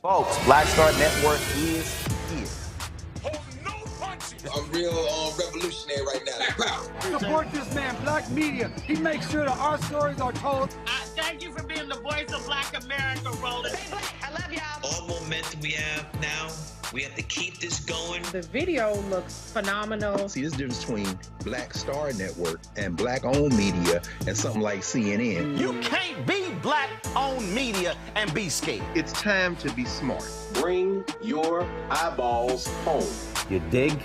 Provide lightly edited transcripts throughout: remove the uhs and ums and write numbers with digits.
Folks, Black Star Network is here. I'm real revolutionary right now. Support this man, Black Media. He makes sure that our stories are told. Thank you for being the voice of Black America, Roland. Stay black. I love y'all. All momentum we have now, we have to keep this going. The video looks phenomenal. See, there's a difference between Black Star Network and Black-owned media and something like CNN. You can't be Black-owned media and be scared. It's time to be smart. Bring your eyeballs home. You dig?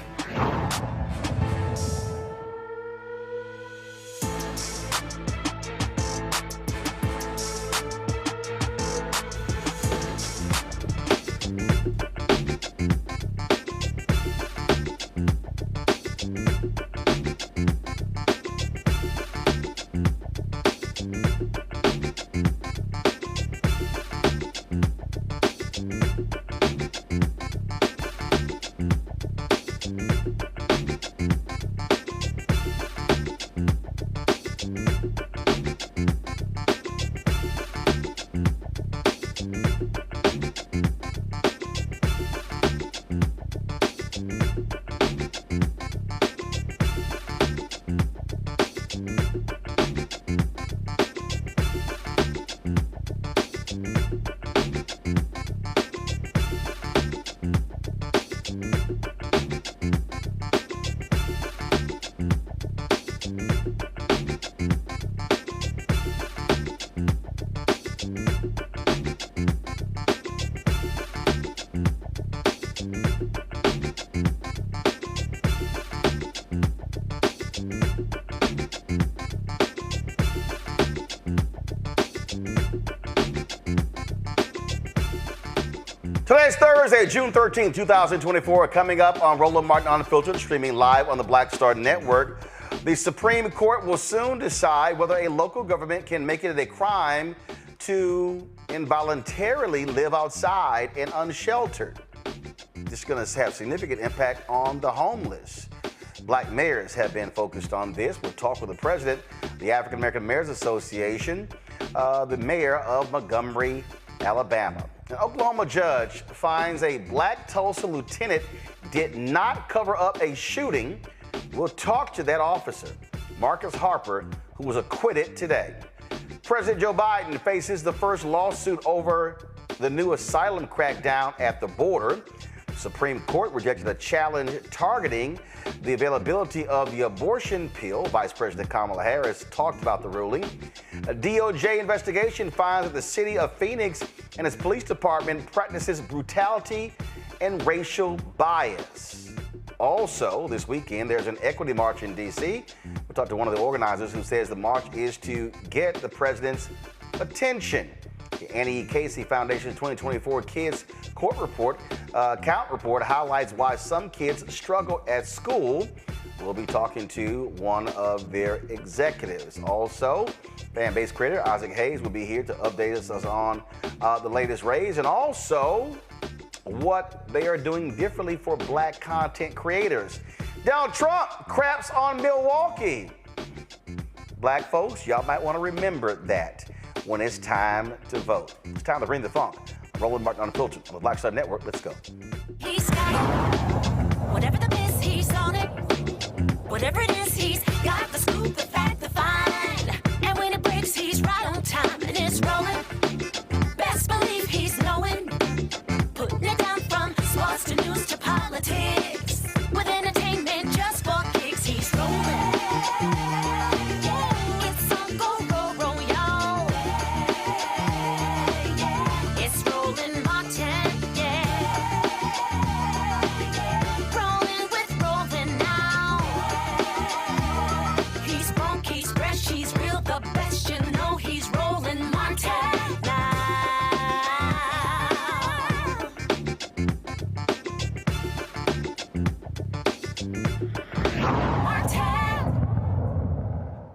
Today's Thursday, June 13th, 2024. Coming up on Roland Unfiltered, streaming live on the Black Star Network. The Supreme Court will soon decide whether a local government can make it a crime to involuntarily live outside and unsheltered. This is going to have significant impact on the homeless. Black mayors have been focused on this. We'll talk with the president, the African American Mayors Association, the mayor of Montgomery, Alabama. An Oklahoma judge finds a black Tulsa lieutenant did not cover up a shooting. We'll talk to that officer, Marcus Harper, who was acquitted today. President Joe Biden faces the first lawsuit over the new asylum crackdown at the border. The Supreme Court rejected a challenge targeting the availability of the abortion pill. Vice President Kamala Harris talked about the ruling. A DOJ investigation finds that the city of Phoenix and its police department practices brutality and racial bias. Also, this weekend, there's an equity march in D.C. We'll talk to one of the organizers who says the march is to get the president's attention. The Annie E. Casey Foundation's 2024 Kids Court Report, Count Report highlights why some kids struggle at school. We'll be talking to one of their executives. Also, fan-based creator Isaac Hayes will be here to update us on the latest raise and also what they are doing differently for black content creators. Donald Trump craps on Milwaukee. Black folks, y'all might want to remember that when it's time to vote. It's time to bring the funk. I'm Roland Martin Unfiltered on the Black Star Network. Let's go. He's got it. Whatever the miss, he's on it. Whatever it is, he's got the scoop, the fact, the find. And when it breaks, he's right on time and it's rolling. Best believe he's knowing. Putting it down from sports to news to politics. With entertainment just for kicks, he's rolling. It's on go, roll, y'all. It's Roland Martin, yeah. Rolling with Roland now. He's funk, he's fresh, he's real, the best, you know he's Roland Martin now.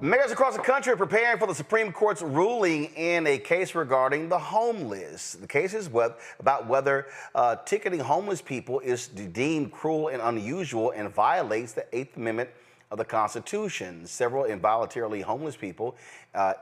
Mayors across the country are preparing for the Supreme Court's ruling in a case regarding the homeless. The case is about whether ticketing homeless people is deemed cruel and unusual and violates the Eighth Amendment of the Constitution. Several involuntarily homeless people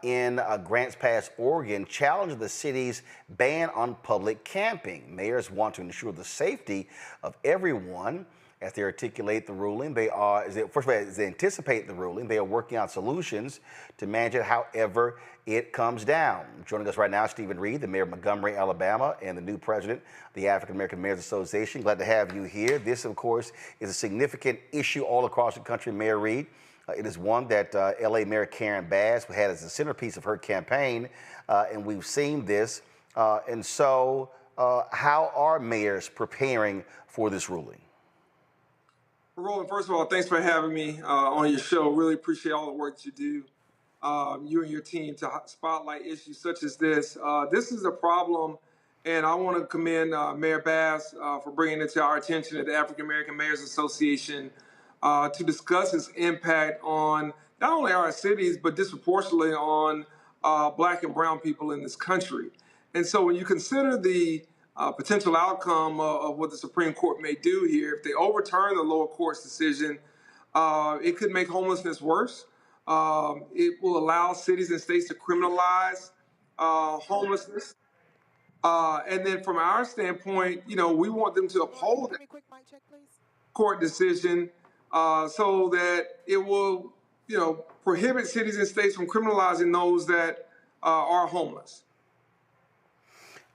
in Grants Pass, Oregon, challenged the city's ban on public camping. Mayors want to ensure the safety of everyone. As they articulate the ruling, first of all, as they anticipate the ruling, they are working on solutions to manage it however it comes down. Joining us right now, Stephen Reed, the mayor of Montgomery, Alabama, and the new president of the African American Mayors Association. Glad to have you here. This, of course, is a significant issue all across the country, Mayor Reed. It is one that LA Mayor Karen Bass had as the centerpiece of her campaign, and we've seen this. How are mayors preparing for this ruling? Roland, first of all, thanks for having me on your show. Really appreciate all the work that you do, you and your team, to spotlight issues such as this. This is a problem, and I want to commend Mayor Bass for bringing it to our attention at the African American Mayors Association to discuss its impact on not only our cities, but disproportionately on Black and brown people in this country. And so when you consider the potential outcome of what the Supreme Court may do here, if they overturn the lower court's decision, it could make homelessness worse. It will allow cities and states to criminalize homelessness. And then from our standpoint, we want them to uphold that court decision so that it will, prohibit cities and states from criminalizing those that are homeless.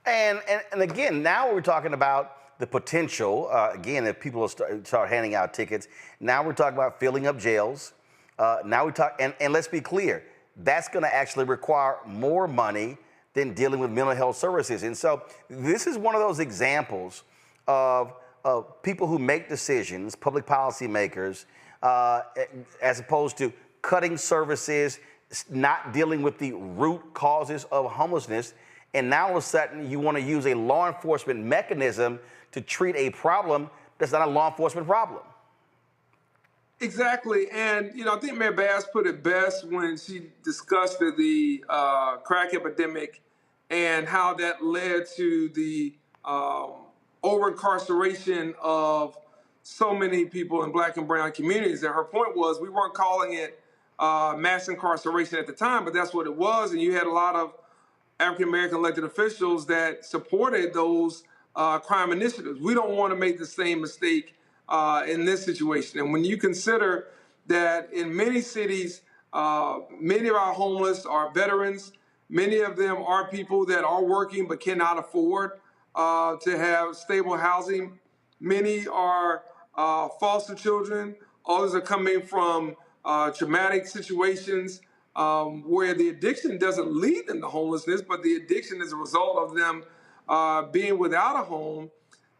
And again, now we're talking about the potential, again, if people start handing out tickets, now we're talking about filling up jails. Now we talk, and let's be clear, that's going to actually require more money than dealing with mental health services. And so this is one of those examples of people who make decisions, public policy makers, as opposed to cutting services, not dealing with the root causes of homelessness. And now all of a sudden you want to use a law enforcement mechanism to treat a problem that's not a law enforcement problem. Exactly. And, I think Mayor Bass put it best when she discussed the crack epidemic and how that led to the over-incarceration of so many people in Black and brown communities. And her point was we weren't calling it mass incarceration at the time, but that's what it was. And you had a lot of African-American elected officials that supported those crime initiatives. We don't want to make the same mistake in this situation. And when you consider that in many cities, many of our homeless are veterans, many of them are people that are working but cannot afford to have stable housing. Many are foster children. Others are coming from traumatic situations where the addiction doesn't lead them to homelessness, but the addiction is a result of them being without a home.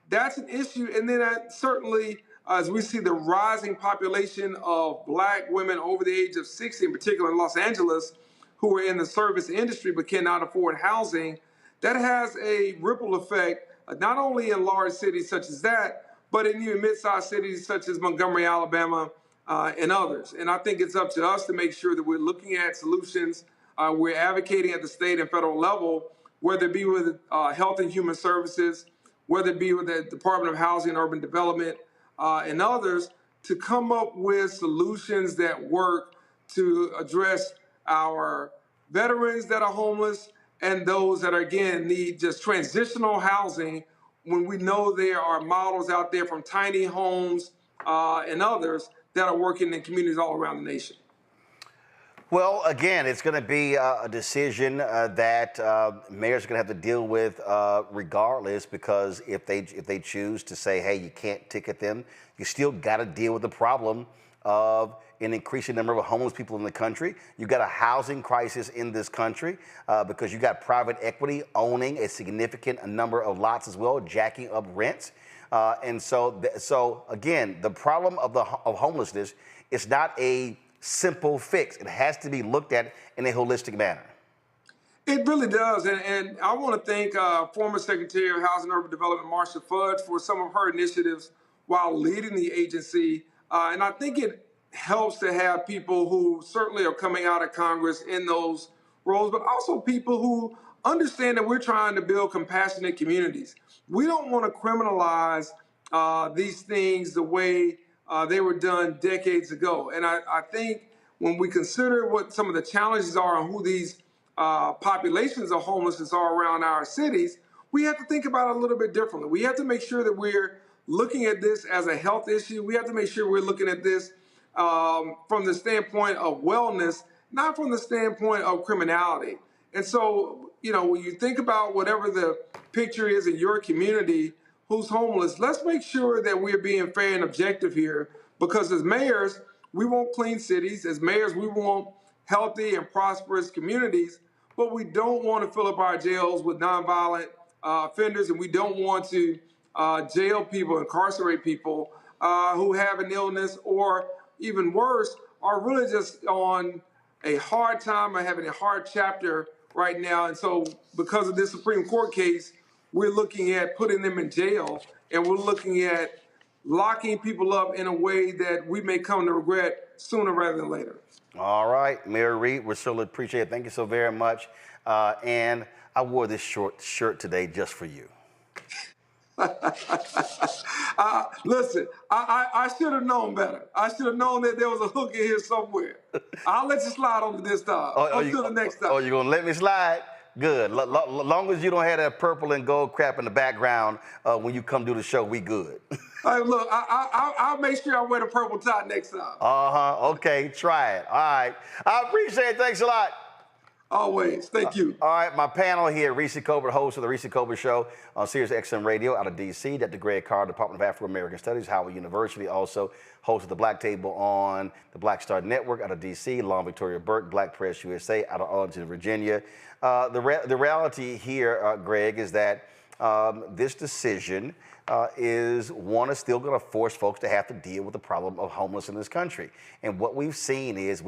That's an issue. And then certainly, as we see the rising population of Black women over the age of 60, in particular in Los Angeles, who are in the service industry but cannot afford housing, that has a ripple effect, not only in large cities such as that, but in even mid-sized cities such as Montgomery, Alabama, and others. And I think it's up to us to make sure that we're looking at solutions. We're advocating at the state and federal level, whether it be with Health and Human Services, whether it be with the Department of Housing and Urban Development, and others, to come up with solutions that work to address our veterans that are homeless and those that, again, need just transitional housing, when we know there are models out there from tiny homes and others that are working in communities all around the nation. Well, again, it's going to be a decision that mayors are going to have to deal with regardless, because if they choose to say, hey, you can't ticket them, you still got to deal with the problem of an increasing number of homeless people in the country. You've got a housing crisis in this country because you got private equity owning a significant number of lots as well, jacking up rents. And so again, the problem of homelessness is not a simple fix. It has to be looked at in a holistic manner. It really does. And I want to thank former Secretary of Housing and Urban Development, Marcia Fudge, for some of her initiatives while leading the agency. And I think it helps to have people who certainly are coming out of Congress in those roles, but also people who understand that we're trying to build compassionate communities. We don't want to criminalize these things the way They were done decades ago. And I think when we consider what some of the challenges are and who these populations of homelessness are around our cities, we have to think about it a little bit differently. We have to make sure that we're looking at this as a health issue. We have to make sure we're looking at this from the standpoint of wellness, not from the standpoint of criminality. And so, you know, when you think about whatever the picture is in your community who's homeless, let's make sure that we're being fair and objective here, because as mayors, we want clean cities. As mayors, we want healthy and prosperous communities, but we don't want to fill up our jails with nonviolent offenders, and we don't want to jail people, incarcerate people who have an illness, or even worse, are really just on a hard time or having a hard chapter right now. And so because of this Supreme Court case, we're looking at putting them in jail, and we're looking at locking people up in a way that we may come to regret sooner rather than later. All right, Mayor Reed, we certainly appreciate it. Thank you so very much. And I wore this short shirt today just for you. Listen, I should have known better. I should have known that there was a hook in here somewhere. I'll let you slide on to this time. Until the next time. Oh, you're going to let me slide? Good. Long as you don't have that purple and gold crap in the background when you come do the show, we good. Hey, look, I'll make sure I wear the purple tie next time. Uh-huh. Okay, try it. All right. I appreciate it. Thanks a lot. Always. Thank you. All right, my panel here, Reese Colbert, host of the Reese Colbert Show on Sirius XM Radio out of D.C., Dr. Greg Carr, Department of Afro-American Studies, Howard University, also host of the Black Table on the Black Star Network out of D.C., Long Victoria Burke, Black Press USA out of Arlington, Virginia. The reality here, Greg, is that this decision is still going to force folks to have to deal with the problem of homelessness in this country. And what we've seen is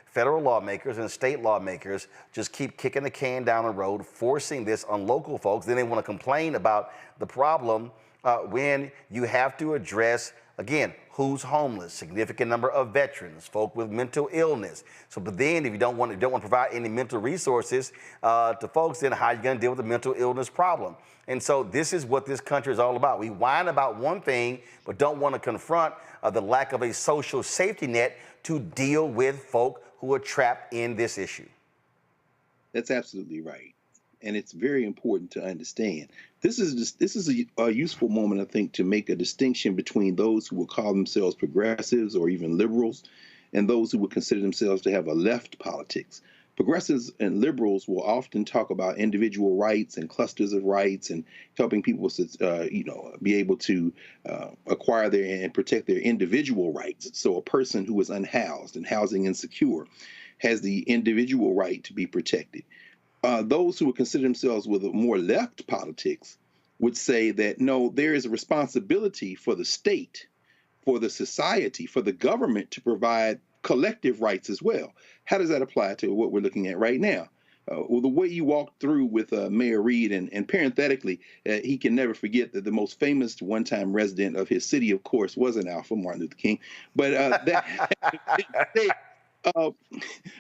federal lawmakers and state lawmakers just keep kicking the can down the road, forcing this on local folks. Then they want to complain about the problem when you have to address, again, who's homeless, significant number of veterans, folk with mental illness. So, but then if you don't want to provide any mental resources to folks, then how are you going to deal with the mental illness problem? And so this is what this country is all about. We whine about one thing, but don't want to confront the lack of a social safety net to deal with folk who are trapped in this issue. That's absolutely right. And it's very important to understand. This is a useful moment, I think, to make a distinction between those who will call themselves progressives or even liberals and those who would consider themselves to have a left politics. Progressives and liberals will often talk about individual rights and clusters of rights and helping people be able to acquire and protect their individual rights. So a person who is unhoused and housing insecure has the individual right to be protected. Those who would consider themselves with a more left politics would say that, no, there is a responsibility for the state, for the society, for the government to provide collective rights as well. How does that apply to what we're looking at right now? Well, the way you walked through with Mayor Reed, and parenthetically, he can never forget that the most famous one-time resident of his city, of course, wasn't Alpha Martin Luther King, but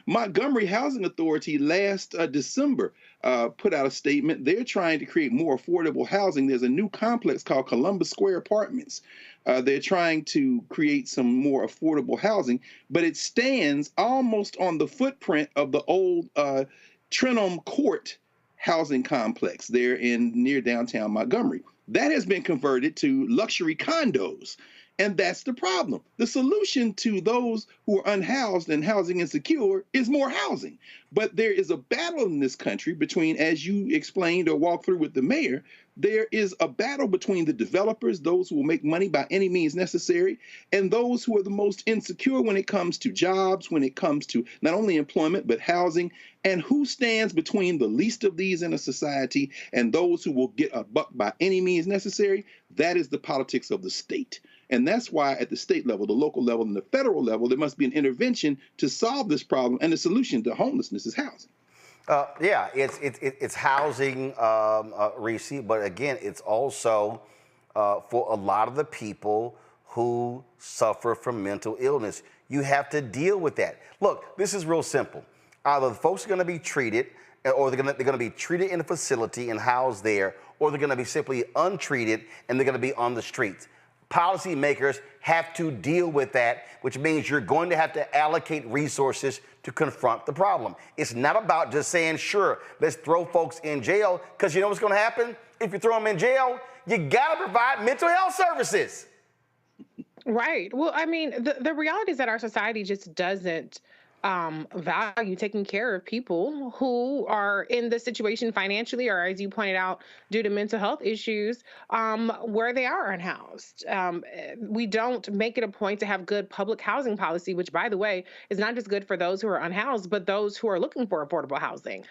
Montgomery Housing Authority last December put out a statement. They're trying to create more affordable housing. There's a new complex called Columbus Square Apartments. They're trying to create some more affordable housing, but it stands almost on the footprint of the old Trenholm Court housing complex there near downtown Montgomery. That has been converted to luxury condos. And that's the problem. The solution to those who are unhoused and housing insecure is more housing. But there is a battle in this country between, as you explained or walked through with the mayor, there is a battle between the developers, those who will make money by any means necessary, and those who are the most insecure when it comes to jobs, when it comes to not only employment, but housing, and who stands between the least of these in a society and those who will get a buck by any means necessary. That is the politics of the state. And that's why at the state level, the local level, and the federal level, there must be an intervention to solve this problem. And the solution to homelessness is housing. Yeah, it's housing, Reese, but again, it's also for a lot of the people who suffer from mental illness. You have to deal with that. Look, this is real simple. Either the folks are going to be treated, or they're going to be treated in a facility and housed there, or they're going to be simply untreated and they're going to be on the streets. policymakers have to deal with that, which means you're going to have to allocate resources to confront the problem. It's not about just saying, sure, let's throw folks in jail, because you know what's going to happen? If you throw them in jail, you got to provide mental health services. Right. Well, I mean, the reality is that our society just doesn't value taking care of people who are in the situation financially, or as you pointed out, due to mental health issues, where they are unhoused. We don't make it a point to have good public housing policy, which, by the way, is not just good for those who are unhoused, but those who are looking for affordable housing.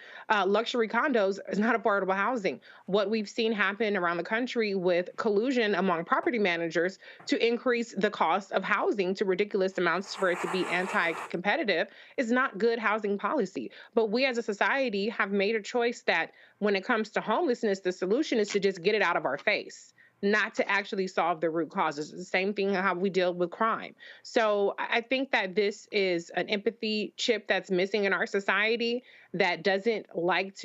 Luxury condos is not affordable housing. What we've seen happen around the country with collusion among property managers to increase the cost of housing to ridiculous amounts for it to be anti-competitive is not good housing policy. But we as a society have made a choice that when it comes to homelessness, the solution is to just get it out of our face, not to actually solve the root causes. It's the same thing how we deal with crime. So I think that this is an empathy chip that's missing in our society, that doesn't like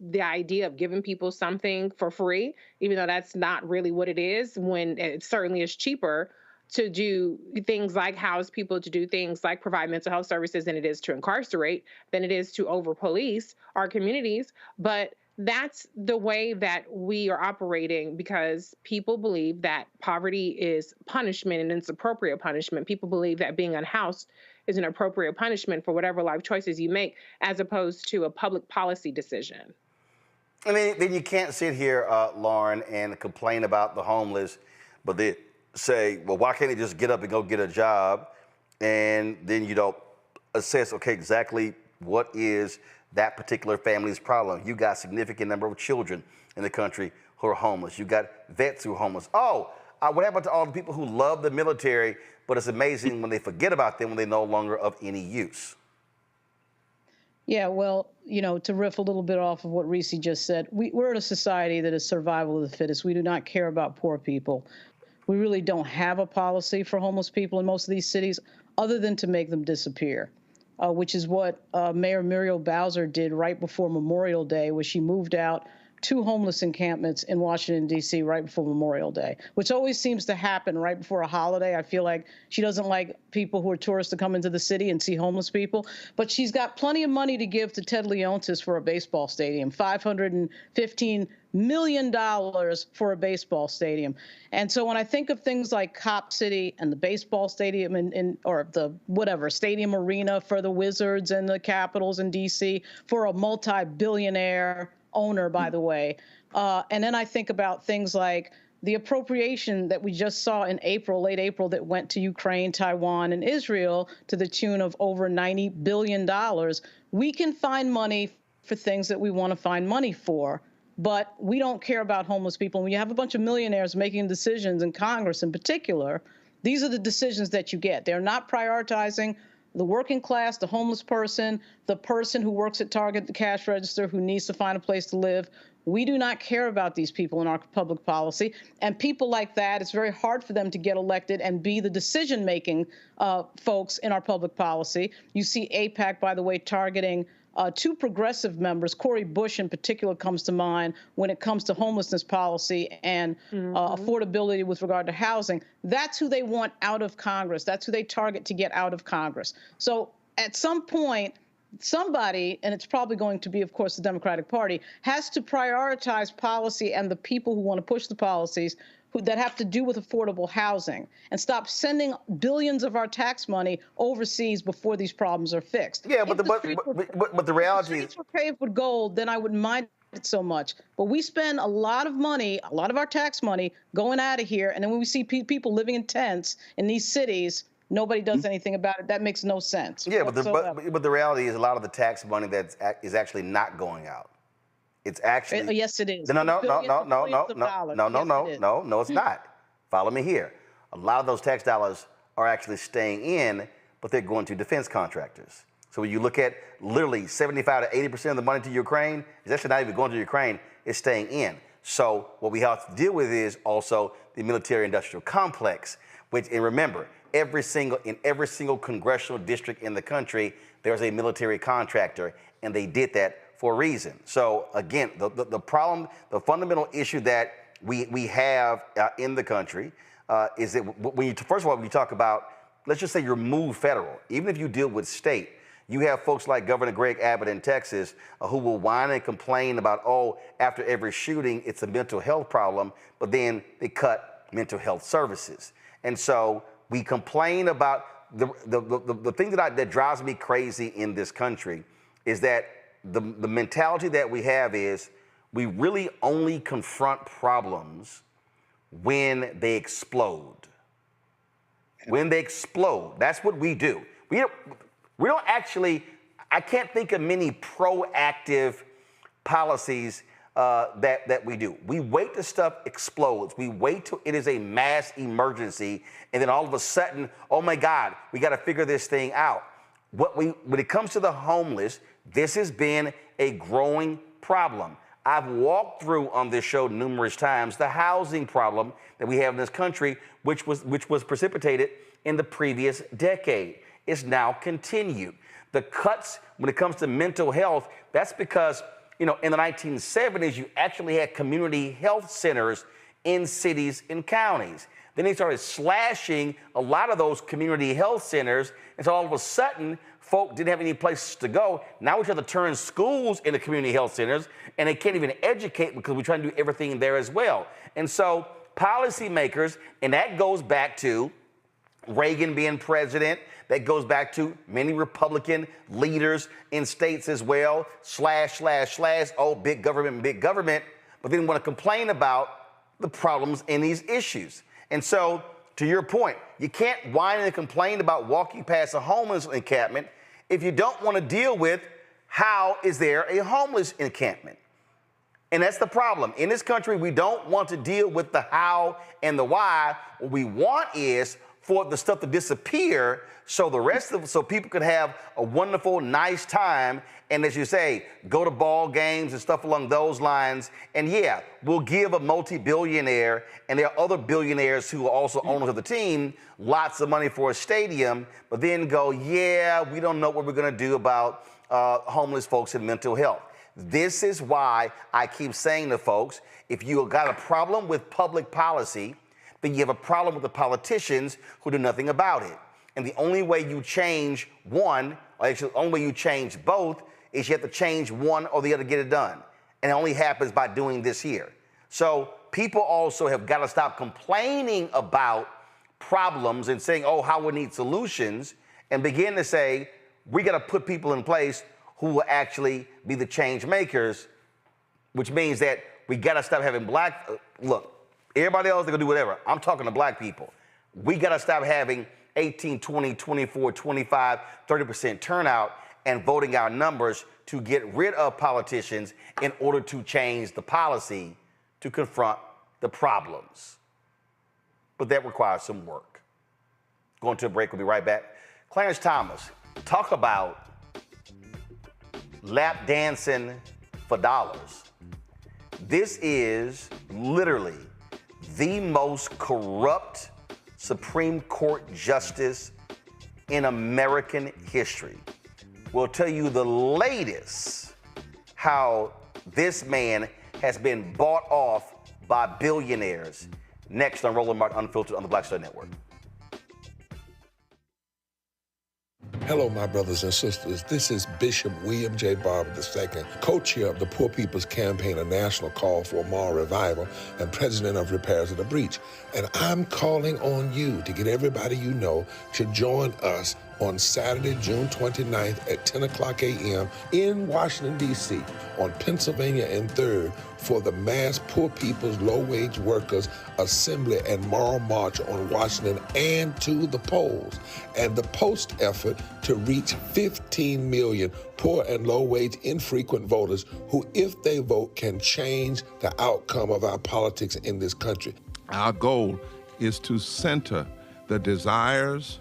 the idea of giving people something for free, even though that's not really what it is, when it certainly is cheaper to do things like house people, to do things like provide mental health services than it is to incarcerate, than it is to over-police our communities. But that's the way that we are operating, because people believe that poverty is punishment and it's appropriate punishment. People believe that being unhoused is an appropriate punishment for whatever life choices you make, as opposed to a public policy decision. I mean, then you can't sit here, Lauren, and complain about the homeless, but they say, well, why can't they just get up and go get a job? And then you don't assess, okay, exactly what is that particular family's problem. You got a significant number of children in the country who are homeless. You got vets who are homeless. Oh, what happened to all the people who love the military, but it's amazing when they forget about them when they're no longer of any use? Yeah, well, to riff a little bit off of what Reese just said, we're in a society that is survival of the fittest. We do not care about poor people. We really don't have a policy for homeless people in most of these cities other than to make them disappear, which is what Mayor Muriel Bowser did right before Memorial Day, where she moved out 2 homeless encampments in Washington, D.C. right before Memorial Day, which always seems to happen right before a holiday. I feel like she doesn't like people who are tourists to come into the city and see homeless people. But she's got plenty of money to give to Ted Leontis for a baseball stadium, $515 million for a baseball stadium. And so when I think of things like Cop City and the baseball stadium or the whatever stadium arena for the Wizards and the Capitals in D.C. for a multi-billionaire owner, by the way. And then I think about things like the appropriation that we just saw in April, late April, that went to Ukraine, Taiwan, and Israel to the tune of over $90 billion. We can find money for things that we want to find money for, but we don't care about homeless people. And when you have a bunch of millionaires making decisions in Congress in particular, these are the decisions that you get. They're not prioritizing the working class, the homeless person, the person who works at Target, the cash register, who needs to find a place to live. We do not care about these people in our public policy. And people like that, it's very hard for them to get elected and be the decision-making folks in our public policy. You see AIPAC, by the way, targeting 2 progressive members. Cori Bush in particular comes to mind when it comes to homelessness policy and affordability with regard to housing. That's who they want out of Congress. That's who they target to get out of Congress. So at some point, somebody, and it's probably going to be, of course, the Democratic Party, has to prioritize policy and the people who want to push the policies that have to do with affordable housing, and stop sending billions of our tax money overseas before these problems are fixed. Yeah, but the reality is, if the streets were paved with gold, then I wouldn't mind it so much. But we spend a lot of money, a lot of our tax money, going out of here, and then when we see people living in tents in these cities, nobody does anything about it. That makes no sense. Yeah, but the reality is a lot of the tax money that is actually not going out. It's actually yes, it is. No, it's not. Follow me here. A lot of those tax dollars are actually staying in, but they're going to defense contractors. So when you look at literally 75 to 80% of the money to Ukraine, it's actually not even going to Ukraine, it's staying in. So what we have to deal with is also the military-industrial complex, which, and remember, in every single congressional district in the country, there's a military contractor, and they did that for a reason. So again, the problem, the fundamental issue that we have in the country is that when you, first of all, when you talk about, let's just say you're moved federal, even if you deal with state, you have folks like Governor Greg Abbott in Texas who will whine and complain about, oh, after every shooting, it's a mental health problem, but then they cut mental health services. And so we complain about the thing that drives me crazy in this country is that the mentality that we have is we really only confront problems when they explode. When they explode, that's what we do. We don't actually, I can't think of many proactive policies that we do. We wait till stuff explodes. We wait till it is a mass emergency, and then all of a sudden, oh my God, we got to figure this thing out. When it comes to the homeless, this has been a growing problem. I've walked through on this show numerous times the housing problem that we have in this country, which was precipitated in the previous decade. It's now continued. The cuts when it comes to mental health, that's because, you know, in the 1970s, you actually had community health centers in cities and counties. Then they started slashing a lot of those community health centers, and so all of a sudden, folk didn't have any places to go. Now we try to turn schools into community health centers, and they can't even educate because we're trying to do everything there as well. And so policymakers, and that goes back to Reagan being president, that goes back to many Republican leaders in states as well, slash, oh, big government, but then want to complain about the problems in these issues. And so, to your point, you can't whine and complain about walking past a homeless encampment if you don't want to deal with how is there a homeless encampment. And that's the problem. In this country, we don't want to deal with the how and the why. What we want is for the stuff to disappear so people can have a wonderful, nice time. And as you say, go to ball games and stuff along those lines. And yeah, we'll give a multi-billionaire, and there are other billionaires who are also owners of the team, lots of money for a stadium, but then go, yeah, we don't know what we're gonna do about homeless folks and mental health. This is why I keep saying to folks, if you got a problem with public policy, then you have a problem with the politicians who do nothing about it. And the only way you change one, or actually the only way you change both, is you have to change one or the other to get it done. And it only happens by doing this here. So people also have got to stop complaining about problems and saying, oh, how we need solutions, and begin to say, we got to put people in place who will actually be the change makers, which means that we got to stop having black, look, everybody else, they can do whatever. I'm talking to black people. We got to stop having 18, 20, 24, 25, 30% turnout and voting our numbers to get rid of politicians in order to change the policy to confront the problems. But that requires some work. Going to a break, we'll be right back. Clarence Thomas, talk about lap dancing for dollars. This is literally the most corrupt Supreme Court justice in American history. We'll tell you the latest how this man has been bought off by billionaires. Next on Roland Martin Unfiltered on the Black Star Network. Hello, my brothers and sisters. This is Bishop William J. Barber II, co-chair of the Poor People's Campaign, a national call for a moral revival, and president of Repairs of the Breach. And I'm calling on you to get everybody you know to join us on Saturday, June 29th at 10 o'clock a.m. in Washington, D.C. on Pennsylvania and 3rd for the mass Poor People's Low-Wage Workers Assembly and Moral March on Washington and to the polls, and the post effort to reach 15 million poor and low-wage infrequent voters who, if they vote, can change the outcome of our politics in this country. Our goal is to center the desires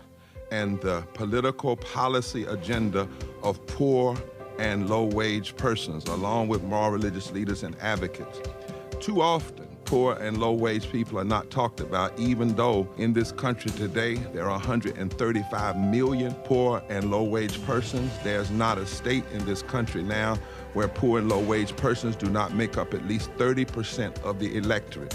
and the political policy agenda of poor and low-wage persons, along with moral religious leaders and advocates. Too often, poor and low-wage people are not talked about, even though in this country today there are 135 million poor and low-wage persons. There's not a state in this country now where poor and low-wage persons do not make up at least 30% of the electorate.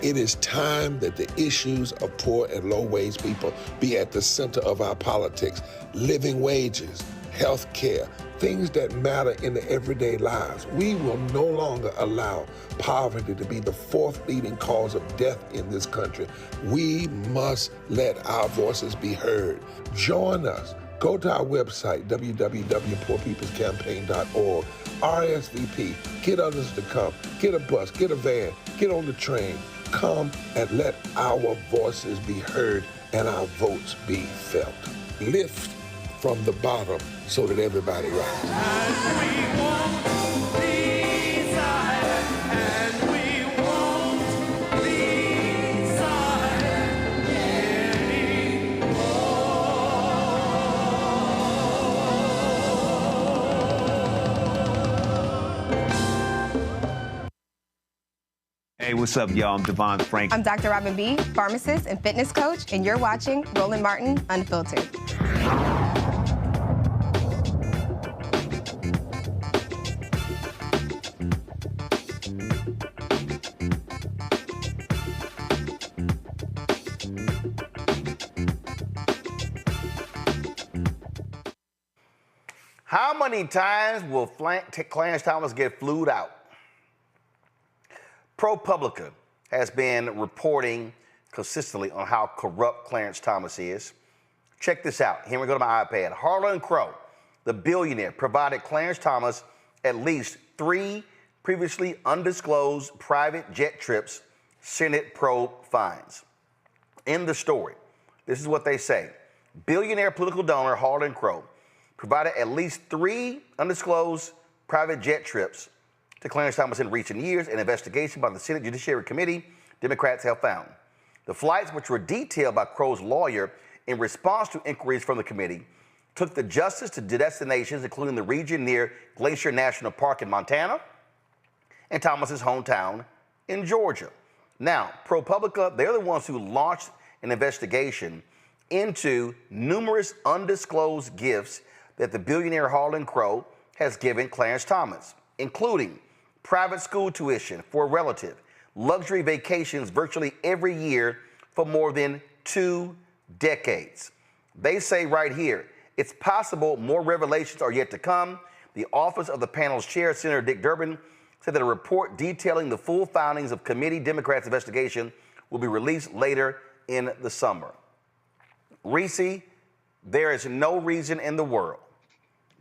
It is time that the issues of poor and low-wage people be at the center of our politics. Living wages, health care, things that matter in the everyday lives. We will no longer allow poverty to be the fourth leading cause of death in this country. We must let our voices be heard. Join us. Go to our website, www.poorpeoplescampaign.org. RSVP. Get others to come. Get a bus, get a van, get on the train. Come and let our voices be heard and our votes be felt. Lift from the bottom so that everybody rises. Hey, what's up, y'all? I'm Devon Frank. I'm Dr. Robin B., pharmacist and fitness coach, and you're watching Roland Martin Unfiltered. How many times will Clarence Thomas get flued out? ProPublica has been reporting consistently on how corrupt Clarence Thomas is. Check this out. Here we go to my iPad. Harlan Crow, the billionaire, provided Clarence Thomas at least 3 previously undisclosed private jet trips, Senate probe finds. In the story, this is what they say. Billionaire political donor Harlan Crow provided at least 3 undisclosed private jet trips to Clarence Thomas in recent years. An investigation by the Senate Judiciary Committee, Democrats have found. The flights, which were detailed by Crow's lawyer in response to inquiries from the committee, took the justice to destinations including the region near Glacier National Park in Montana and Thomas's hometown in Georgia. Now, ProPublica, they're the ones who launched an investigation into numerous undisclosed gifts that the billionaire Harlan Crow has given Clarence Thomas, including private school tuition for a relative, luxury vacations virtually every year for more than 2 decades. They say right here, it's possible more revelations are yet to come. The office of the panel's chair, Senator Dick Durbin, said that a report detailing the full findings of committee Democrats' investigation will be released later in the summer. Reese, there is no reason in the world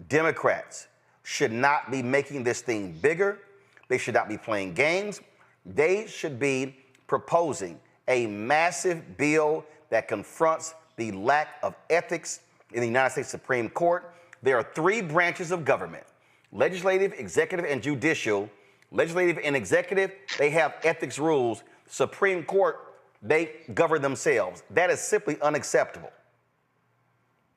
Democrats should not be making this thing bigger. They should not be playing games. They should be proposing a massive bill that confronts the lack of ethics in the United States Supreme Court. There are 3 branches of government: legislative, executive, and judicial. Legislative and executive, they have ethics rules. Supreme Court, they govern themselves. That is simply unacceptable.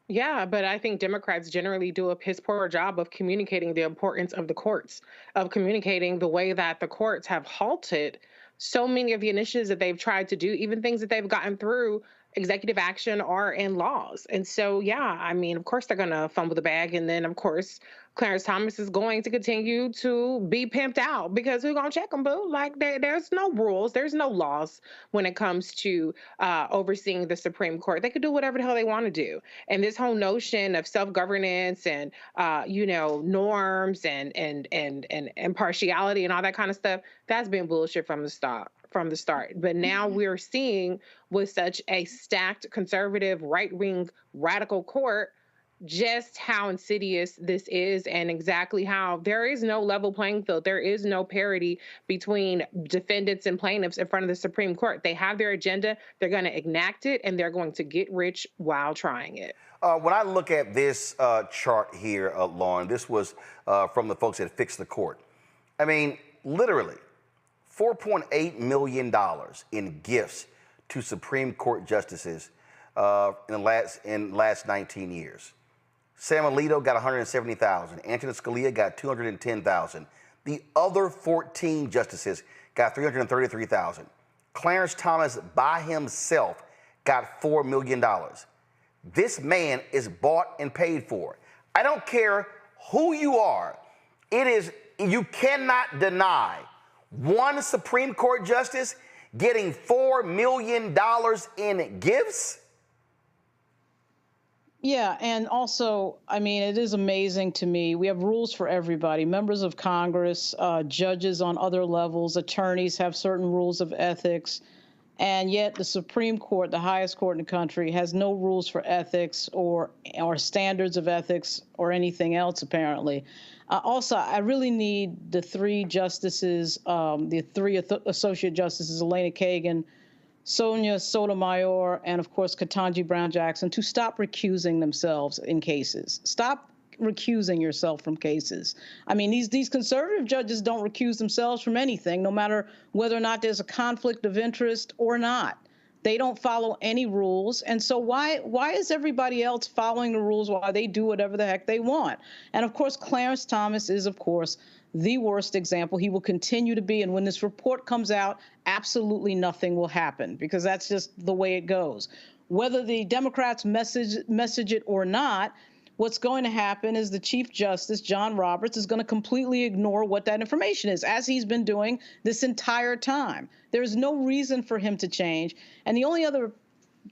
Yeah, but I think Democrats generally do a piss poor job of communicating the importance of the courts, of communicating the way that the courts have halted so many of the initiatives that they've tried to do, even things that they've gotten through executive action or in laws. And so, yeah, I mean, of course they're going to fumble the bag. And then, of course, Clarence Thomas is going to continue to be pimped out because who's going to check him, boo? Like, there's no rules. There's no laws when it comes to overseeing the Supreme Court. They could do whatever the hell they want to do. And this whole notion of self-governance and, norms and impartiality and all that kind of stuff, that's been bullshit from the start. But now we're seeing with such a stacked conservative right-wing radical court just how insidious this is and exactly how there is no level playing field. There is no parity between defendants and plaintiffs in front of the Supreme Court. They have their agenda, they're going to enact it, and they're going to get rich while trying it. When I look at this chart here, Lauren, this was from the folks that Fix the Court. I mean, literally, $4.8 million in gifts to Supreme Court justices in last 19 years. Sam Alito got $170,000. Antonin Scalia got $210,000. The other 14 justices got $333,000. Clarence Thomas by himself got $4 million. This man is bought and paid for. I don't care who you are. You cannot deny one Supreme Court justice getting $4 million in gifts. Yeah, and also, I mean, it is amazing to me. We have rules for everybody. Members of Congress, judges on other levels, attorneys have certain rules of ethics. And yet the Supreme Court, the highest court in the country, has no rules for ethics or standards of ethics or anything else, apparently. Also, I really need the three justices, the three associate justices, Elena Kagan, Sonia Sotomayor, and of course, Ketanji Brown Jackson, to stop recusing themselves in cases. Stop recusing yourself from cases. I mean, these conservative judges don't recuse themselves from anything, no matter whether or not there's a conflict of interest or not. They don't follow any rules. And so why is everybody else following the rules while they do whatever the heck they want? And of course, Clarence Thomas is, of course, the worst example. He will continue to be. And when this report comes out, absolutely nothing will happen, because that's just the way it goes. Whether the Democrats message it or not, what's going to happen is the Chief Justice, John Roberts, is going to completely ignore what that information is, as he's been doing this entire time. There's no reason for him to change. And the only other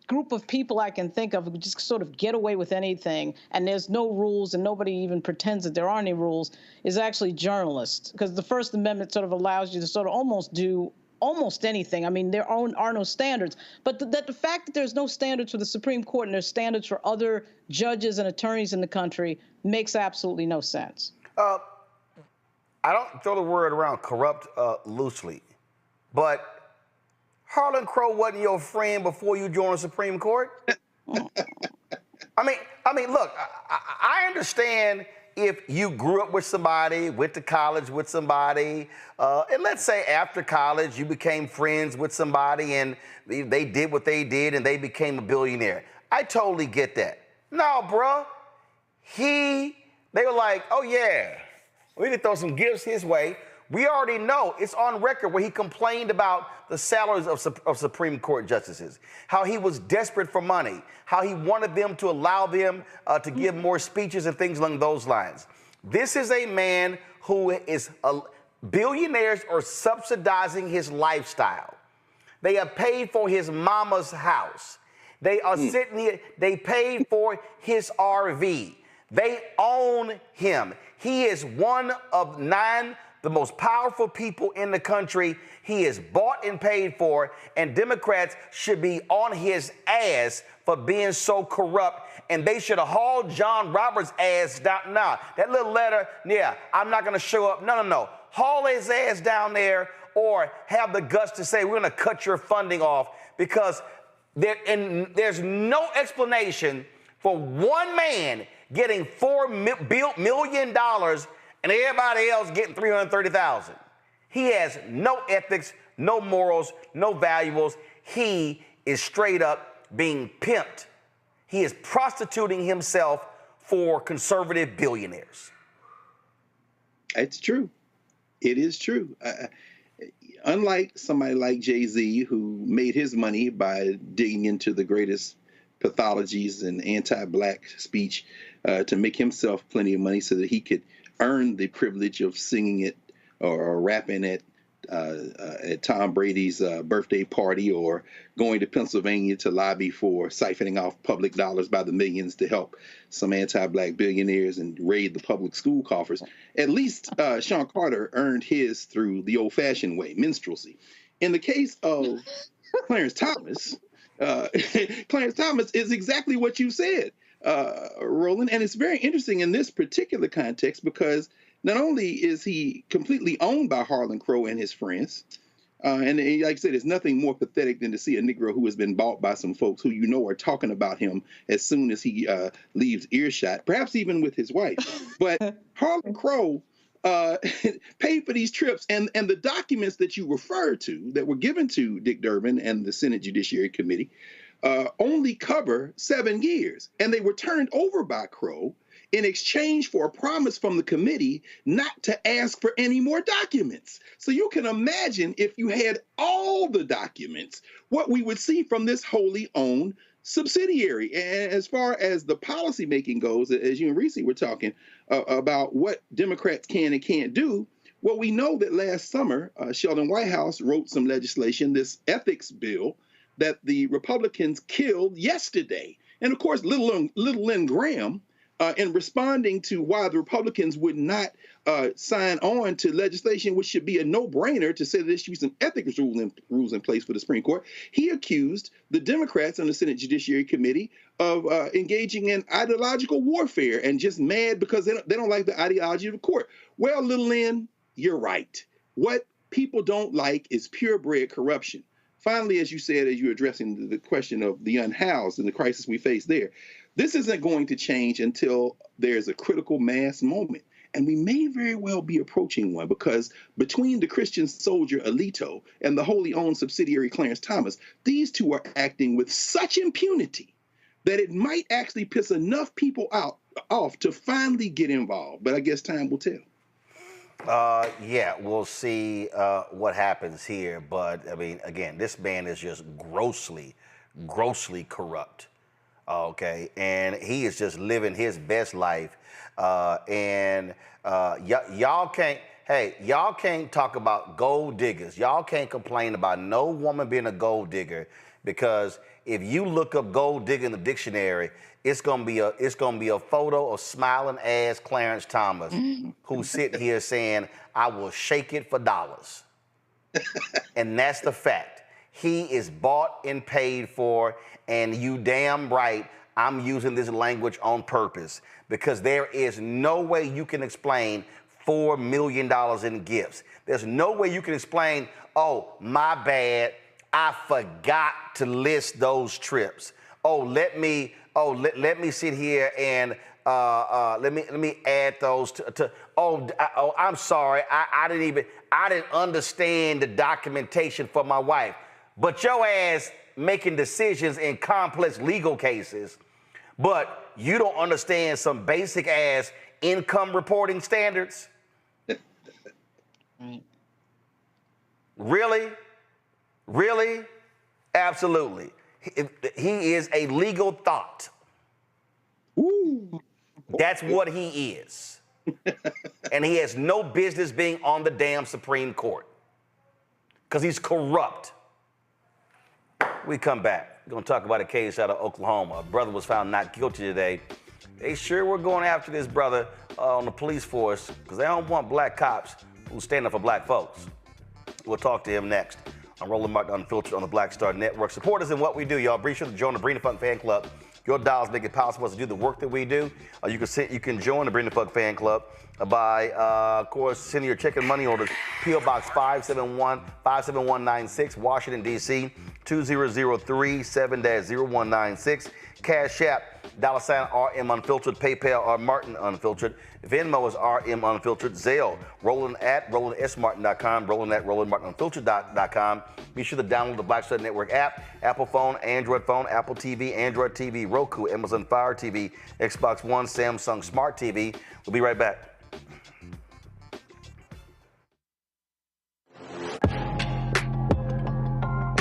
group of people I can think of who just sort of get away with anything, and there's no rules and nobody even pretends that there are any rules, is actually journalists, because the First Amendment sort of allows you to sort of almost do almost anything. I mean, there are no standards, but the fact that there's no standards for the Supreme Court and there's standards for other judges and attorneys in the country makes absolutely no sense. I don't throw the word around corrupt loosely, but Harlan Crow wasn't your friend before you joined the Supreme Court. I mean, look, I understand if you grew up with somebody, went to college with somebody, and let's say after college you became friends with somebody and they did what they did and they became a billionaire. I totally get that. No, bruh. They were like, oh yeah, we can throw some gifts his way. We already know, it's on record where he complained about the salaries of Supreme Court justices, how he was desperate for money, how he wanted them to allow them to give more speeches and things along those lines. This is a man who is billionaires are subsidizing his lifestyle. They have paid for his mama's house. They are sitting here, they paid for his RV. They own him. He is one of 9 the most powerful people in the country. He is bought and paid for, and Democrats should be on his ass for being so corrupt, and they should have hauled John Roberts' ass down. Nah, that little letter, yeah, I'm not going to show up. No. Haul his ass down there, or have the guts to say, we're going to cut your funding off, because there's no explanation for one man getting $4 million and everybody else getting $330,000. He has no ethics, no morals, no values. He is straight up being pimped. He is prostituting himself for conservative billionaires. It's true. It is true. Unlike somebody like Jay-Z, who made his money by digging into the greatest pathologies and anti-black speech to make himself plenty of money so that he could earn the privilege of singing it or rapping at Tom Brady's birthday party, or going to Pennsylvania to lobby for siphoning off public dollars by the millions to help some anti-black billionaires and raid the public school coffers. At least Sean Carter earned his through the old-fashioned way, minstrelsy. In the case of Clarence Thomas, Clarence Thomas is exactly what you said, Roland, and it's very interesting in this particular context because not only is he completely owned by Harlan Crow and his friends, and like I said, there's nothing more pathetic than to see a Negro who has been bought by some folks who you know are talking about him as soon as he leaves earshot, perhaps even with his wife. But Harlan Crow paid for these trips, and the documents that you referred to that were given to Dick Durbin and the Senate Judiciary Committee only cover 7 years, and they were turned over by Crow in exchange for a promise from the committee not to ask for any more documents. So you can imagine if you had all the documents, what we would see from this wholly owned subsidiary. And as far as the policy making goes, as you and Reese were talking about what Democrats can and can't do, well, we know that last summer, Sheldon Whitehouse wrote some legislation, this ethics bill, that the Republicans killed yesterday. And of course, little Lynn Graham, in responding to why the Republicans would not sign on to legislation, which should be a no-brainer to say that there should be some ethics rules in place for the Supreme Court, he accused the Democrats on the Senate Judiciary Committee of engaging in ideological warfare and just mad because they don't like the ideology of the court. Well, little Lynn, you're right. What people don't like is purebred corruption. Finally, as you said, as you're addressing the question of the unhoused and the crisis we face there, this isn't going to change until there's a critical mass moment. And we may very well be approaching one, because between the Christian soldier Alito and the wholly owned subsidiary Clarence Thomas, these two are acting with such impunity that it might actually piss enough people off to finally get involved. But I guess time will tell. Yeah, we'll see what happens here. But I mean, again, this man is just grossly corrupt. Okay, and he is just living his best life. Y'all can't talk about gold diggers. Y'all can't complain about no woman being a gold digger, because if you look up gold digger in the dictionary, it's gonna be a photo of smiling ass Clarence Thomas who's sitting here saying, "I will shake it for dollars." And that's the fact. He is bought and paid for, and you damn right I'm using this language on purpose, because there is no way you can explain $4 million in gifts. There's no way you can explain, oh, my bad, I forgot to list those trips. Let me sit here and let me add those to I'm sorry, I didn't understand the documentation for my wife. But your ass making decisions in complex legal cases, but you don't understand some basic ass income reporting standards? Really? Really? Absolutely. He is a legal thought. Ooh. That's what he is. And he has no business being on the damn Supreme Court, because he's corrupt. We come back. We're going to talk about a case out of Oklahoma. A brother was found not guilty today. They sure were going after this brother on the police force, because they don't want black cops who stand up for black folks. We'll talk to him next on Roland Martin Unfiltered on the Black Star Network. Support us in what we do, y'all. Be sure to join the Bring the Funk fan club. Your dollars make it possible to do the work that we do. You can join the Bring the Funk fan club by, of course, sending your check and money orders. P.O. Box 57196, Washington, D.C. 20037-0196. Cash App, $RM Unfiltered. PayPal, R Martin Unfiltered. Venmo is RM Unfiltered. Zelle, Roland at RolandSMartin.com, Roland at RolandMartinUnfiltered.com. Be sure to download the Black Star Network app, Apple phone, Android phone, Apple TV, Android TV, Roku, Amazon Fire TV, Xbox One, Samsung Smart TV. We'll be right back.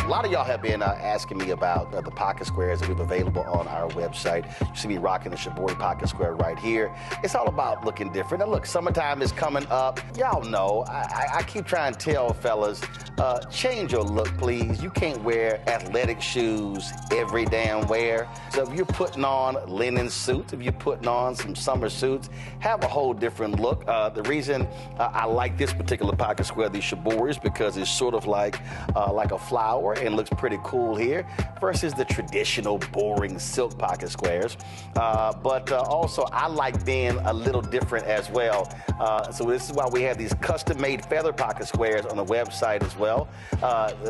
A lot of y'all have been asking me about the pocket squares that we have available on our website. You see me rocking the Shabori pocket square right here. It's all about looking different. And look, summertime is coming up. Y'all know, I keep trying to tell fellas, change your look, please. You can't wear athletic shoes every damn wear. So if you're putting on linen suits, if you're putting on some summer suits, have a whole different look. The reason I like this particular pocket square, the Shabori, is because it's sort of like a flower and looks pretty cool here, versus the traditional boring silk pocket squares. But also I like being a little different as well. So this is why we have these custom-made feather pocket squares on the website as well.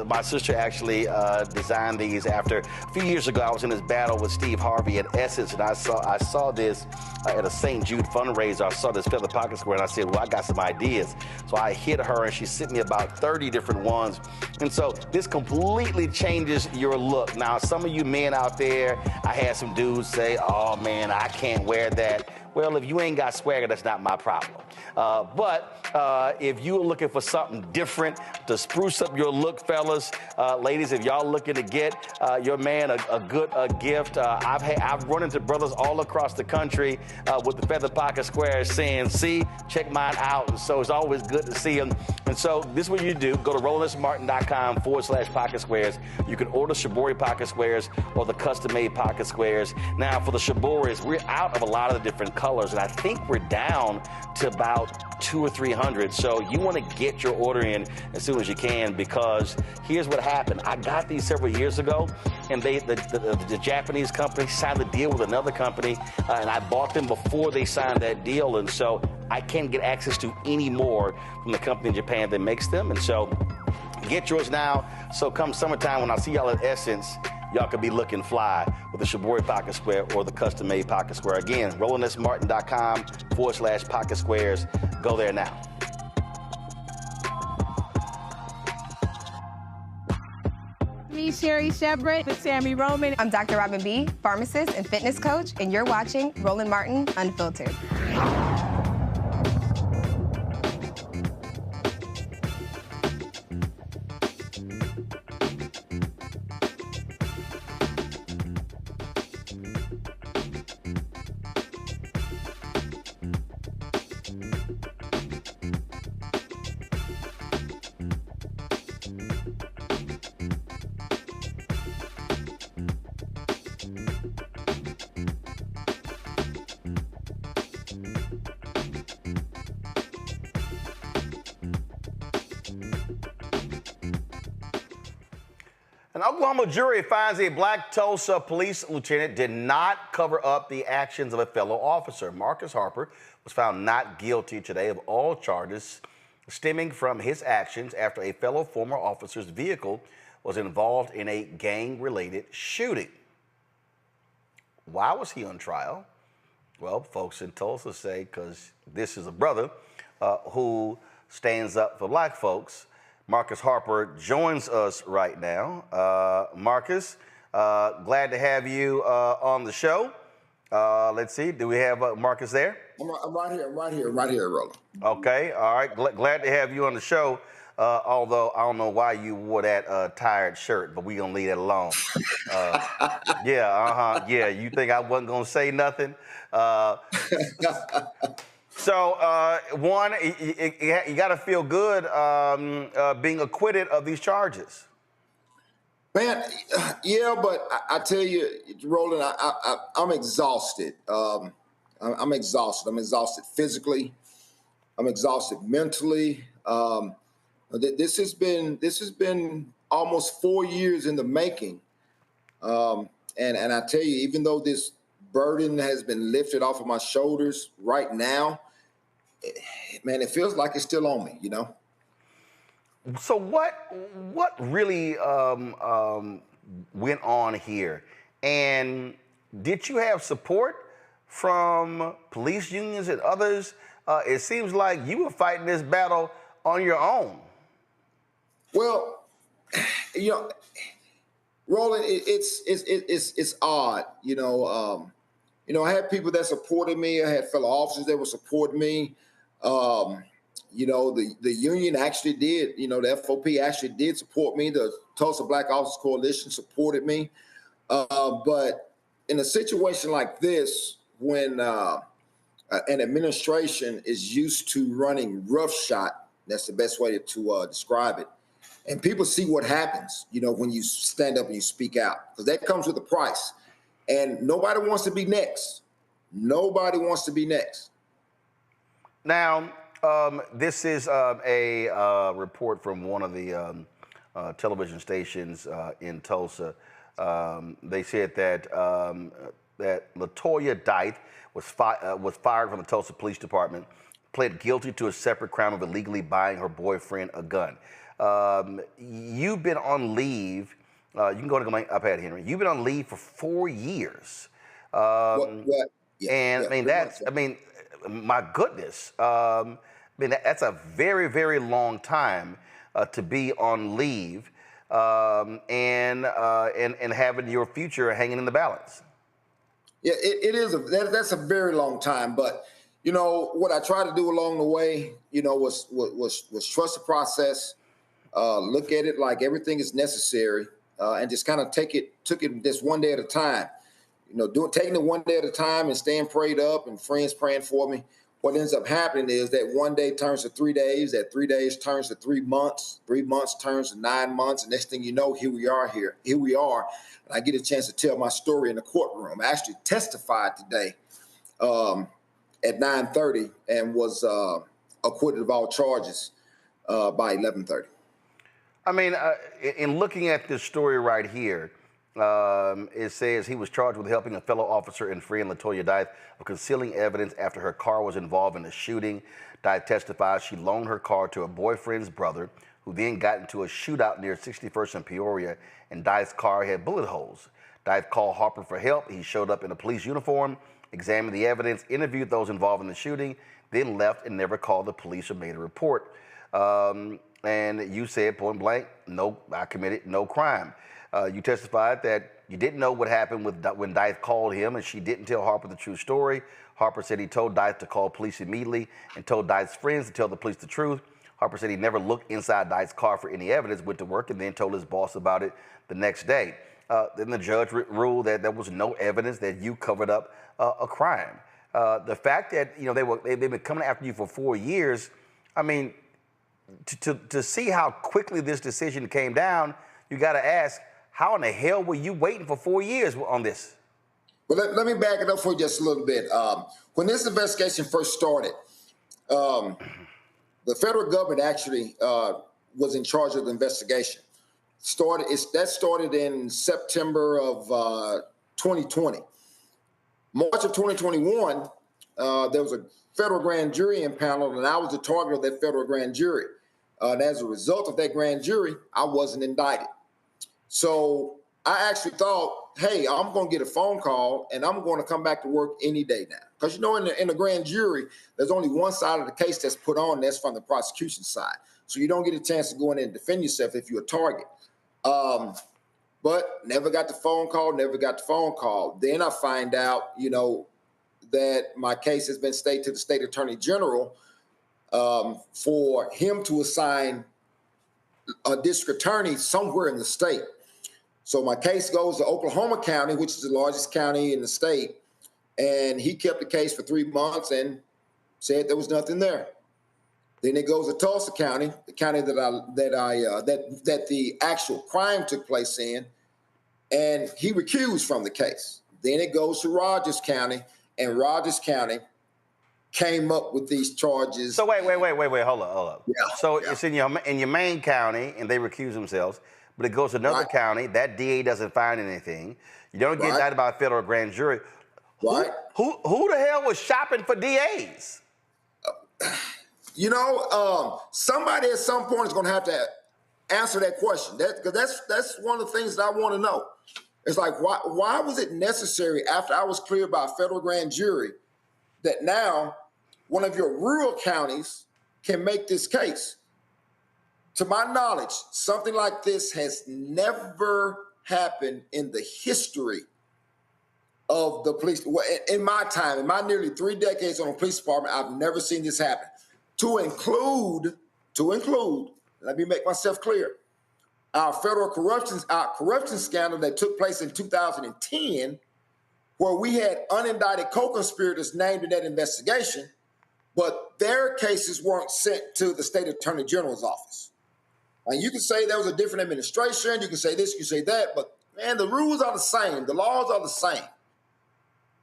My sister actually designed these after a few years ago. I was in this battle with Steve Harvey at Essence, and I saw this at a St. Jude fundraiser. I saw this feather pocket square, and I said, well, I got some ideas. So I hit her, and she sent me about 30 different ones. And so this completely changes your look. Now, some of you men out there, I had some dudes say, oh man, I can't wear that. Well, if you ain't got swagger, that's not my problem. But if you're looking for something different to spruce up your look, fellas, ladies, if y'all looking to get your man a good gift, I've run into brothers all across the country with the feather pocket squares saying, see, check mine out. And so it's always good to see them. And so this is what you do. Go to RolandSMartin.com/pocket squares. You can order Shibori pocket squares or the custom-made pocket squares. Now, for the Shiboris, we're out of a lot of the different colors, and I think we're down to about 200 or 300. So you want to get your order in as soon as you can, because here's what happened. I got these several years ago, and the Japanese company signed a deal with another company, and I bought them before they signed that deal, and so I can't get access to any more from the company in Japan that makes them. And so get yours now. So come summertime, when I see y'all at Essence, y'all could be looking fly with the Shibori pocket square or the custom-made pocket square. Again, RolandSMartin.com/pocket squares. Go there now. Me, Sherry Shepard, with Sammy Roman. I'm Dr. Robin B., pharmacist and fitness coach, and you're watching Roland Martin Unfiltered. An Oklahoma jury finds a black Tulsa police lieutenant did not cover up the actions of a fellow officer. Marcus Harper was found not guilty today of all charges stemming from his actions after a fellow former officer's vehicle was involved in a gang-related shooting. Why was he on trial? Well, folks in Tulsa say because this is a brother who stands up for black folks. Marcus Harper joins us right now. Marcus, glad to have you on the show. Let's see, do we have Marcus there? I'm right here, Roland. Okay, all right, glad to have you on the show. Although I don't know why you wore that tired shirt, but we gonna leave that alone. Yeah, you think I wasn't gonna say nothing? So, one, you got to feel good being acquitted of these charges. Man, yeah, but I tell you, Roland, I'm exhausted. I'm exhausted. I'm exhausted physically. I'm exhausted mentally. This has been almost 4 years in the making. And I tell you, even though this burden has been lifted off of my shoulders right now, man, it feels like it's still on me, you know? So what really went on here? And did you have support from police unions and others? It seems like you were fighting this battle on your own. Well, you know, Roland, it's odd, you know. I had people that supported me. I had fellow officers that were supporting me. You know, the union actually did, you know, the FOP actually did support me. The Tulsa Black Officers Coalition supported me. But in a situation like this, when an administration is used to running roughshod, that's the best way to describe it. And people see what happens, you know, when you stand up and you speak out, because that comes with a price. And nobody wants to be next. Nobody wants to be next. Now, this is a report from one of the television stations in Tulsa. They said that LaToya Dythe was fired from the Tulsa Police Department, pled guilty to a separate crime of illegally buying her boyfriend a gun. You've been on leave. You can go to my iPad, Henry. You've been on leave for 4 years. My goodness. That's a very, very long time to be on leave and having your future hanging in the balance. Yeah, it is. That's a very long time. But, you know, what I tried to do along the way, you know, was trust the process, look at it like everything is necessary, and just kind of took it just one day at a time. You know, taking it one day at a time and staying prayed up and friends praying for me. What ends up happening is that one day turns to 3 days, that 3 days turns to 3 months, 3 months turns to 9 months, and next thing you know, here we are. And I get a chance to tell my story in the courtroom. I actually testified today at 9:30 and was acquitted of all charges by 11:30. I mean, in looking at this story right here, it says he was charged with helping a fellow officer in freeing Latoya Dythe of concealing evidence after her car was involved in a shooting. Dythe testifies she loaned her car to a boyfriend's brother, who then got into a shootout near 61st and Peoria, and Dythe's car had bullet holes. Dythe called Harper for help. He showed up in a police uniform, examined the evidence, interviewed those involved in the shooting, then left and never called the police or made a report. And you said point blank, no, I committed no crime. You testified that you didn't know what happened when Dythe called him, and she didn't tell Harper the true story. Harper said he told Dythe to call police immediately and told Dythe's friends to tell the police the truth. Harper said he never looked inside Dythe's car for any evidence, went to work, and then told his boss about it the next day. Then the judge ruled that there was no evidence that you covered up a crime. The fact that they've been coming after you for 4 years, I mean, to see how quickly this decision came down, you got to ask, how in the hell were you waiting for 4 years on this? Well, let me back it up for just a little bit. When this investigation first started, the federal government actually was in charge of the investigation. That started in September of 2020. March of 2021, there was a federal grand jury impaneled, and I was the target of that federal grand jury. And as a result of that grand jury, I wasn't indicted. So I actually thought, hey, I'm going to get a phone call and I'm going to come back to work any day now. Because, you know, in the grand jury, there's only one side of the case that's put on, that's from the prosecution side. So you don't get a chance to go in and defend yourself if you're a target. But never got the phone call, Then I find out, you know, that my case has been stated to the state attorney general for him to assign a district attorney somewhere in the state. So my case goes to Oklahoma County, which is the largest county in the state, and he kept the case for 3 months and said there was nothing there. Then it goes to Tulsa County, the county that the actual crime took place in, and he recused from the case. Then it goes to Rogers County, and Rogers County came up with these charges. So wait, hold up. Yeah, so it's in your main county, and they recuse themselves. But it goes to another county. That DA doesn't find anything. You don't get indicted by a federal grand jury. Right. Who the hell was shopping for DAs? You know, somebody at some point is going to have to answer that question. Because that's one of the things that I want to know. It's like, why was it necessary after I was cleared by a federal grand jury that now one of your rural counties can make this case? To my knowledge, something like this has never happened in the history of the police. In my time, in my nearly 3 decades on the police department, I've never seen this happen. To include, let me make myself clear, our federal corruption scandal that took place in 2010, where we had unindicted co-conspirators named in that investigation, but their cases weren't sent to the state attorney general's office. And you can say there was a different administration, you can say this, you can say that, but man, the rules are the same, the laws are the same.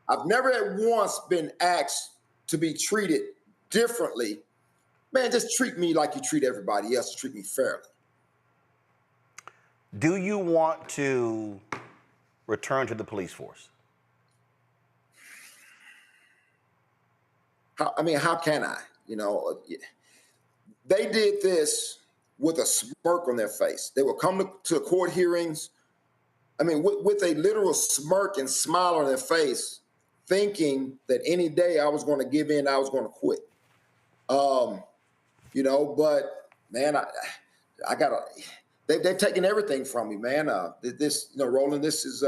I've never at once been asked to be treated differently. Man, just treat me like you treat everybody else, treat me fairly. Do you want to return to the police force? How can I? You know, they did this with a smirk on their face. They would come to court hearings, with a literal smirk and smile on their face, thinking that any day I was going to give in, I was going to quit. But man, I gotta. They've taken everything from me, man. Roland, this is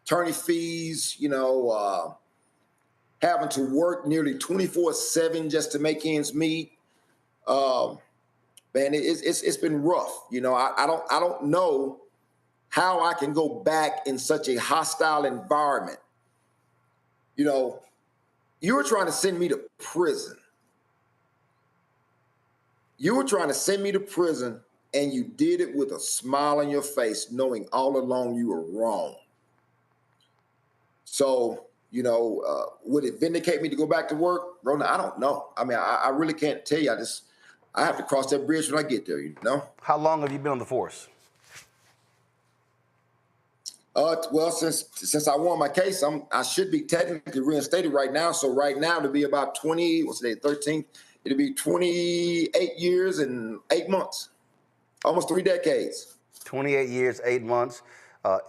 attorney fees, having to work nearly 24/7 just to make ends meet. Man, it's been rough. I don't know how I can go back in such a hostile environment. You were trying to send me to prison. You were trying to send me to prison, and you did it with a smile on your face, knowing all along you were wrong. So, would it vindicate me to go back to work? Roland, I don't know. I mean, I really can't tell you. I have to cross that bridge when I get there, How long have you been on the force? Well, since I won my case, I should be technically reinstated right now. So right now it'll be about 13th, it'll be 28 years and 8 months, almost 3 decades. 28 years, 8 months.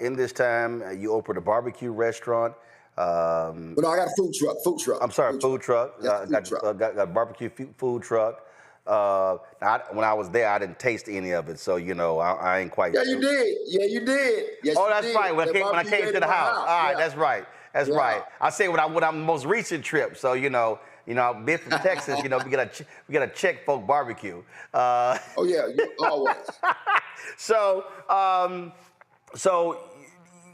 In this time, you opened a barbecue restaurant. But no, I got a food truck. I'm sorry, food truck. Got a barbecue food truck. When I was there, I didn't taste any of it, so I ain't quite. Yeah, you did. Yeah, you did. Yes, oh, that's right. When I came to the house. All right, that's right. That's right. I say when I'm most recent trip. So I've been from Texas. we got a Czech folk barbecue. Oh yeah, always. So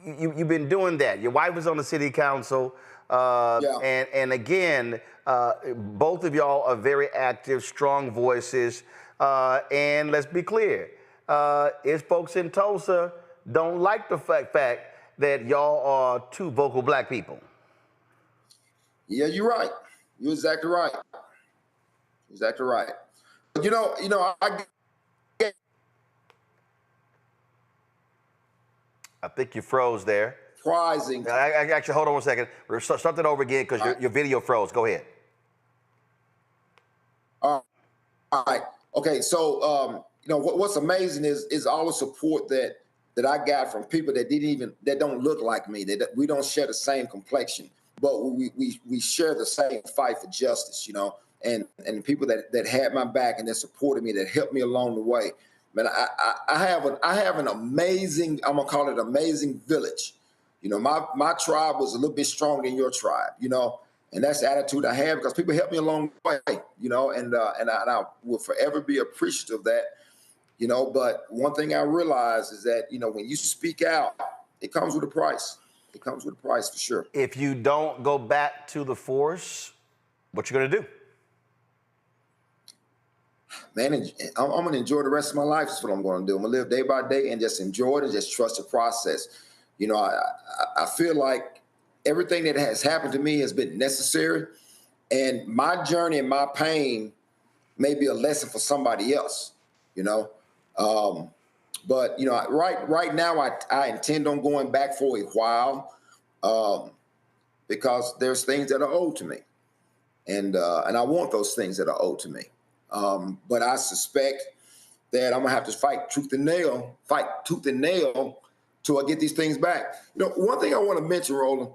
you've been doing that. Your wife was on the city council. And again, both of y'all are very active, strong voices. And let's be clear, is folks in Tulsa don't like the fact that y'all are two vocal black people. Yeah, you're right. You're exactly right. Exactly right. I think you froze there. Surprising. Actually, hold on 1 second. We're start that over again because your video froze. Go ahead. All right. Okay. So, what's amazing is all the support that I got from people that don't look like me. That we don't share the same complexion, but we share the same fight for justice. And people that had my back and that supported me, that helped me along the way. Man, I have an amazing, I'm gonna call it amazing village. My tribe was a little bit stronger than your tribe, and that's the attitude I have because people helped me along the way, and I will forever be appreciative of that, but one thing I realize is that, when you speak out, it comes with a price. It comes with a price for sure. If you don't go back to the force, what you gonna do? Man, I'm going to enjoy the rest of my life. That's what I'm going to do. I'm going to live day by day and just enjoy it and just trust the process. I feel like everything that has happened to me has been necessary. And my journey and my pain may be a lesson for somebody else, But, right now I intend on going back for a while because there's things that are owed to me. And I want those things that are owed to me. But I suspect that I'm gonna have to fight tooth and nail till I get these things back. One thing I want to mention, Roland,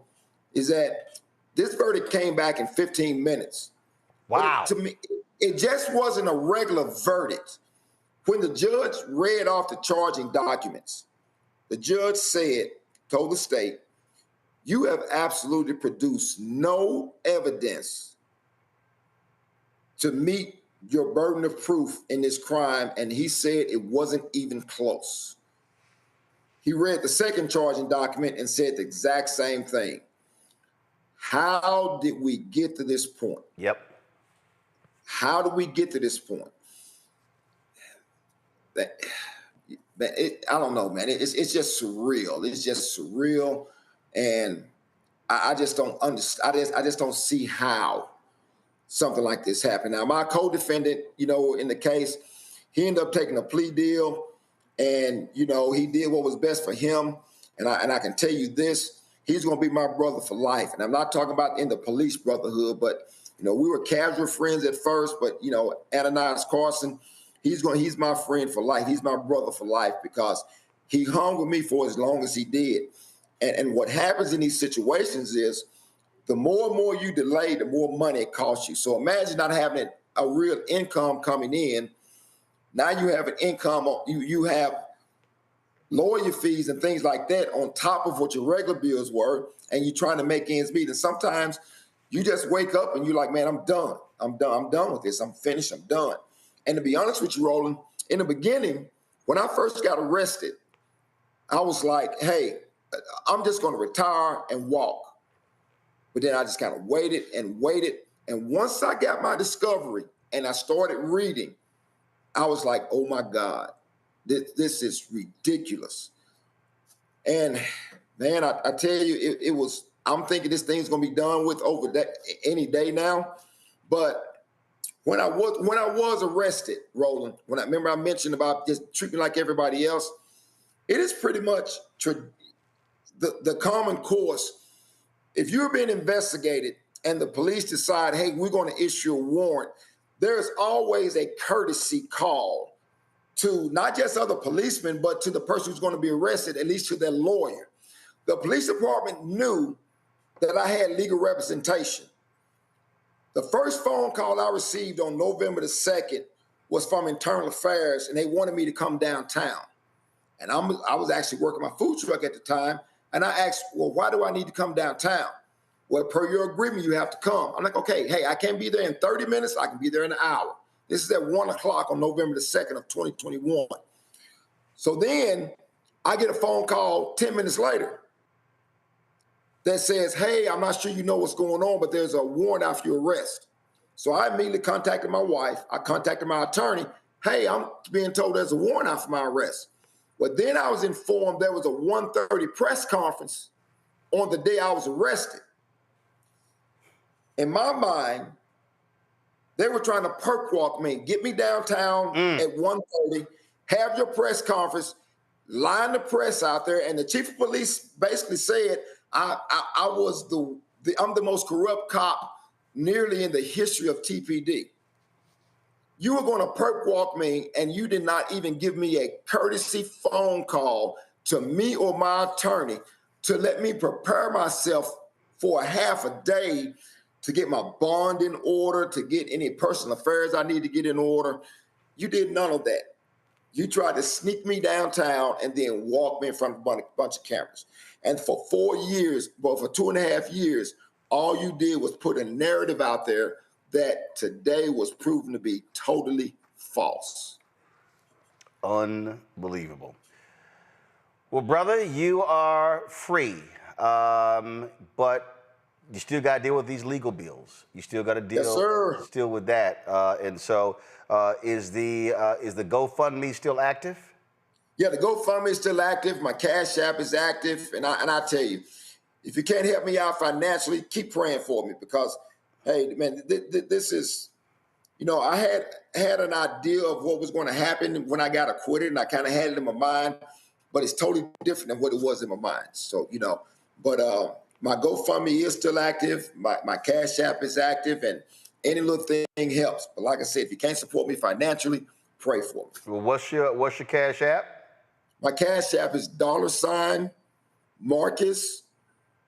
is that this verdict came back in 15 minutes. Wow. To me, it just wasn't a regular verdict. When the judge read off the charging documents, the judge told the state, you have absolutely produced no evidence to meet your burden of proof in this crime, and he said it wasn't even close. He read the second charging document and said the exact same thing. How did we get to this point? Yep. How did we get to this point? I don't know, man. It's just surreal. It's just surreal, and I just don't understand. I just don't see how something like this happened. Now, my co-defendant, in the case, he ended up taking a plea deal, and he did what was best for him. And I can tell you this: he's going to be my brother for life. And I'm not talking about in the police brotherhood, but we were casual friends at first. But Ananias Carson, he's my friend for life. He's my brother for life because he hung with me for as long as he did. And what happens in these situations is, the more and more you delay, the more money it costs you. So imagine not having a real income coming in. Now you have an income. You have lawyer fees and things like that on top of what your regular bills were, and you're trying to make ends meet. And sometimes you just wake up and you're like, man, I'm done. I'm done with this. I'm finished. I'm done. And to be honest with you, Roland, in the beginning, when I first got arrested, I was like, hey, I'm just going to retire and walk. But then I just kind of waited and waited. And once I got my discovery and I started reading, I was like, oh my God, this is ridiculous. And man, I tell you, it was, I'm thinking this thing's gonna be done with over that any day now. But when I was arrested, Roland, when I remember I mentioned about just treatment like everybody else, it is pretty much the common course. If you're being investigated and the police decide, hey, we're going to issue a warrant, there's always a courtesy call to not just other policemen, but to the person who's going to be arrested, at least to their lawyer. The police department knew that I had legal representation. The first phone call I received on November the 2nd was from Internal Affairs, and they wanted me to come downtown. And I was actually working my food truck at the time, and I asked, well, why do I need to come downtown? Well, per your agreement, you have to come. I'm like, okay, hey, I can't be there in 30 minutes. I can be there in an hour. This is at 1 o'clock on November the 2nd of 2021. So then I get a phone call 10 minutes later that says, hey, I'm not sure you know what's going on, but there's a warrant out for your arrest. So I immediately contacted my wife. I contacted my attorney. Hey, I'm being told there's a warrant out for my arrest. Well, then I was informed there was a 1:30 press conference on the day I was arrested. In my mind, they were trying to perk walk me, get me downtown at 1:30, have your press conference, line the press out there, and the chief of police basically said I'm the most corrupt cop nearly in the history of TPD. You were going to perk walk me, and you did not even give me a courtesy phone call to me or my attorney to let me prepare myself for a half a day to get my bond in order, to get any personal affairs I need to get in order. You did none of that. You tried to sneak me downtown and then walk me in front of a bunch of cameras. And for 4 years, well, for 2.5 years, all you did was put a narrative out there that today was proven to be totally false. Unbelievable. Well, brother, you are free, but you still got to deal with these legal bills. You still got to deal still with that. And so is the GoFundMe still active? Yeah, the GoFundMe is still active. My Cash App is active. And I tell you, if you can't help me out financially, keep praying for me because, hey, man, this is, you know, I had an idea of what was going to happen when I got acquitted, and I kind of had it in my mind, but it's totally different than what it was in my mind. So, you know, but my GoFundMe is still active. My Cash App is active, and any little thing helps. But like I said, if you can't support me financially, pray for me. Well, what's your Cash App? My Cash App is $ Marcus,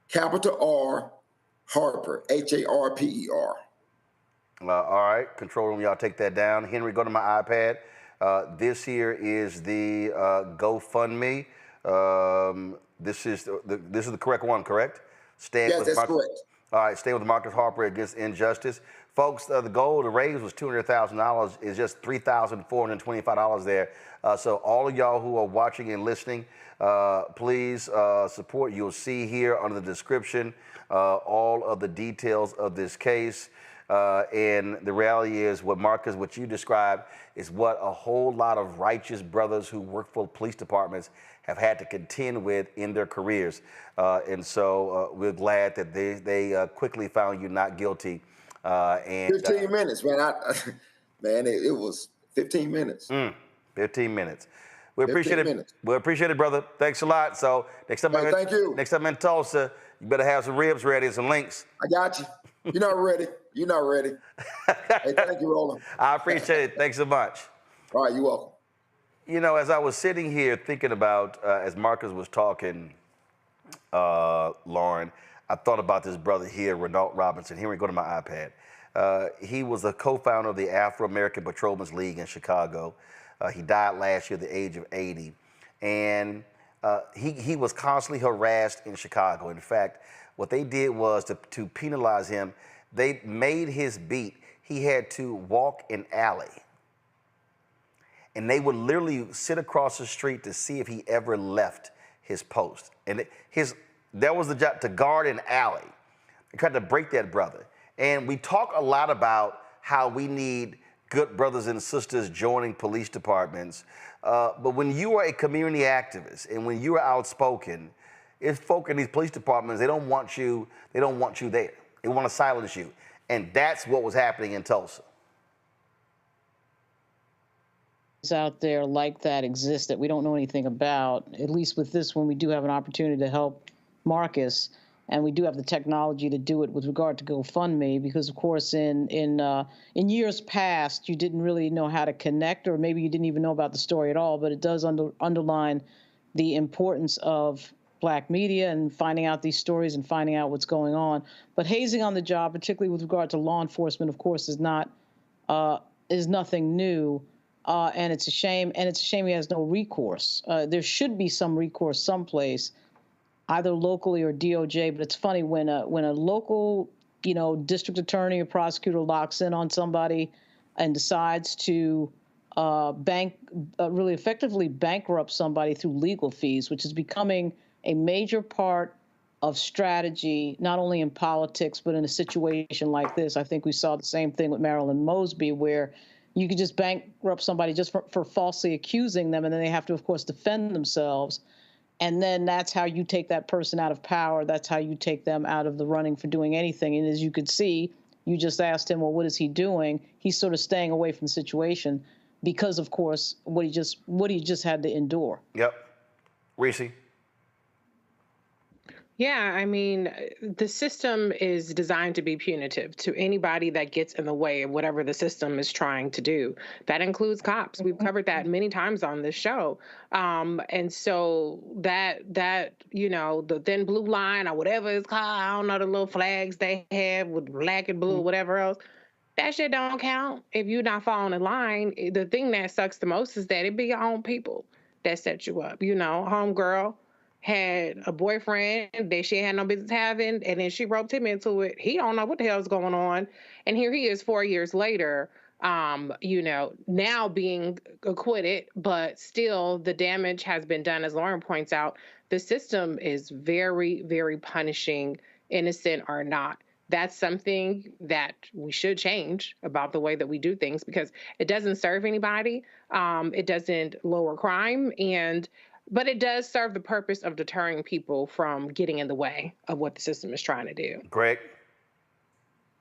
capital R, Harper, Harper. All right, control room, y'all take that down. Henry, go to my iPad. This here is the GoFundMe. This is the correct one, correct? Yes, that's correct. All right, stay with Marcus Harper against injustice. Folks, the goal to raise was $200,000. It's just $3,425 there. So all of y'all who are watching and listening, please support. You'll see here under the description all of the details of this case. And the reality is what you described is what a whole lot of righteous brothers who work for police departments have had to contend with in their careers. And so we're glad that they quickly found you not guilty. And 15 minutes, man. It was 15 minutes. 15 minutes. We appreciate it. We appreciate it, brother. Thanks a lot. So next time, thank you. Next time in Tulsa, you better have some ribs ready and some links. I got you. You're not ready. You're not ready. Hey, thank you, Roland. I appreciate it. Thanks so much. All right, you're welcome. You know, as I was sitting here thinking about, as Marcus was talking, Lauren, I thought about this brother here, Renault Robinson. Here we go to my iPad. He was a co-founder of the Afro-American Patrolmen's League in Chicago. He died last year at the age of 80. And He was constantly harassed in Chicago. In fact, what they did was to penalize him, they made his beat. He had to walk an alley. And they would literally sit across the street to see if he ever left his post. And that was the job, to guard an alley. They tried to break that brother. And we talk a lot about how we need good brothers and sisters joining police departments. But when you are a community activist and when you are outspoken, it's folk in these police departments, they don't want you there. They want to silence you. And that's what was happening in Tulsa. Out there like that exist that we don't know anything about. At least with this one, we do have an opportunity to help Marcus, and we do have the technology to do it with regard to GoFundMe, because of course in years past you didn't really know how to connect, or maybe you didn't even know about the story at all, but it does underline the importance of Black media and finding out these stories and finding out what's going on. But hazing on the job, particularly with regard to law enforcement, of course, is nothing new. And it's a shame. And it's a shame he has no recourse. There should be some recourse someplace, either locally or DOJ. But it's funny when a local, district attorney or prosecutor locks in on somebody and decides to really effectively bankrupt somebody through legal fees, which is becoming a major part of strategy, not only in politics, but in a situation like this. I think we saw the same thing with Marilyn Mosby, where you could just bankrupt somebody just for falsely accusing them, and then they have to, of course, defend themselves. And then that's how you take that person out of power. That's how you take them out of the running for doing anything. And as you could see, you just asked him, well, what is he doing? He's sort of staying away from the situation because, of course, what he just had to endure. Yep. Reese? Yeah, I mean, the system is designed to be punitive to anybody that gets in the way of whatever the system is trying to do. That includes cops. We've covered that many times on this show. And so that the thin blue line or whatever it's called, I don't know, the little flags they have with black and blue, whatever else, that shit don't count if you're not following the line. The thing that sucks the most is that it be your own people that set you up. Homegirl had a boyfriend that she had no business having, and then she roped him into it. He don't know what the hell's going on. And here he is 4 years later, now being acquitted, but still the damage has been done. As Lauren points out, the system is very, very punishing, innocent or not. That's something that we should change about the way that we do things, because it doesn't serve anybody. It doesn't lower crime, but it does serve the purpose of deterring people from getting in the way of what the system is trying to do. Greg?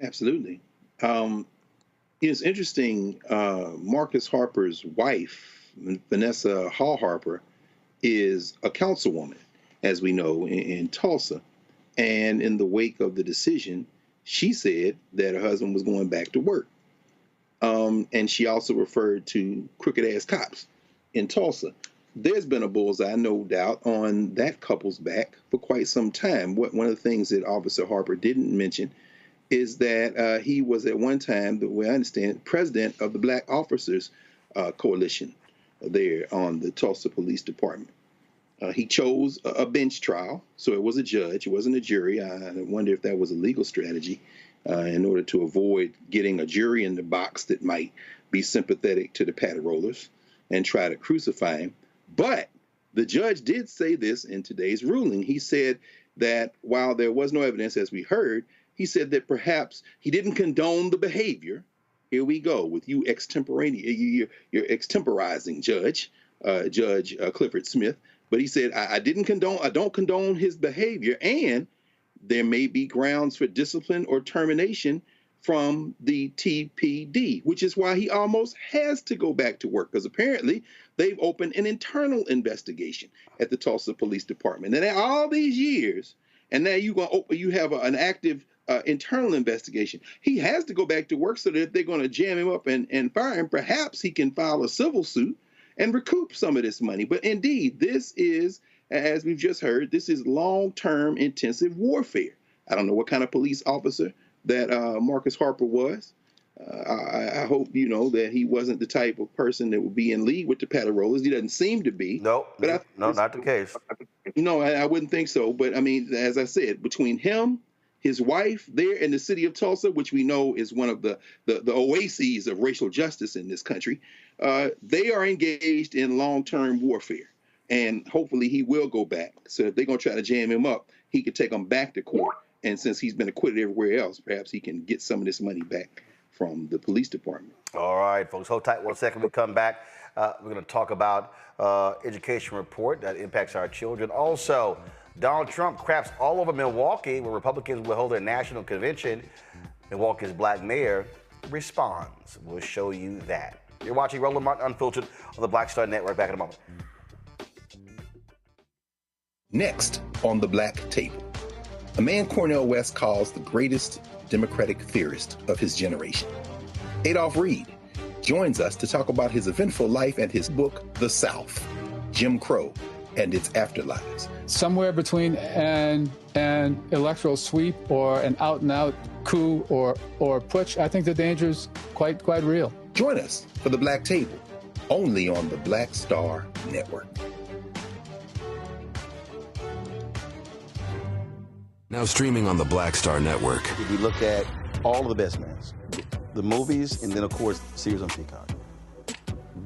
Absolutely. It's interesting. Marcus Harper's wife, Vanessa Hall Harper, is a councilwoman, as we know, in Tulsa. And in the wake of the decision, she said that her husband was going back to work. And she also referred to crooked-ass cops in Tulsa. There's been a bullseye, no doubt, on that couple's back for quite some time. One of the things that Officer Harper didn't mention is that he was at one time, the way I understand, president of the Black Officers Coalition there on the Tulsa Police Department. He chose a bench trial, so it was a judge, it wasn't a jury. I wonder if that was a legal strategy in order to avoid getting a jury in the box that might be sympathetic to the patty rollers and try to crucify him. But the judge did say this in today's ruling. He said that while there was no evidence, as we heard, he said that perhaps he didn't condone the behavior. Here we go with you you're extemporizing, Judge Clifford Smith. But he said, I don't condone his behavior, and there may be grounds for discipline or termination from the TPD, which is why he almost has to go back to work, because apparently they've opened an internal investigation at the Tulsa Police Department. And all these years, and now you have an active internal investigation. He has to go back to work so that if they're going to jam him up and fire him, perhaps he can file a civil suit and recoup some of this money. But indeed, this is, as we've just heard, this is long-term intensive warfare. I don't know what kind of police officer that Marcus Harper was, I hope you know that he wasn't the type of person that would be in league with the Paterolas. He doesn't seem to be. No, not the case. No, I wouldn't think so. But I mean, as I said, between him, his wife there in the city of Tulsa, which we know is one of the oases of racial justice in this country, they are engaged in long-term warfare. And hopefully he will go back. So if they're going to try to jam him up, he could take them back to court. And since he's been acquitted everywhere else, perhaps he can get some of this money back from the police department. All right, folks, hold tight 1 second. We come back. We're going to talk about education report that impacts our children. Also, Donald Trump craps all over Milwaukee, where Republicans will hold their national convention. Milwaukee's black mayor responds. We'll show you that. You're watching Roland Martin Unfiltered on the Black Star Network. Back in a moment. Next on the Black Table, a man Cornel West calls the greatest Democratic theorist of his generation. Adolph Reed joins us to talk about his eventful life and his book, The South, Jim Crow and its Afterlives. Somewhere between an electoral sweep or an out-and-out coup or putsch, I think the danger is quite real. Join us for the Black Table, only on the Black Star Network. Now streaming on the Black Star Network. If you look at all of the best mans, the movies, and then, of course, series on Peacock,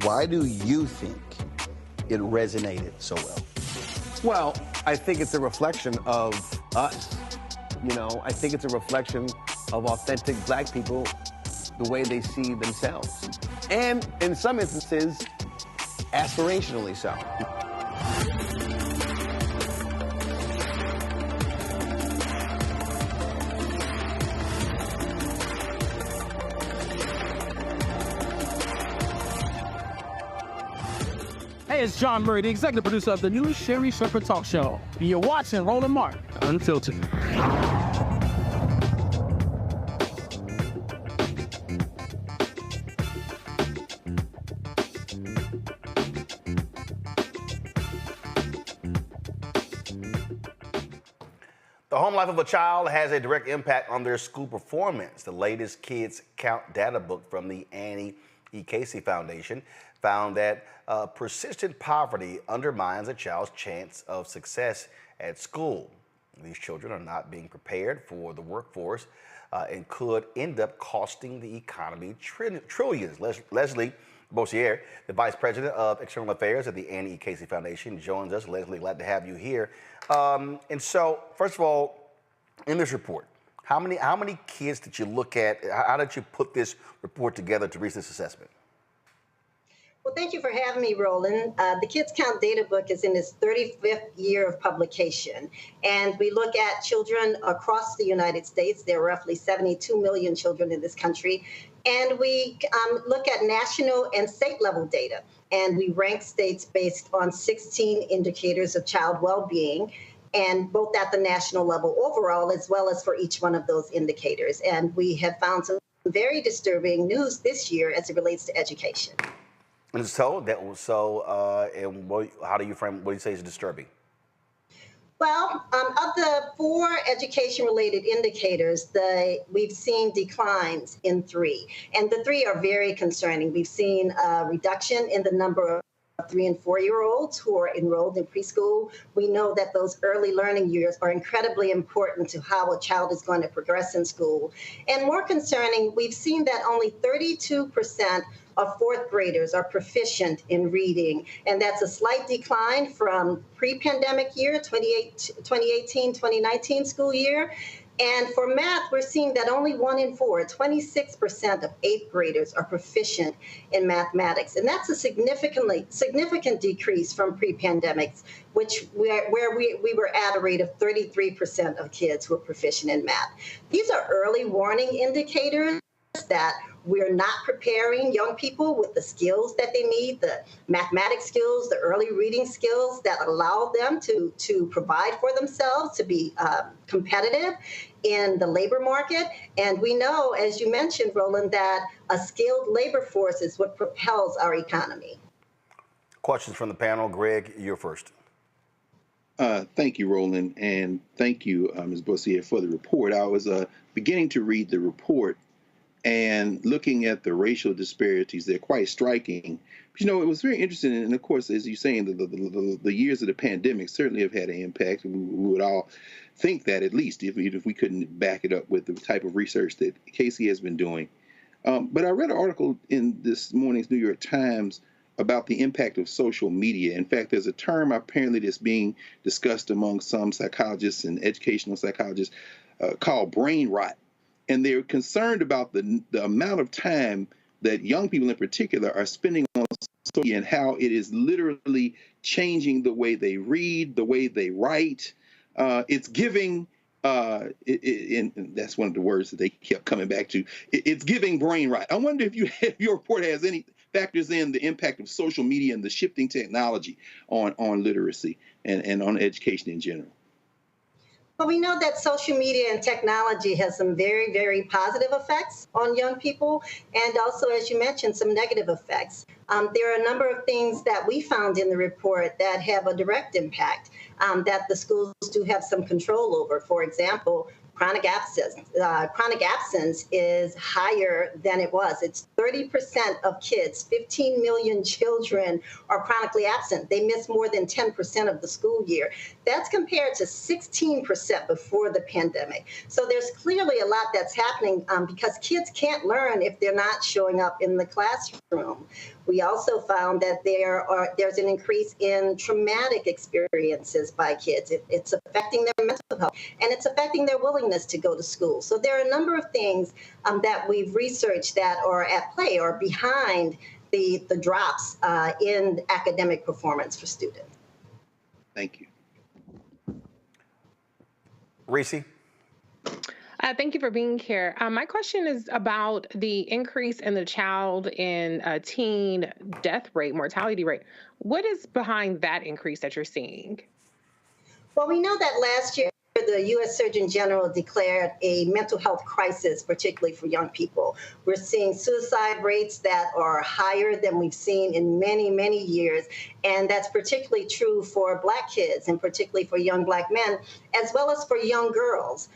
why do you think it resonated so well? Well, I think it's a reflection of us. You know, I think it's a reflection of authentic black people, the way they see themselves. And in some instances, aspirationally so. Hey, it's John Murray, the executive producer of the new Sherry Shepherd Talk Show. You're watching Roland Martin Unfiltered. The home life of a child has a direct impact on their school performance. The latest Kids Count data book from the Annie E. Casey Foundation found that persistent poverty undermines a child's chance of success at school. These children are not being prepared for the workforce and could end up costing the economy trillions. Leslie Bossier, the Vice President of External Affairs at the Annie E. Casey Foundation, joins us. Leslie, glad to have you here. And so, first of all, in this report, how many kids did you look at? How did you put this report together to reach this assessment? Well, thank you for having me, Roland. The Kids Count data book is in its 35th year of publication, and we look at children across the United States. There are roughly 72 million children in this country, and we look at national and state level data, and we rank states based on 16 indicators of child well-being, and both at the national level overall, as well as for each one of those indicators. And we have found some very disturbing news this year as it relates to education. And so, how do you frame, what do you say is disturbing? Well, of the 4 education-related indicators, we've seen declines in 3, and the 3 are very concerning. We've seen a reduction in the number of 3- and 4-year-olds who are enrolled in preschool. We know that those early learning years are incredibly important to how a child is going to progress in school. And more concerning, we've seen that only 32% of 4th graders are proficient in reading, and that's a slight decline from pre-pandemic year, 2018-2019 school year. And for math, we're seeing that only 1 in 4, 26% of 8th graders are proficient in mathematics. And that's a significant decrease from pre-pandemics, where we were at a rate of 33% of kids who are proficient in math. These are early warning indicators that we're not preparing young people with the skills that they need, the mathematics skills, the early reading skills that allow them to provide for themselves, to be competitive in the labor market. And we know, as you mentioned, Roland, that a skilled labor force is what propels our economy. Questions from the panel. Greg, you're first. Thank you, Roland, and thank you, Ms. Bossier, for the report. I was beginning to read the report, and looking at the racial disparities, they're quite striking. But, you know, it was very interesting, and of course, as you're saying, the years of the pandemic certainly have had an impact. We would all think that, at least, if we couldn't back it up with the type of research that Casey has been doing. But I read an article in this morning's New York Times about the impact of social media. In fact, there's a term apparently that's being discussed among some psychologists and educational psychologists called brain rot. And they're concerned about the amount of time that young people in particular are spending on social media and how it is literally changing the way they read, the way they write. It's giving, and that's one of the words that they kept coming back to, it's giving brain rot. I wonder if your report has any factors in the impact of social media and the shifting technology on literacy and on education in general. Well, we know that social media and technology has some very, very positive effects on young people, and also, as you mentioned, some negative effects. There are a number of things that we found in the report that have a direct impact that the schools do have some control over. For example, chronic absence. Chronic absence is higher than it was. It's 30% of kids, 15 million children are chronically absent. They miss more than 10% of the school year. That's compared to 16% before the pandemic. So there's clearly a lot that's happening because kids can't learn if they're not showing up in the classroom. We also found that there's an increase in traumatic experiences by kids. It's affecting their mental health, and it's affecting their willingness to go to school. So there are a number of things that we've researched that are at play or behind the drops in academic performance for students. Thank you. Reese? Thank you for being here. My question is about the increase in the child and teen death rate, mortality rate. What is behind that increase that you're seeing? Well, we know that last year, the U.S. Surgeon General declared a mental health crisis, particularly for young people. We're seeing suicide rates that are higher than we've seen in many, many years. And that's particularly true for Black kids and particularly for young Black men, as well as for young girls.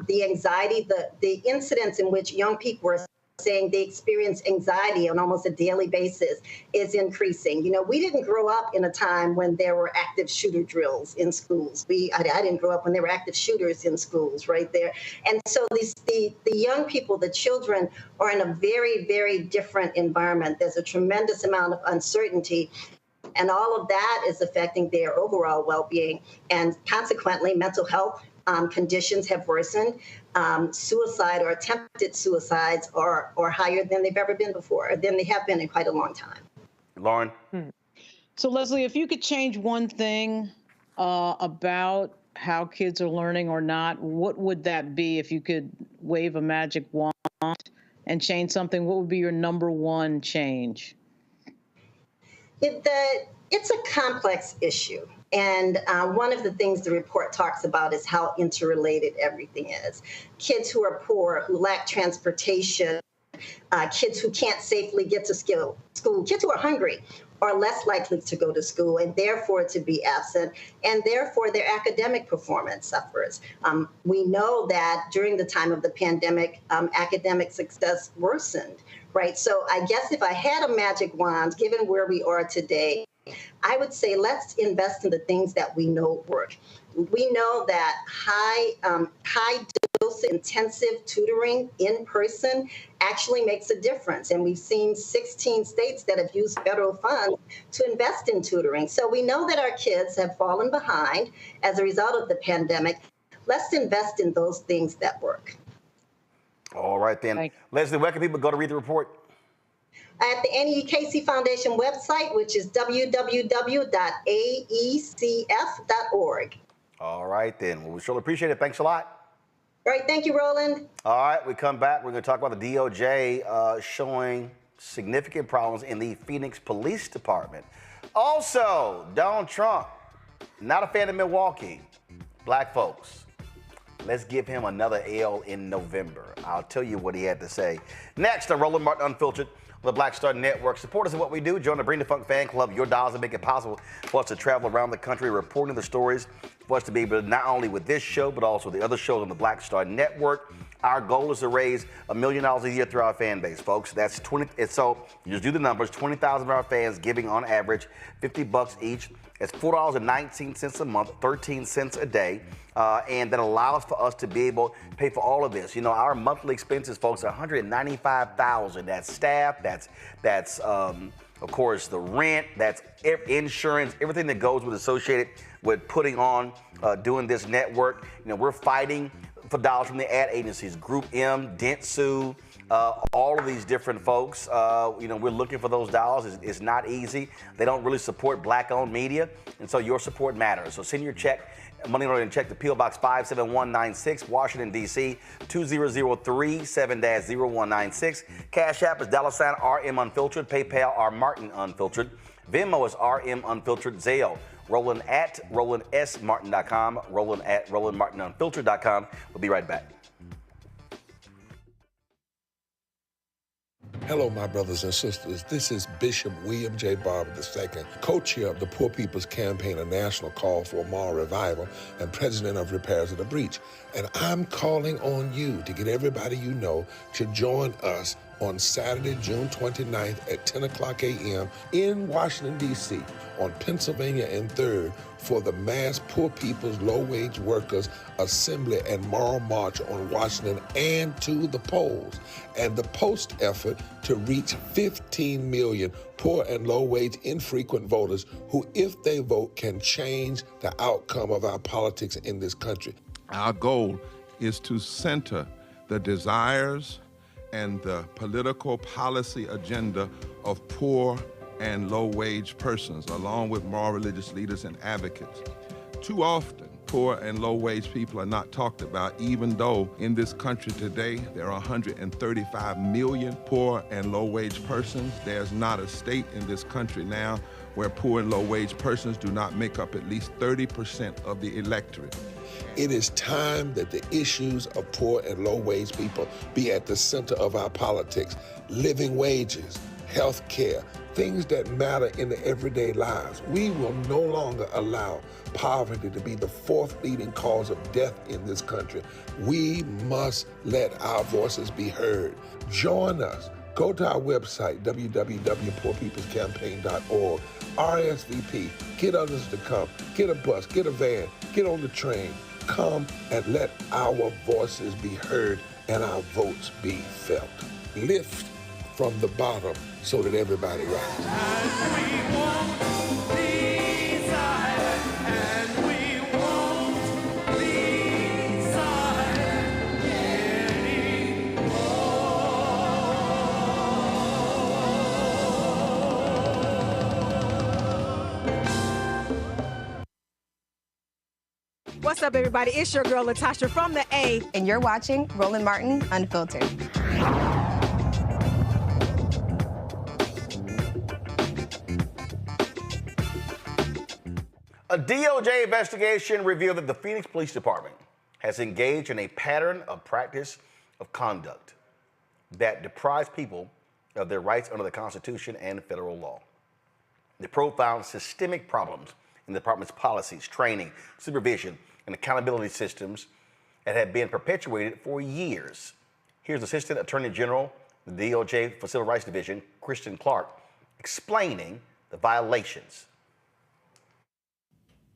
The anxiety, the incidents in which young people are saying they experience anxiety on almost a daily basis is increasing. You know, we didn't grow up in a time when there were active shooter drills in schools. I didn't grow up when there were active shooters in schools right there. And so the young people, the children, are in a very, very different environment. There's a tremendous amount of uncertainty. And all of that is affecting their overall well-being. And consequently, mental health conditions have worsened. Suicide or attempted suicides are higher than they've ever been before, than they have been in quite a long time. Lauren? So, Leslie, if you could change one thing about how kids are learning or not, what would that be? If you could wave a magic wand and change something, what would be your number one change? It's a complex issue. And one of the things the report talks about is how interrelated everything is. Kids who are poor, who lack transportation, kids who can't safely get to school, kids who are hungry are less likely to go to school and therefore to be absent, and therefore their academic performance suffers. We know that during the time of the pandemic, academic success worsened, right? So I guess if I had a magic wand, given where we are today, I would say let's invest in the things that we know work. We know that high dose intensive tutoring in person actually makes a difference. And we've seen 16 states that have used federal funds to invest in tutoring. So we know that our kids have fallen behind as a result of the pandemic. Let's invest in those things that work. All right, then. Leslie, where can people go to read the report? At the Annie Casey Foundation website, which is www.aecf.org. All right, then. Well, we surely appreciate it. Thanks a lot. All right. Thank you, Roland. All right. We come back. We're going to talk about the DOJ showing significant problems in the Phoenix Police Department. Also, Donald Trump, not a fan of Milwaukee. Black folks, let's give him another L in November. I'll tell you what he had to say. Next on Roland Martin Unfiltered, the Black Star Network. Supporters of what we do. Join the Bring the Funk fan club. Your dollars that make it possible for us to travel around the country reporting the stories for us to be able to not only with this show, but also the other shows on the Black Star Network. Our goal is to raise $1 million a year through our fan base, folks. That's 20. So you just do the numbers. 20,000 of our fans giving on average $50 each. It's $4.19 a month, 13 cents a day, and that allows for us to be able to pay for all of this. You know, our monthly expenses, folks, are $195,000. That's staff. That's of course the rent. That's insurance. Everything that goes with associated with putting on doing this network. You know, we're fighting for dollars from the ad agencies, Group M, Dentsu, all of these different folks. You know, we're looking for those dollars. It's not easy. They don't really support Black-owned media, and so your support matters. So send your check, money order and check to P.O. Box 57196, Washington, D.C. 2037-0196. Cash App is $RM Unfiltered. PayPal R Martin Unfiltered. Venmo is RM Unfiltered. Zelle, Roland at RolandSMartin.com, Roland at RolandMartinUnfiltered.com. We'll be right back. Hello, my brothers and sisters. This is Bishop William J. Barber II, co-chair of the Poor People's Campaign, a national call for a moral revival, and president of Repairs of the Breach. And I'm calling on you to get everybody you know to join us on Saturday, June 29th at 10 o'clock a.m. in Washington, D.C. on Pennsylvania and 3rd for the mass Poor People's Low-Wage Workers Assembly and Moral March on Washington and to the polls, and the post effort to reach 15 million poor and low-wage infrequent voters who, if they vote, can change the outcome of our politics in this country. Our goal is to center the desires and the political policy agenda of poor and low-wage persons, along with moral religious leaders and advocates. Too often, poor and low-wage people are not talked about, even though in this country today, there are 135 million poor and low-wage persons. There's not a state in this country now where poor and low-wage persons do not make up at least 30% of the electorate. It is time that the issues of poor and low-wage people be at the center of our politics. Living wages, health care, things that matter in the everyday lives. We will no longer allow poverty to be the fourth leading cause of death in this country. We must let our voices be heard. Join us. Go to our website, www.poorpeoplescampaign.org. RSVP. Get others to come. Get a bus. Get a van. Get on the train. Come and let our voices be heard and our votes be felt. Lift from the bottom so that everybody rises. What's up, everybody? It's your girl, Latasha from the A. And you're watching Roland Martin Unfiltered. A DOJ investigation revealed that the Phoenix Police Department has engaged in a pattern of practice of conduct that deprives people of their rights under the Constitution and federal law. The probe found systemic problems in the department's policies, training, supervision, and accountability systems that had been perpetuated for years. Here's Assistant Attorney General, the DOJ for Civil Rights Division, Kristen Clark, explaining the violations.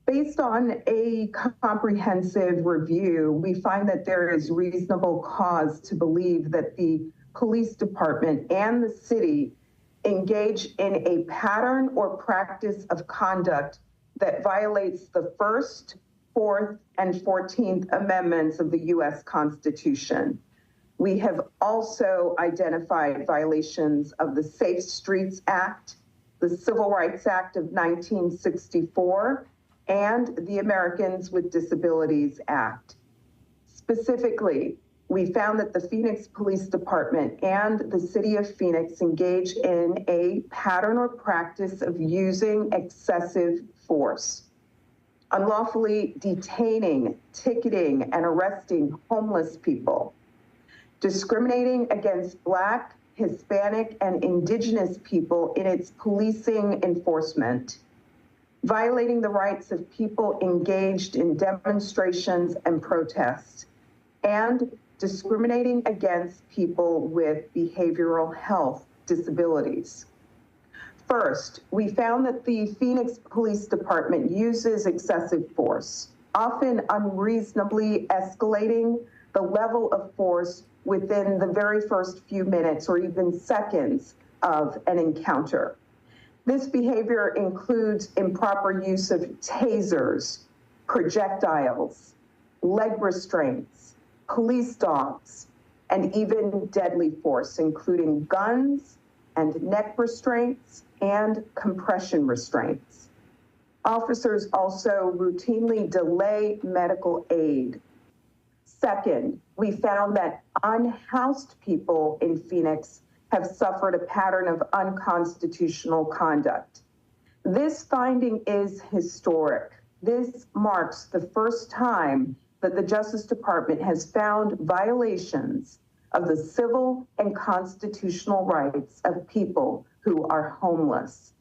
Based on a comprehensive review, we find that there is reasonable cause to believe that the police department and the city engage in a pattern or practice of conduct that violates the First, Fourth, and 14th Amendments of the U.S. Constitution. We have also identified violations of the Safe Streets Act, the Civil Rights Act of 1964, and the Americans with Disabilities Act. Specifically, we found that the Phoenix Police Department and the City of Phoenix engage in a pattern or practice of using excessive force, unlawfully detaining, ticketing, and arresting homeless people, discriminating against Black, Hispanic, and Indigenous people in its policing enforcement, violating the rights of people engaged in demonstrations and protests, and discriminating against people with behavioral health disabilities. First, we found that the Phoenix Police Department uses excessive force, often unreasonably escalating the level of force within the very first few minutes or even seconds of an encounter. This behavior includes improper use of tasers, projectiles, leg restraints, police dogs, and even deadly force, including guns and neck restraints and compression restraints. Officers also routinely delay medical aid. Second, we found that unhoused people in Phoenix have suffered a pattern of unconstitutional conduct. This finding is historic. This marks the first time that the Justice Department has found violations of the civil and constitutional rights of people who are homeless.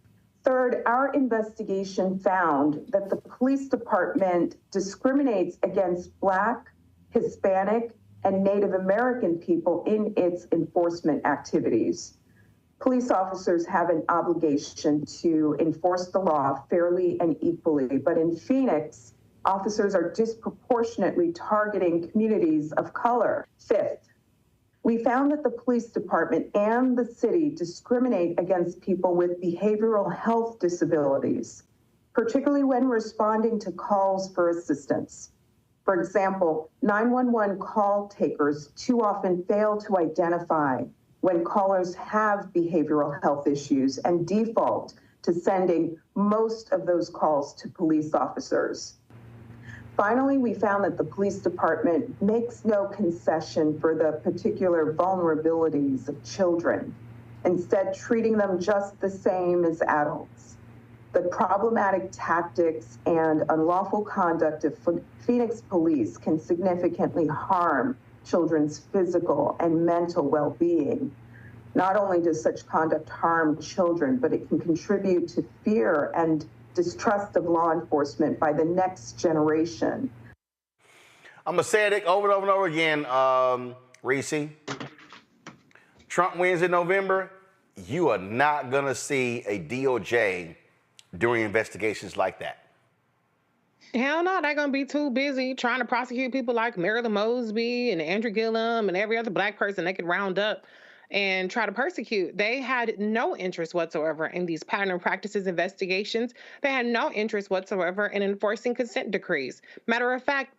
Third, our investigation found that the police department discriminates against Black, Hispanic, and Native American people in its enforcement activities. Police officers have an obligation to enforce the law fairly and equally, but in Phoenix, officers are disproportionately targeting communities of color. Fifth, we found that the police department and the city discriminate against people with behavioral health disabilities, particularly when responding to calls for assistance. For example, 911 call takers too often fail to identify when callers have behavioral health issues and default to sending most of those calls to police officers. Finally, we found that the police department makes no concession for the particular vulnerabilities of children, instead treating them just the same as adults. The problematic tactics and unlawful conduct of Phoenix police can significantly harm children's physical and mental well-being. Not only does such conduct harm children, but it can contribute to fear and distrust of law enforcement by the next generation. I'm going to say it over and over and over again, Reese. Trump wins in November, you are not going to see a DOJ doing investigations like that. Hell no, they're going to be too busy trying to prosecute people like Marilyn Mosby and Andrew Gillum and every other Black person they could round up and try to persecute. They had no interest whatsoever in these pattern practices investigations. They had no interest whatsoever in enforcing consent decrees. Matter of fact,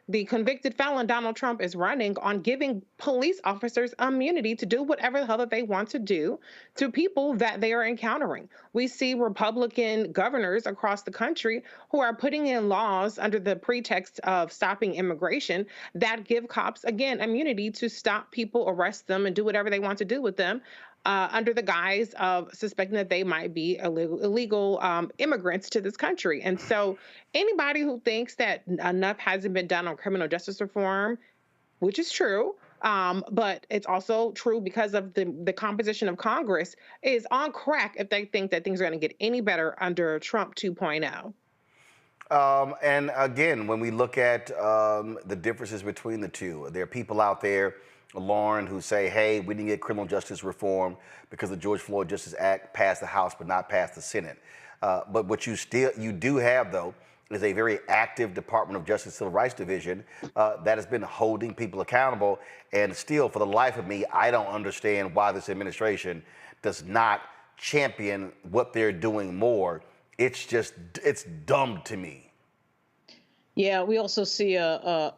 the convicted felon Donald Trump is running on giving police officers immunity to do whatever the hell that they want to do to people that they are encountering. We see Republican governors across the country who are putting in laws under the pretext of stopping immigration that give cops, again, immunity to stop people, arrest them, and do whatever they want to do with them under the guise of suspecting that they might be illegal immigrants to this country. And so anybody who thinks that enough hasn't been done on criminal justice reform, which is true, but it's also true because of the composition of Congress, is on crack if they think that things are going to get any better under Trump 2.0. And again, when we look at the differences between the two, there are people out there, Lauren, who say, hey, we didn't get criminal justice reform because the George Floyd Justice Act passed the House but not passed the Senate. But what you do have, though, is a very active Department of Justice Civil Rights Division that has been holding people accountable. And still, for the life of me, I don't understand why this administration does not champion what they're doing more. It's dumb to me. Yeah, we also see a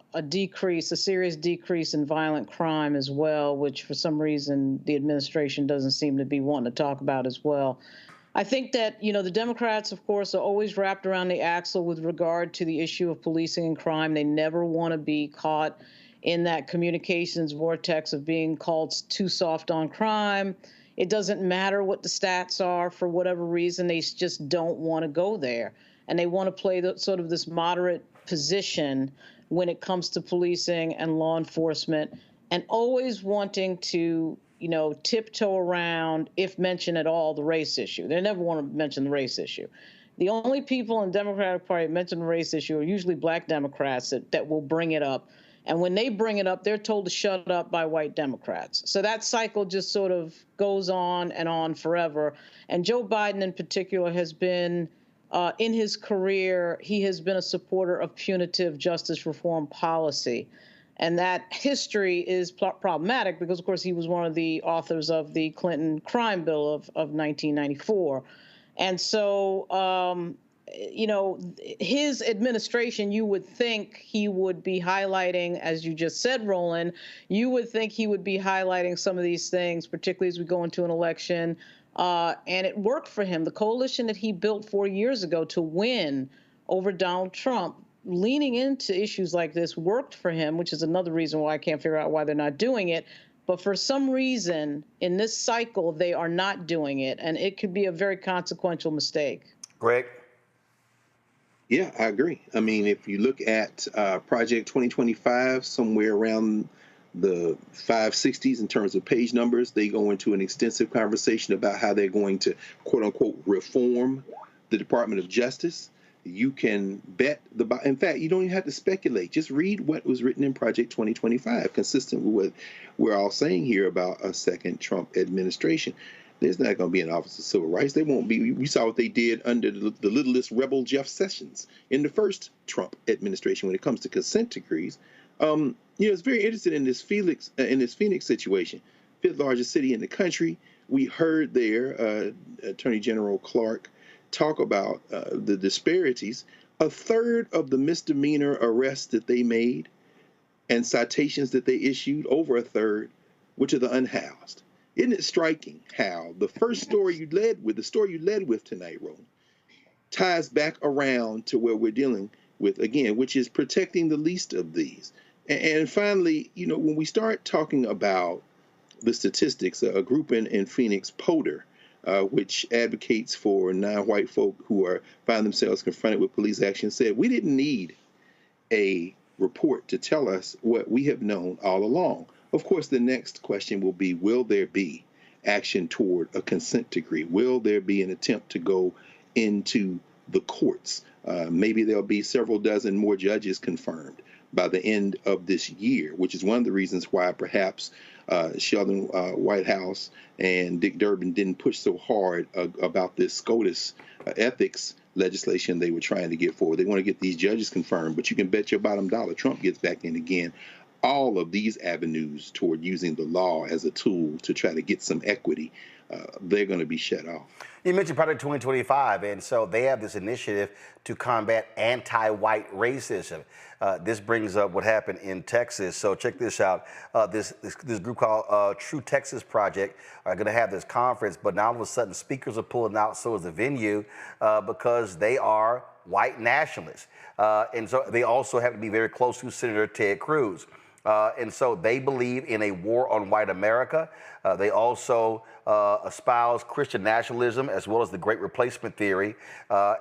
serious decrease in violent crime as well, which for some reason the administration doesn't seem to be wanting to talk about as well. I think that, the Democrats, of course, are always wrapped around the axle with regard to the issue of policing and crime. They never want to be caught in that communications vortex of being called too soft on crime. It doesn't matter what the stats are for whatever reason. They just don't want to go there. And they want to play sort of this moderate position when it comes to policing and law enforcement, and always wanting to tiptoe around, if mentioned at all, the race issue. They never want to mention the race issue. The only people in the Democratic Party that mention the race issue are usually black Democrats that will bring it up. And when they bring it up, they're told to shut up by white Democrats. So that cycle just sort of goes on and on forever. And Joe Biden in particular has been, in his career, he has been a supporter of punitive justice reform policy. And that history is problematic because, of course, he was one of the authors of the Clinton crime bill of 1994. And so, his administration, you would think he would be highlighting, as you just said, Roland, you would think he would be highlighting some of these things, particularly as we go into an election. And it worked for him. The coalition that he built 4 years ago to win over Donald Trump, leaning into issues like this, worked for him, which is another reason why I can't figure out why they're not doing it. But for some reason, in this cycle, they are not doing it, and it could be a very consequential mistake. Greg? Yeah, I agree. I mean, if you look at Project 2025, somewhere around the 560s in terms of page numbers, they go into an extensive conversation about how they're going to, quote unquote, reform the Department of Justice. You can bet in fact, you don't even have to speculate. Just read what was written in Project 2025, consistent with what we're all saying here about a second Trump administration. There's not going to be an Office of Civil Rights. They won't be. We saw what they did under the littlest rebel Jeff Sessions in the first Trump administration when it comes to consent decrees. It's very interesting in this Phoenix situation, fifth largest city in the country. We heard there Attorney General Clark talk about the disparities. A third of the misdemeanor arrests that they made and citations that they issued, over a third, were to the unhoused. Isn't it striking how the first story you led with tonight, Roland, ties back around to where we're dealing with again, which is protecting the least of these. And finally, when we start talking about the statistics, a group in Phoenix, POTR, which advocates for non-white folk who find themselves confronted with police action, said we didn't need a report to tell us what we have known all along. Of course, the next question will be, will there be action toward a consent decree? Will there be an attempt to go into the courts? Maybe there'll be several dozen more judges confirmed by the end of this year, which is one of the reasons why perhaps Sheldon Whitehouse and Dick Durbin didn't push so hard about this SCOTUS ethics legislation they were trying to get forward. They want to get these judges confirmed, but you can bet your bottom dollar Trump gets back in again. All of these avenues toward using the law as a tool to try to get some equity, they're going to be shut off. You mentioned Project 2025, and so they have this initiative to combat anti-white racism. This brings up what happened in Texas. So check this out. This group called True Texas Project are going to have this conference, but now all of a sudden speakers are pulling out, so is the venue, because they are white nationalists. And so they also have to be very close to Senator Ted Cruz. And so they believe in a war on white America. They also espouse Christian nationalism as well as the Great Replacement theory.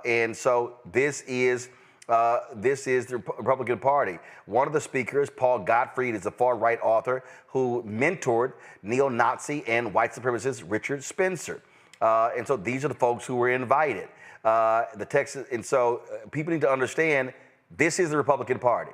And so this is the Republican Party. One of the speakers, Paul Gottfried, is a far-right author who mentored neo-Nazi and white supremacist Richard Spencer. And so these are the folks who were invited. And so people need to understand this is the Republican Party.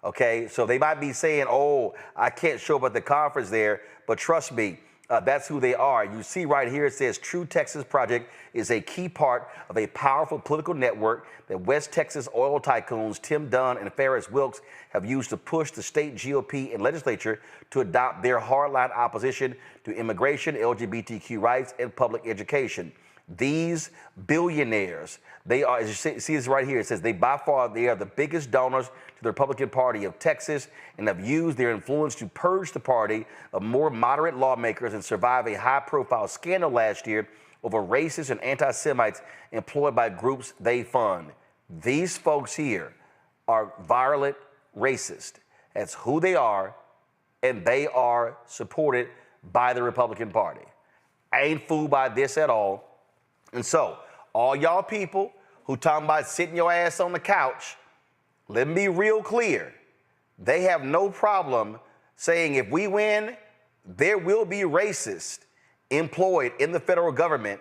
Okay, so they might be saying, oh, I can't show up at the conference there, but trust me, that's who they are. You see right here, it says True Texas Project is a key part of a powerful political network that West Texas oil tycoons Tim Dunn and Ferris Wilkes have used to push the state GOP and legislature to adopt their hardline opposition to immigration, LGBTQ rights, and public education. These billionaires, they are, as you see this right here, it says they are the biggest donors to the Republican Party of Texas and have used their influence to purge the party of more moderate lawmakers and survive a high-profile scandal last year over racists and anti-Semites employed by groups they fund. These folks here are virulent racists. That's who they are, and they are supported by the Republican Party. I ain't fooled by this at all. And so, all y'all people who talking about sitting your ass on the couch, let me be real clear. They have no problem saying if we win, there will be racists employed in the federal government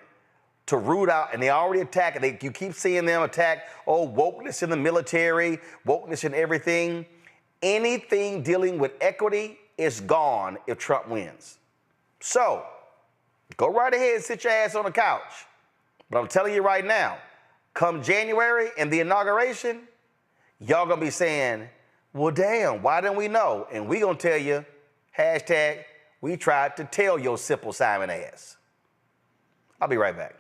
to root out, and they already attack it. You keep seeing them attack, wokeness in the military, wokeness in everything. Anything dealing with equity is gone if Trump wins. So, go right ahead and sit your ass on the couch. But I'm telling you right now, come January and the inauguration, y'all gonna be saying, well, damn, why didn't we know? And we gonna tell you, hashtag, we tried to tell your simple Simon ass. I'll be right back.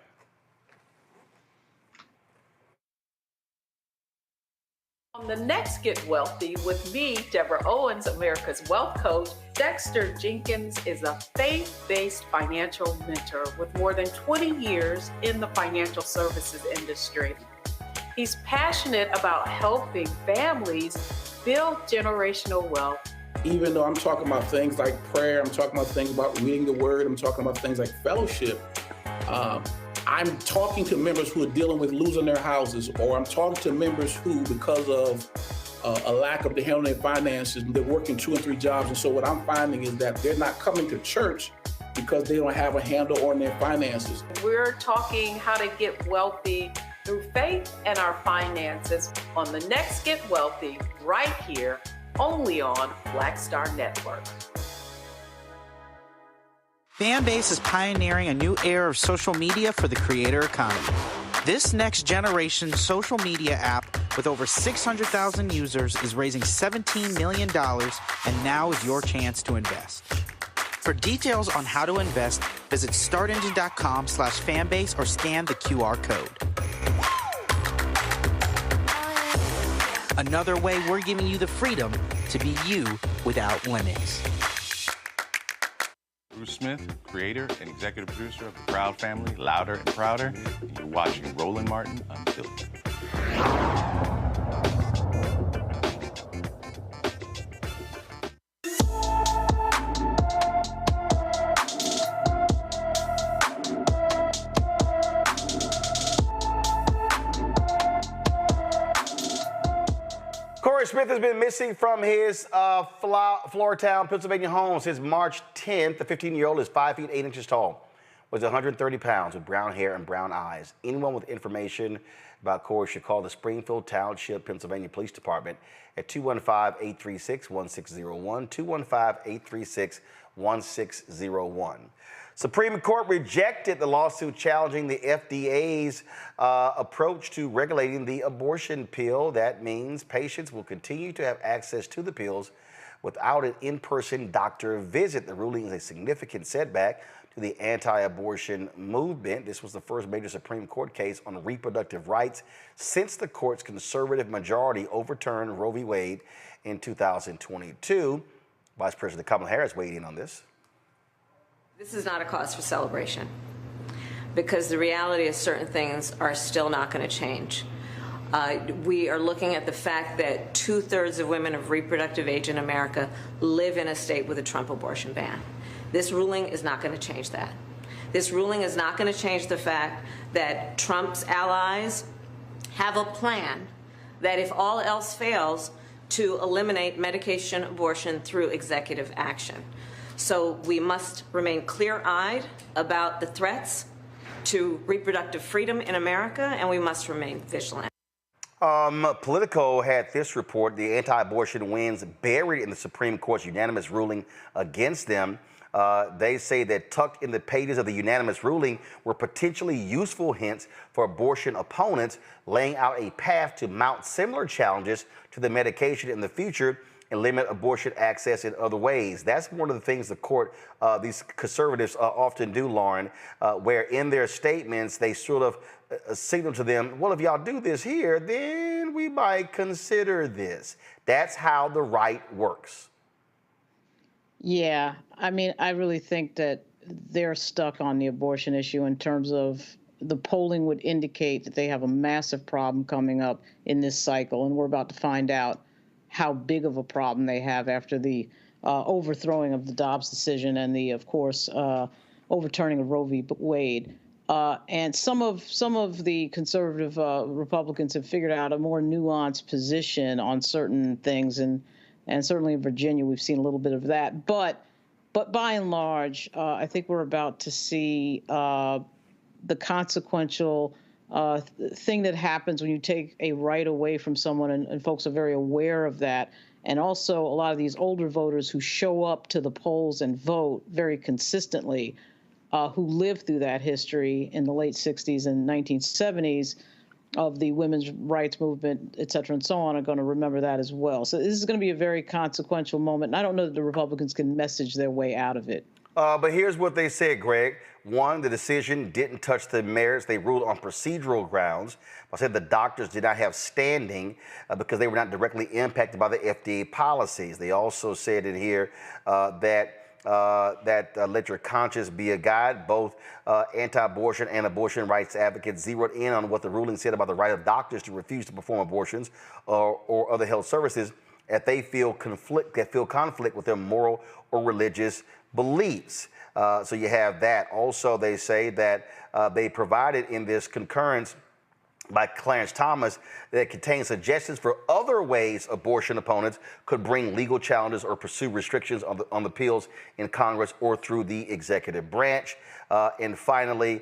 On the next Get Wealthy with me, Deborah Owens, America's Wealth Coach, Dexter Jenkins is a faith-based financial mentor with more than 20 years in the financial services industry. He's passionate about helping families build generational wealth. Even though I'm talking about things like prayer, I'm talking about things about reading the word, I'm talking about things like fellowship, I'm talking to members who are dealing with losing their houses, or I'm talking to members who, because of a lack of the handling their finances, they're working 2 and 3 jobs. And so what I'm finding is that they're not coming to church because they don't have a handle on their finances. We're talking how to get wealthy through faith and our finances on the next Get Wealthy, right here, only on Black Star Network. Fanbase is pioneering a new era of social media for the creator economy. This next generation social media app with over 600,000 users is raising $17 million, and now is your chance to invest. For details on how to invest, visit startengine.com/fanbase or scan the QR code. Another way we're giving you the freedom to be you without limits. Bruce Smith, creator and executive producer of the Proud Family, Louder and Prouder, and you're watching Roland Martin Unfiltered. Corey Smith has been missing from his Flourtown, Pennsylvania home since March 10th. The 15-year-old is 5 feet 8 inches tall, weighs 130 pounds, with brown hair and brown eyes. Anyone with information about Corey should call the Springfield Township, Pennsylvania Police Department at 215-836-1601, 215-836-1601. Supreme Court rejected the lawsuit challenging the FDA's approach to regulating the abortion pill. That means patients will continue to have access to the pills without an in-person doctor visit. The ruling is a significant setback to the anti-abortion movement. This was the first major Supreme Court case on reproductive rights since the court's conservative majority overturned Roe v. Wade in 2022. Vice President Kamala Harris weighed in on this. This is not a cause for celebration, because the reality is certain things are still not going to change. We are looking at the fact that 2/3 of women of reproductive age in America live in a state with a Trump abortion ban. This ruling is not going to change that. This ruling is not going to change the fact that Trump's allies have a plan that, if all else fails, to eliminate medication abortion through executive action. So we must remain clear-eyed about the threats to reproductive freedom in America, and we must remain vigilant. Politico had this report: the anti-abortion wins buried in the Supreme Court's unanimous ruling against them. They say that tucked in the pages of the unanimous ruling were potentially useful hints for abortion opponents, laying out a path to mount similar challenges to the medication in the future and limit abortion access in other ways. That's one of the things the court, these conservatives often do, Lauren, where in their statements they sort of signal to them, well, if y'all do this here, then we might consider this. That's how the right works. Yeah, I mean, I really think that they're stuck on the abortion issue in terms of the polling would indicate that they have a massive problem coming up in this cycle, and we're about to find out how big of a problem they have after the overthrowing of the Dobbs decision and the, of course, overturning of Roe v. Wade. And some of the conservative Republicans have figured out a more nuanced position on certain things, and certainly in Virginia we've seen a little bit of that. But But by and large, I think we're about to see the consequential thing that happens when you take a right away from someone, and folks are very aware of that. And also a lot of these older voters who show up to the polls and vote very consistently, who lived through that history in the late 60s and 1970s of the women's rights movement, et cetera, and so on, are going to remember that as well. So this is going to be a very consequential moment. And I don't know that the Republicans can message their way out of it. But here's what they said, Greg. One, the decision didn't touch the merits. They ruled on procedural grounds. I said the doctors did not have standing because they were not directly impacted by the FDA policies. They also said in here that let your conscience be a guide. Both anti-abortion and abortion rights advocates zeroed in on what the ruling said about the right of doctors to refuse to perform abortions or other health services if they feel conflict with their moral or religious beliefs. So you have that. Also, they say that they provided in this concurrence by Clarence Thomas that contains suggestions for other ways abortion opponents could bring legal challenges or pursue restrictions on the pills in Congress or through the executive branch. And finally,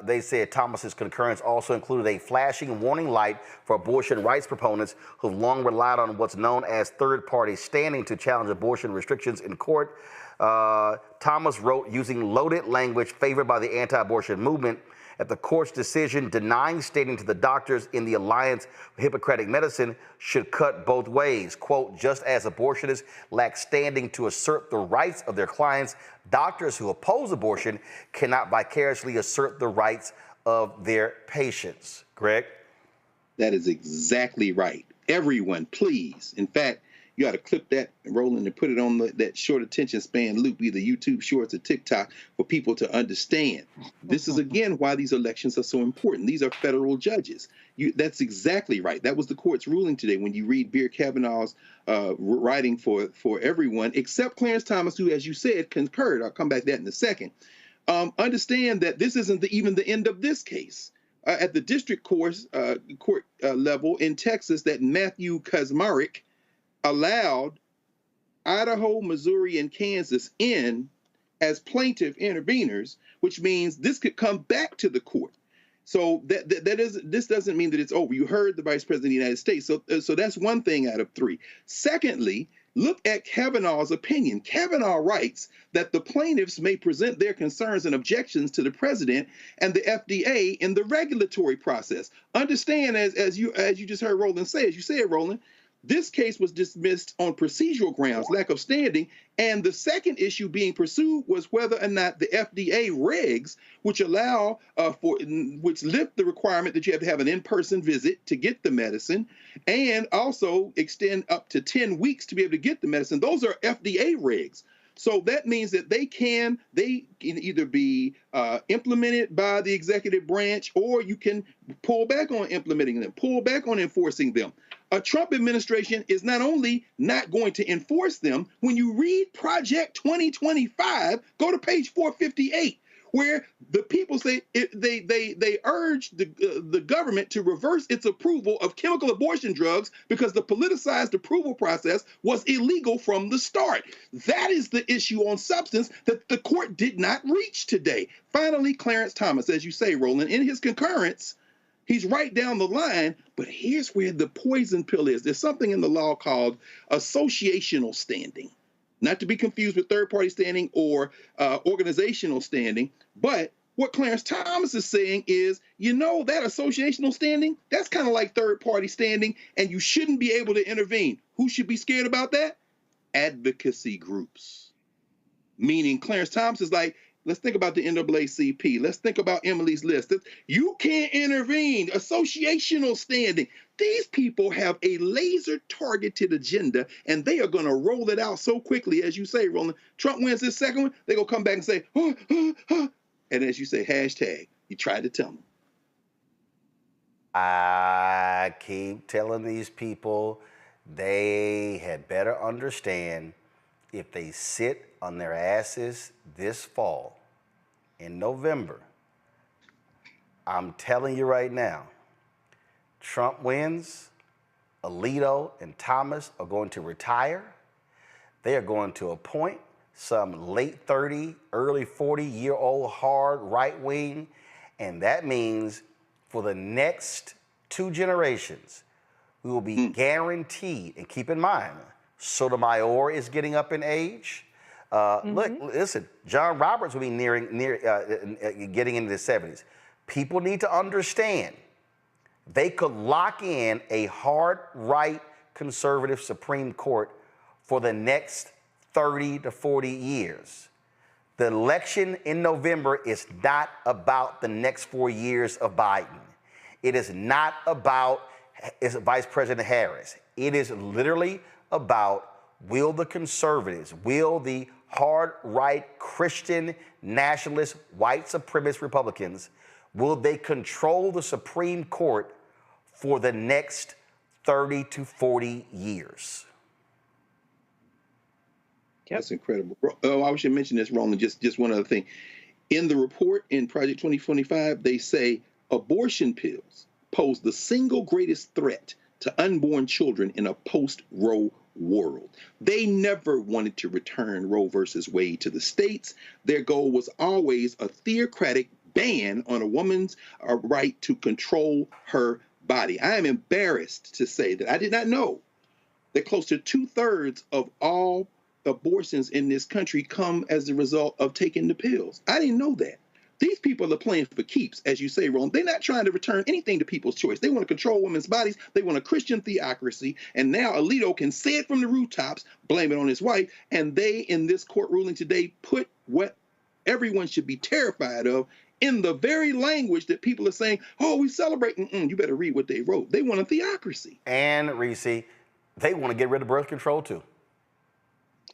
they said Thomas's concurrence also included a flashing warning light for abortion rights proponents who've long relied on what's known as third-party standing to challenge abortion restrictions in court. Thomas wrote, using loaded language favored by the anti-abortion movement, that the court's decision denying standing to the doctors in the Alliance for Hippocratic Medicine should cut both ways. Quote, just as abortionists lack standing to assert the rights of their clients, doctors who oppose abortion cannot vicariously assert the rights of their patients. Greg? That is exactly right. Everyone, please. In fact, you ought to clip that, Roland, and put it on that short attention span loop, either YouTube Shorts or TikTok, for people to understand. This is, again, why these elections are so important. These are federal judges. That's exactly right. That was the court's ruling today when you read Beer Kavanaugh's writing for everyone, except Clarence Thomas, who, as you said, concurred. I'll come back to that in a second. Understand that this isn't even the end of this case. At the district court level in Texas, that Matthew Kaczmarek allowed Idaho, Missouri, and Kansas in as plaintiff interveners, which means this could come back to the court. So this doesn't mean that it's over. You heard the Vice President of the United States. So that's one thing out of three. Secondly, look at Kavanaugh's opinion. Kavanaugh writes that the plaintiffs may present their concerns and objections to the president and the FDA in the regulatory process. Understand, as you just heard Roland say, as you said, Roland, this case was dismissed on procedural grounds, lack of standing, and the second issue being pursued was whether or not the FDA regs, which which lift the requirement that you have to have an in-person visit to get the medicine, and also extend up to 10 weeks to be able to get the medicine. Those are FDA regs. So that means that they can either be implemented by the executive branch, or you can pull back on implementing them, pull back on enforcing them. A Trump administration is not only not going to enforce them, when you read Project 2025, go to page 458, where the people say they urge the government to reverse its approval of chemical abortion drugs because the politicized approval process was illegal from the start. That is the issue on substance that the court did not reach today. Finally, Clarence Thomas, as you say, Roland, in his concurrence, he's right down the line, but here's where the poison pill is. There's something in the law called associational standing, not to be confused with third-party standing or organizational standing. But what Clarence Thomas is saying is, that associational standing, that's kind of like third-party standing, and you shouldn't be able to intervene. Who should be scared about that? Advocacy groups. Meaning Clarence Thomas is like, let's think about the NAACP. Let's think about Emily's List. You can't intervene. Associational standing. These people have a laser-targeted agenda, and they are going to roll it out so quickly, as you say, Roland. Trump wins this second one, they're going to come back and say, and as you say, hashtag, you tried to tell them. I keep telling these people they had better understand, if they sit on their asses this fall, in November, I'm telling you right now, Trump wins, Alito and Thomas are going to retire. They are going to appoint some late 30, early 40-year-old hard right wing. And that means for the next 2 generations, we will be guaranteed, and keep in mind, Sotomayor is getting up in age. Look, listen, John Roberts will be getting into the 70s. People need to understand they could lock in a hard right conservative Supreme Court for the next 30 to 40 years. The election in November is not about the next 4 years of Biden. It is not about Vice President Harris. It is literally about, will the conservatives, will the hard right Christian nationalist white supremacist Republicans, will they control the Supreme Court for the next 30 to 40 years? That's incredible. Oh, I should mention this, Roland, just one other thing. In the report in Project 2025, they say abortion pills pose the single greatest threat to unborn children in a post-Roe world. They never wanted to return Roe versus Wade to the states. Their goal was always a theocratic ban on a woman's right to control her body. I am embarrassed to say that I did not know that close to 2/3 of all abortions in this country come as a result of taking the pills. I didn't know that. These people are playing for keeps, as you say, Roland. They're not trying to return anything to people's choice. They want to control women's bodies. They want a Christian theocracy. And now Alito can say it from the rooftops, blame it on his wife. And they, in this court ruling today, put what everyone should be terrified of in the very language that people are saying, oh, we celebrate. You better read what they wrote. They want a theocracy. And, Reese, they want to get rid of birth control, too.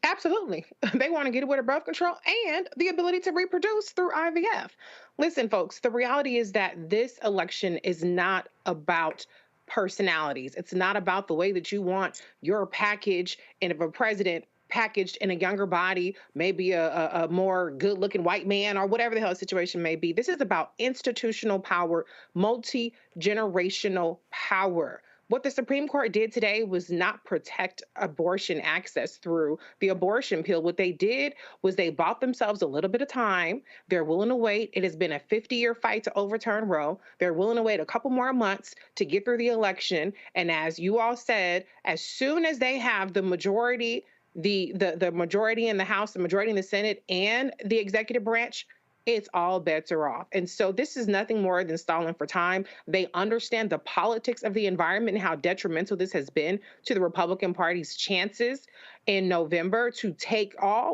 Absolutely. They want to get rid of birth control and the ability to reproduce through IVF. Listen, folks, the reality is that this election is not about personalities. It's not about the way that you want your package, and if a president packaged in a younger body, maybe a more good-looking white man or whatever the hell the situation may be. This is about institutional power, multi-generational power. What the Supreme Court did today was not protect abortion access through the abortion pill. What they did was they bought themselves a little bit of time. They're willing to wait. It has been a 50-year fight to overturn Roe. They're willing to wait a couple more months to get through the election. And as you all said, as soon as they have the majority, the majority in the House, the majority in the Senate, and the executive branch, it's all bets are off. And so this is nothing more than stalling for time. They understand the politics of the environment and how detrimental this has been to the Republican Party's chances in November to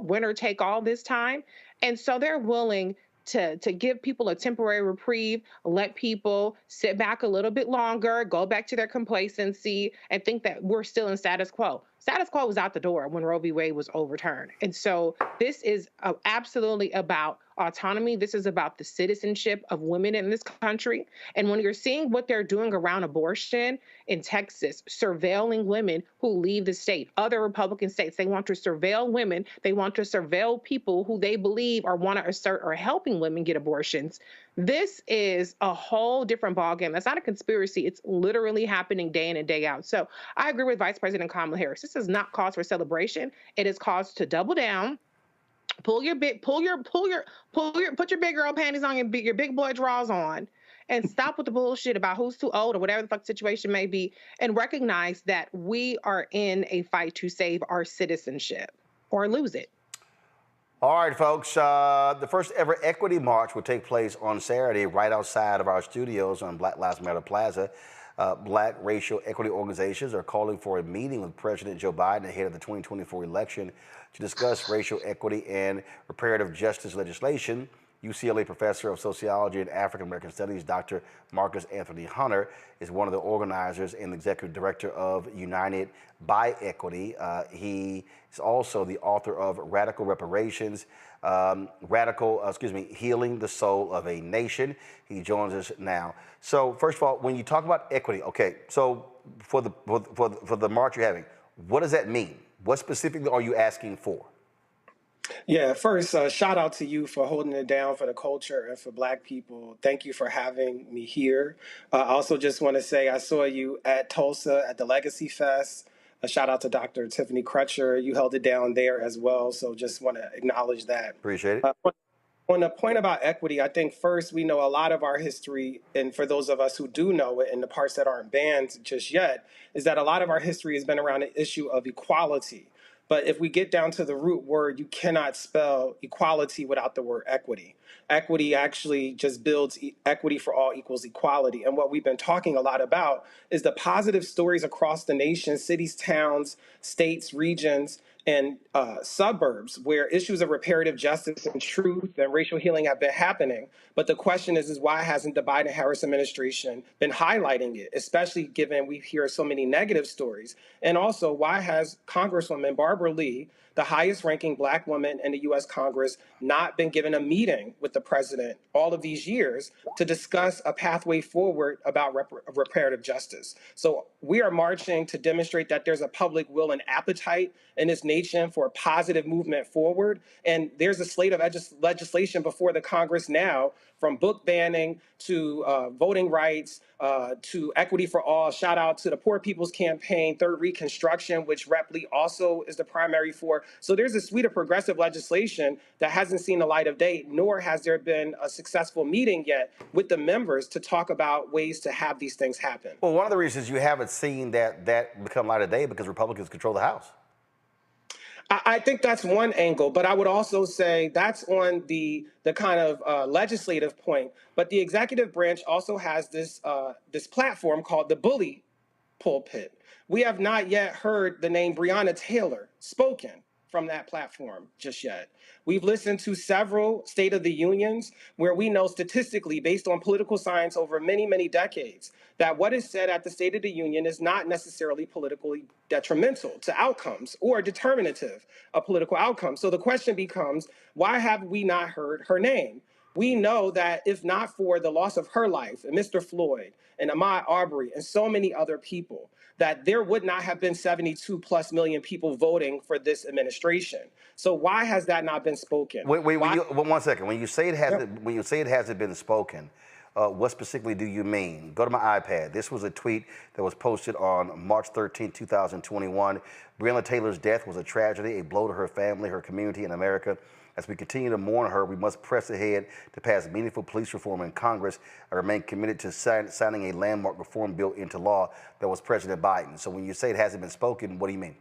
winner take all this time. And so they're willing to give people a temporary reprieve, let people sit back a little bit longer, go back to their complacency, and think that we're still in status quo. Status quo was out the door when Roe v. Wade was overturned. And so this is absolutely about autonomy. This is about the citizenship of women in this country. And when you're seeing what they're doing around abortion in Texas, surveilling women who leave the state, other Republican states, they want to surveil women. They want to surveil people who they believe or want to assert are helping women get abortions. This is a whole different ballgame. That's not a conspiracy. It's literally happening day in and day out. So I agree with Vice President Kamala Harris. This is not cause for celebration. It is cause to double down. Put your big girl panties on, your big boy drawers on, and stop with the bullshit about who's too old or whatever the fuck situation may be, and recognize that we are in a fight to save our citizenship or lose it. All right, folks. The first ever equity march will take place on Saturday right outside of our studios on Black Lives Matter Plaza. Black racial equity organizations are calling for a meeting with President Joe Biden ahead of the 2024 election to discuss racial equity and reparative justice legislation. UCLA professor of sociology and African American studies, Dr. Marcus Anthony Hunter, is one of the organizers and executive director of United by Equity. He is also the author of Radical Reparations, Healing the Soul of a Nation. He joins us now. So first of all, when you talk about equity, okay, so for the march you're having, what does that mean? What specifically are you asking for? Yeah, first, shout out to you for holding it down for the culture and for Black people. Thank you for having me here. I also just want to say I saw you at Tulsa at the Legacy Fest. A shout out to Dr. Tiffany Crutcher. You held it down there as well. So just want to acknowledge that. Appreciate it. On the point about equity, I think first we know a lot of our history, and for those of us who do know it and the parts that aren't banned just yet, is that a lot of our history has been around the issue of equality. But if we get down to the root word, you cannot spell equality without the word equity. Equity actually just builds equity for all equals equality. And what we've been talking a lot about is the positive stories across the nation, cities, towns, states, regions, and suburbs where issues of reparative justice and truth and racial healing have been happening. But the question is why hasn't the Biden-Harris administration been highlighting it, especially given we hear so many negative stories? And also, why has Congresswoman Barbara Lee, the highest ranking Black woman in the U.S. Congress, not been given a meeting with the president all of these years to discuss a pathway forward about reparative justice? So we are marching to demonstrate that there's a public will and appetite in this nation for a positive movement forward. And there's a slate of legislation before the Congress now, from book banning to voting rights to equity for all. Shout out to the Poor People's Campaign, Third Reconstruction, which Rep. Lee also is the primary for. So there's a suite of progressive legislation that hasn't seen the light of day, nor has there been a successful meeting yet with the members to talk about ways to have these things happen. Well, one of the reasons you haven't seen that become light of day because Republicans control the House. I think that's one angle, but I would also say that's on the kind of legislative point. But the executive branch also has this this platform called the bully pulpit. We have not yet heard the name Breonna Taylor spoken from that platform just yet. We've listened to several State of the Unions where we know statistically, based on political science over many, many decades, that what is said at the State of the Union is not necessarily politically detrimental to outcomes or determinative of political outcomes. So the question becomes, why have we not heard her name? We know that if not for the loss of her life and Mr. Floyd and Ahmaud Arbery and so many other people, that there would not have been 72+ million people voting for this administration. So why has that not been spoken? Wait, 1 second. When you say it hasn't been spoken, what specifically do you mean? Go to my iPad. This was a tweet that was posted on March 13, 2021. Breonna Taylor's death was a tragedy, a blow to her family, her community, and America. As we continue to mourn her, we must press ahead to pass meaningful police reform in Congress and remain committed to signing a landmark reform bill into law that was President Biden. So when you say it hasn't been spoken, what do you mean?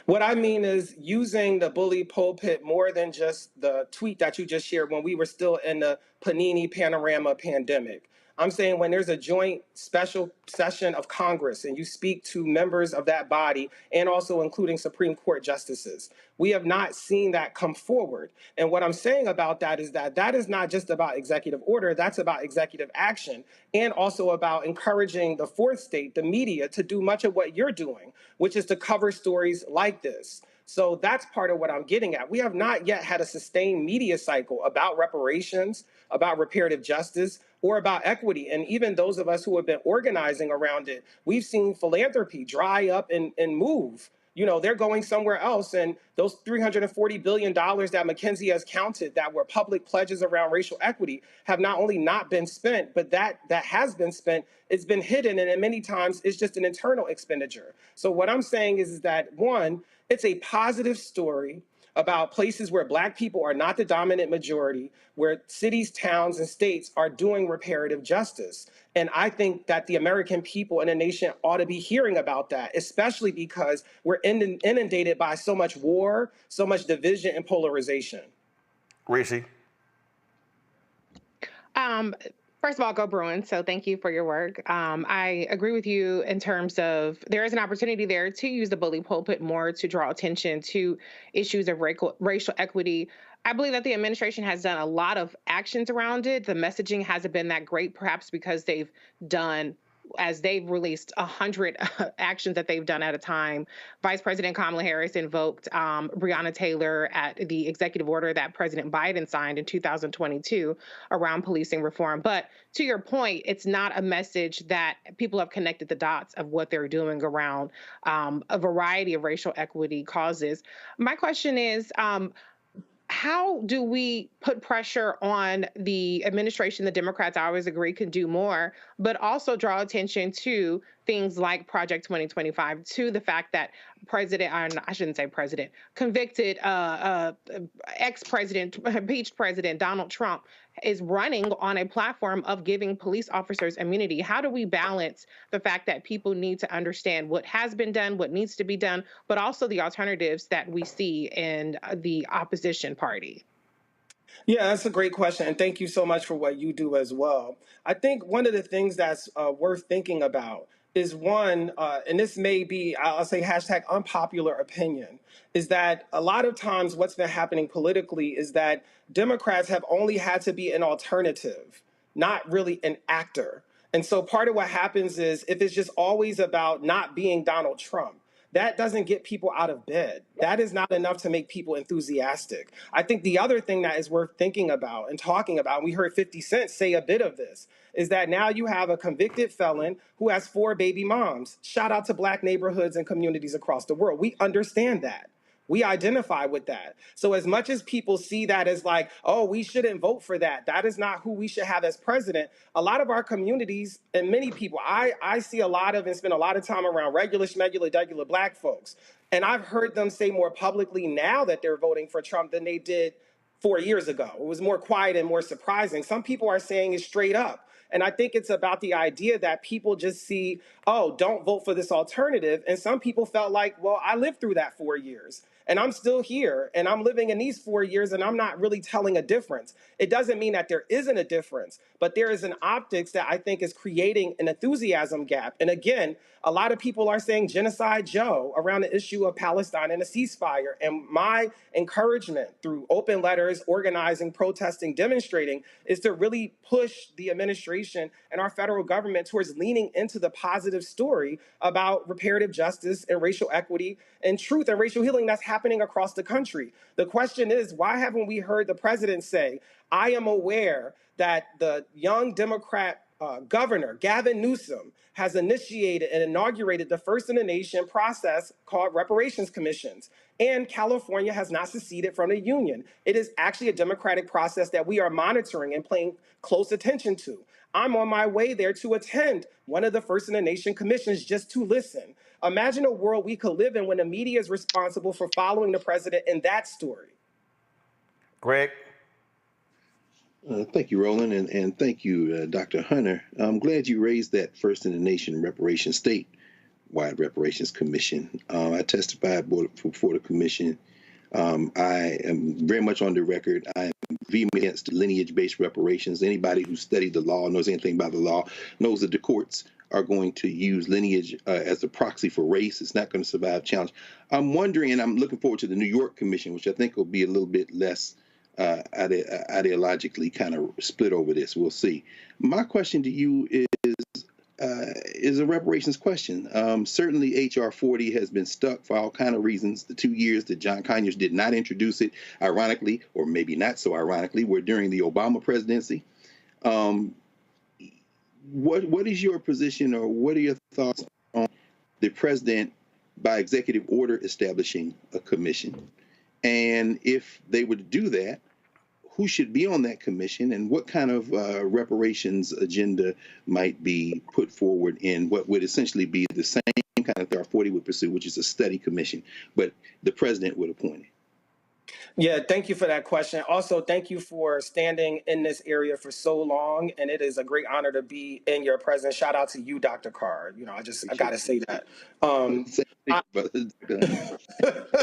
What I mean is using the bully pulpit more than just the tweet that you just shared when we were still in the Panini Panorama pandemic. I'm saying when there's a joint special session of Congress and you speak to members of that body and also including Supreme Court justices, we have not seen that come forward. And what I'm saying about that is not just about executive order, that's about executive action and also about encouraging the fourth state, the media, to do much of what you're doing, which is to cover stories like this. So that's part of what I'm getting at. We have not yet had a sustained media cycle about reparations, about reparative justice, or about equity. And even those of us who have been organizing around it, we've seen philanthropy dry up and move. You know, they're going somewhere else. And those $340 billion that McKinsey has counted that were public pledges around racial equity have not only not been spent, but that has been spent, it's been hidden. And many times it's just an internal expenditure. So what I'm saying is that, one, it's a positive story about places where Black people are not the dominant majority, where cities, towns, and states are doing reparative justice. And I think that the American people and the nation ought to be hearing about that, especially because we're inundated by so much war, so much division and polarization. Reese? First of all, go Bruins. So thank you for your work. I agree with you in terms of there is an opportunity there to use the bully pulpit more to draw attention to issues of racial equity. I believe that the administration has done a lot of actions around it. The messaging hasn't been that great, perhaps because they've released 100 actions that they've done at a time. Vice President Kamala Harris invoked Breonna Taylor at the executive order that President Biden signed in 2022 around policing reform. But to your point, it's not a message that people have connected the dots of what they're doing around a variety of racial equity causes. My question is, how do we put pressure on the administration? The Democrats, I always agree, can do more, but also draw attention to things like Project 2025, to the fact that convicted ex-president, impeached President Donald Trump is running on a platform of giving police officers immunity. How do we balance the fact that people need to understand what has been done, what needs to be done, but also the alternatives that we see in the opposition party? Yeah, that's a great question. And thank you so much for what you do as well. I think one of the things that's worth thinking about is one, and this may be, I'll say hashtag unpopular opinion, is that a lot of times what's been happening politically is that Democrats have only had to be an alternative, not really an actor. And so part of what happens is if it's just always about not being Donald Trump, that doesn't get people out of bed. That is not enough to make people enthusiastic. I think the other thing that is worth thinking about and talking about, and we heard 50 Cent say a bit of this, is that now you have a convicted felon who has 4 baby moms. Shout out to Black neighborhoods and communities across the world. We understand that. We identify with that. So as much as people see that as like, oh, we shouldn't vote for that, that is not who we should have as president. A lot of our communities and many people, I see a lot of and spend a lot of time around regular, schmegular, degular Black folks. And I've heard them say more publicly now that they're voting for Trump than they did 4 years ago. It was more quiet and more surprising. Some people are saying it straight up. And I think it's about the idea that people just see, oh, don't vote for this alternative. And some people felt like, well, I lived through that 4 years. And I'm still here and I'm living in these 4 years and I'm not really telling a difference. It doesn't mean that there isn't a difference, but there is an optics that I think is creating an enthusiasm gap. And again, a lot of people are saying Genocide Joe around the issue of Palestine and a ceasefire. And my encouragement through open letters, organizing, protesting, demonstrating is to really push the administration and our federal government towards leaning into the positive story about reparative justice and racial equity and truth and racial healing that's happening across the country. The question is, why haven't we heard the president say, I am aware that the young Democrat governor, Gavin Newsom, has initiated and inaugurated the first in the nation process called reparations commissions. And California has not seceded from the union. It is actually a democratic process that we are monitoring and paying close attention to. I'm on my way there to attend one of the first in the nation commissions just to listen. Imagine a world we could live in when the media is responsible for following the president in that story. Greg. Thank you, Roland, and thank you, Dr. Hunter. I'm glad you raised that first in the nation reparations, statewide reparations commission. I testified before the commission. I am very much on the record. I am vehemently against lineage-based reparations. Anybody who studied the law, knows anything about the law, knows that the courts are going to use lineage as a proxy for race. It's not going to survive challenge. I'm wondering, and I'm looking forward to the New York Commission, which I think will be a little bit less ideologically kind of split over this. We'll see. My question to you is a reparations question. Certainly H.R. 40 has been stuck for all kind of reasons. The 2 years that John Conyers did not introduce it, ironically, or maybe not so ironically, were during the Obama presidency. What is your position, or what are your thoughts on the president by executive order establishing a commission? And if they were to do that, who should be on that commission, and what kind of reparations agenda might be put forward in what would essentially be the same kind of thing our 40 would pursue, which is a study commission, but the president would appoint it? Yeah, thank you for that question. Also, thank you for standing in this area for so long, and it is a great honor to be in your presence. Shout out to you, Dr. Carr. You know, I got to say that.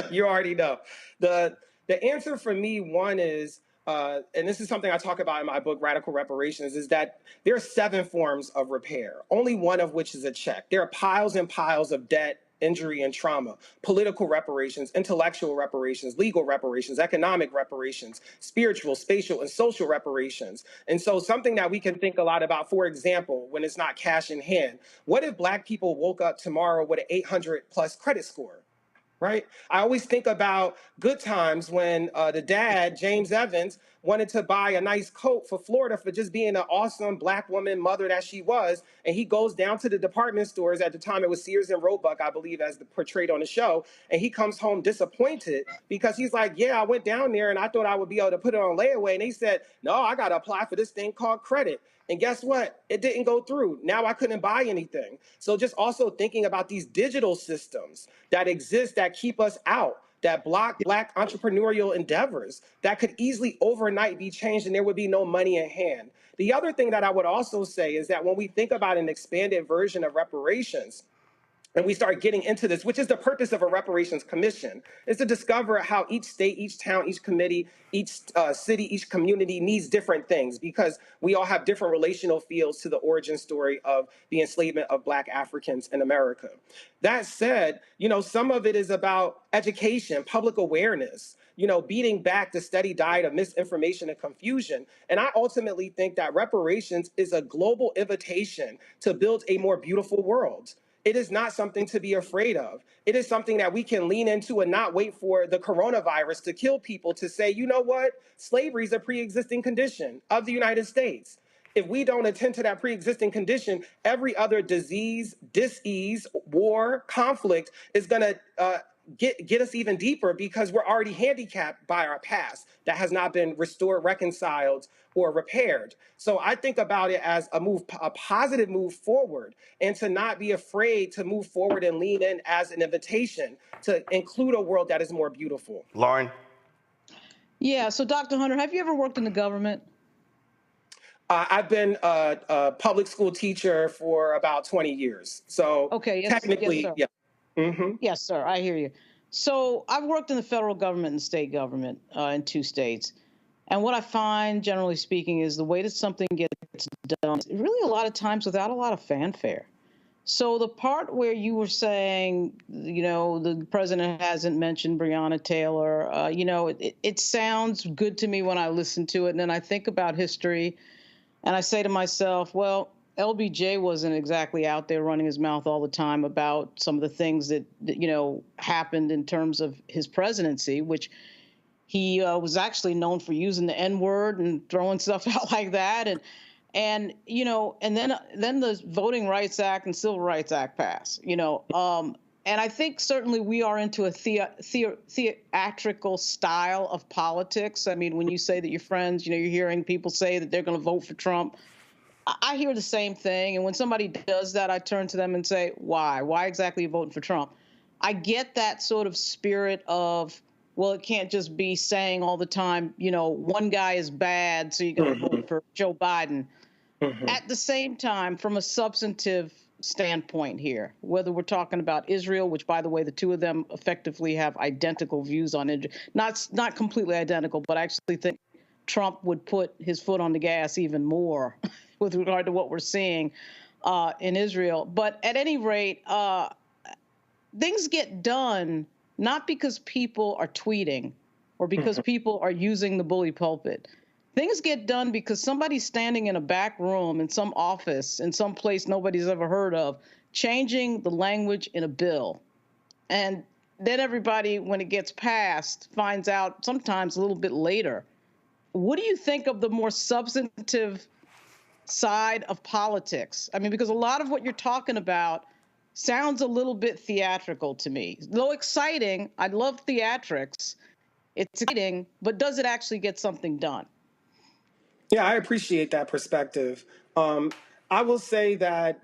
You already know. The answer for me, one is, and this is something I talk about in my book, Radical Reparations, is that there are 7 forms of repair, only one of which is a check. There are piles and piles of debt, injury, and trauma: political reparations, intellectual reparations, legal reparations, economic reparations, spiritual, spatial, and social reparations. And so something that we can think a lot about, for example, when it's not cash in hand, what if Black people woke up tomorrow with an 800 plus credit score? right? I always think about good times when the dad, James Evans, wanted to buy a nice coat for Florida for just being an awesome Black woman mother that she was. And he goes down to the department stores. At the time, it was Sears and Roebuck, I believe, as portrayed on the show. And he comes home disappointed because he's like, yeah, I went down there and I thought I would be able to put it on layaway. And he said, no, I got to apply for this thing called credit. And guess what? It didn't go through. Now I couldn't buy anything. So just also thinking about these digital systems that exist that keep us out, that block Black entrepreneurial endeavors that could easily overnight be changed and there would be no money in hand. The other thing that I would also say is that when we think about an expanded version of reparations, and we start getting into this, which is the purpose of a reparations commission, is to discover how each state, each town, each committee, each city, each community needs different things because we all have different relational fields to the origin story of the enslavement of Black Africans in America. That said, some of it is about education, public awareness, beating back the steady diet of misinformation and confusion. And I ultimately think that reparations is a global invitation to build a more beautiful world. It is not something to be afraid of. It is something that we can lean into and not wait for the coronavirus to kill people to say, you know what? Slavery is a pre-existing condition of the United States. If we don't attend to that pre-existing condition, every other disease, dis-ease, war, conflict is going to get us even deeper because we're already handicapped by our past that has not been restored, reconciled, or repaired. So I think about it as a positive move forward, and to not be afraid to move forward and lean in as an invitation to include a world that is more beautiful. Lauren? Yeah, so Dr. Hunter, have you ever worked in the government? I've been a public school teacher for about 20 years. So okay, yes, technically, yes, yeah. Mm-hmm. Yes, sir, I hear you. So I've worked in the federal government and state government in 2 states. And what I find, generally speaking, is the way that something gets done, really a lot of times without a lot of fanfare. So the part where you were saying, the president hasn't mentioned Breonna Taylor, it sounds good to me when I listen to it. And then I think about history and I say to myself, well, LBJ wasn't exactly out there running his mouth all the time about some of the things that happened in terms of his presidency, which he was actually known for using the N-word and throwing stuff out like that. And then the Voting Rights Act and Civil Rights Act pass, and I think certainly we are into a theatrical style of politics. I mean, when you say that your friends, you're hearing people say that they're going to vote for Trump. I hear the same thing. And when somebody does that, I turn to them and say, why? Why exactly are you voting for Trump? I get that sort of spirit of, well, it can't just be saying all the time, one guy is bad, so you're going to vote for Joe Biden. Mm-hmm. At the same time, from a substantive standpoint here, whether we're talking about Israel, which, by the way, the two of them effectively have identical views on it, not completely identical, but I actually think Trump would put his foot on the gas even more with regard to what we're seeing in Israel. But at any rate, things get done not because people are tweeting or because people are using the bully pulpit. Things get done because somebody's standing in a back room in some office in some place nobody's ever heard of, changing the language in a bill. And then everybody, when it gets passed, finds out sometimes a little bit later. What do you think of the more substantive side of politics? I mean, because a lot of what you're talking about sounds a little bit theatrical to me. Though exciting, I love theatrics. It's exciting, but does it actually get something done? Yeah, I appreciate that perspective. I will say that,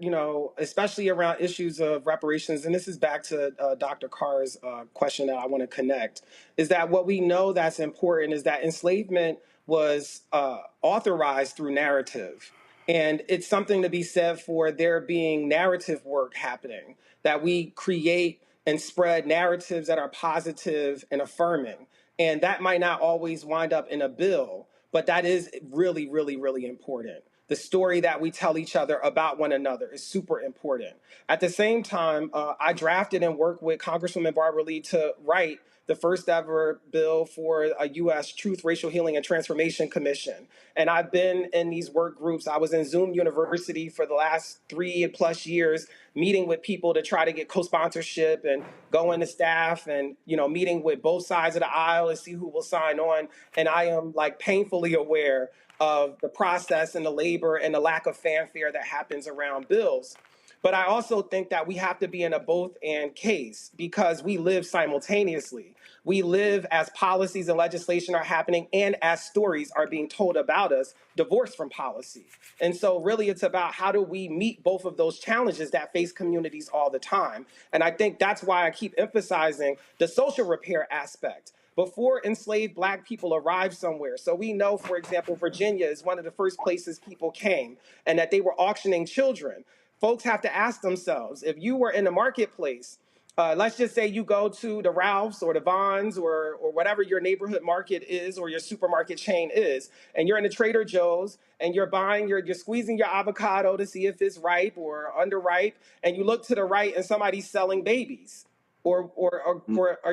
especially around issues of reparations, and this is back to Dr. Carr's question that I want to connect, is that what we know that's important is that enslavement was authorized through narrative. And it's something to be said for there being narrative work happening, that we create and spread narratives that are positive and affirming. And that might not always wind up in a bill, but that is really, really, really important. The story that we tell each other about one another is super important. At the same time, I drafted and worked with Congresswoman Barbara Lee to write the first ever bill for a U.S. Truth, Racial Healing, and Transformation Commission. And I've been in these work groups. I was in Zoom University for the last 3+ years, meeting with people to try to get co-sponsorship and going to staff and, meeting with both sides of the aisle to see who will sign on. And I am like painfully aware of the process and the labor and the lack of fanfare that happens around bills. But I also think that we have to be in a both and case because we live simultaneously. We live as policies and legislation are happening and as stories are being told about us, divorced from policy. And so really it's about how do we meet both of those challenges that face communities all the time. And I think that's why I keep emphasizing the social repair aspect. Before enslaved Black people arrived somewhere. So we know, for example, Virginia is one of the first places people came and that they were auctioning children. Folks have to ask themselves, if you were in the marketplace, let's just say you go to the Ralphs or the Vons or whatever your neighborhood market is or your supermarket chain is, and you're in the Trader Joe's and you're buying, you're squeezing your avocado to see if it's ripe or underripe, and you look to the right and somebody's selling babies or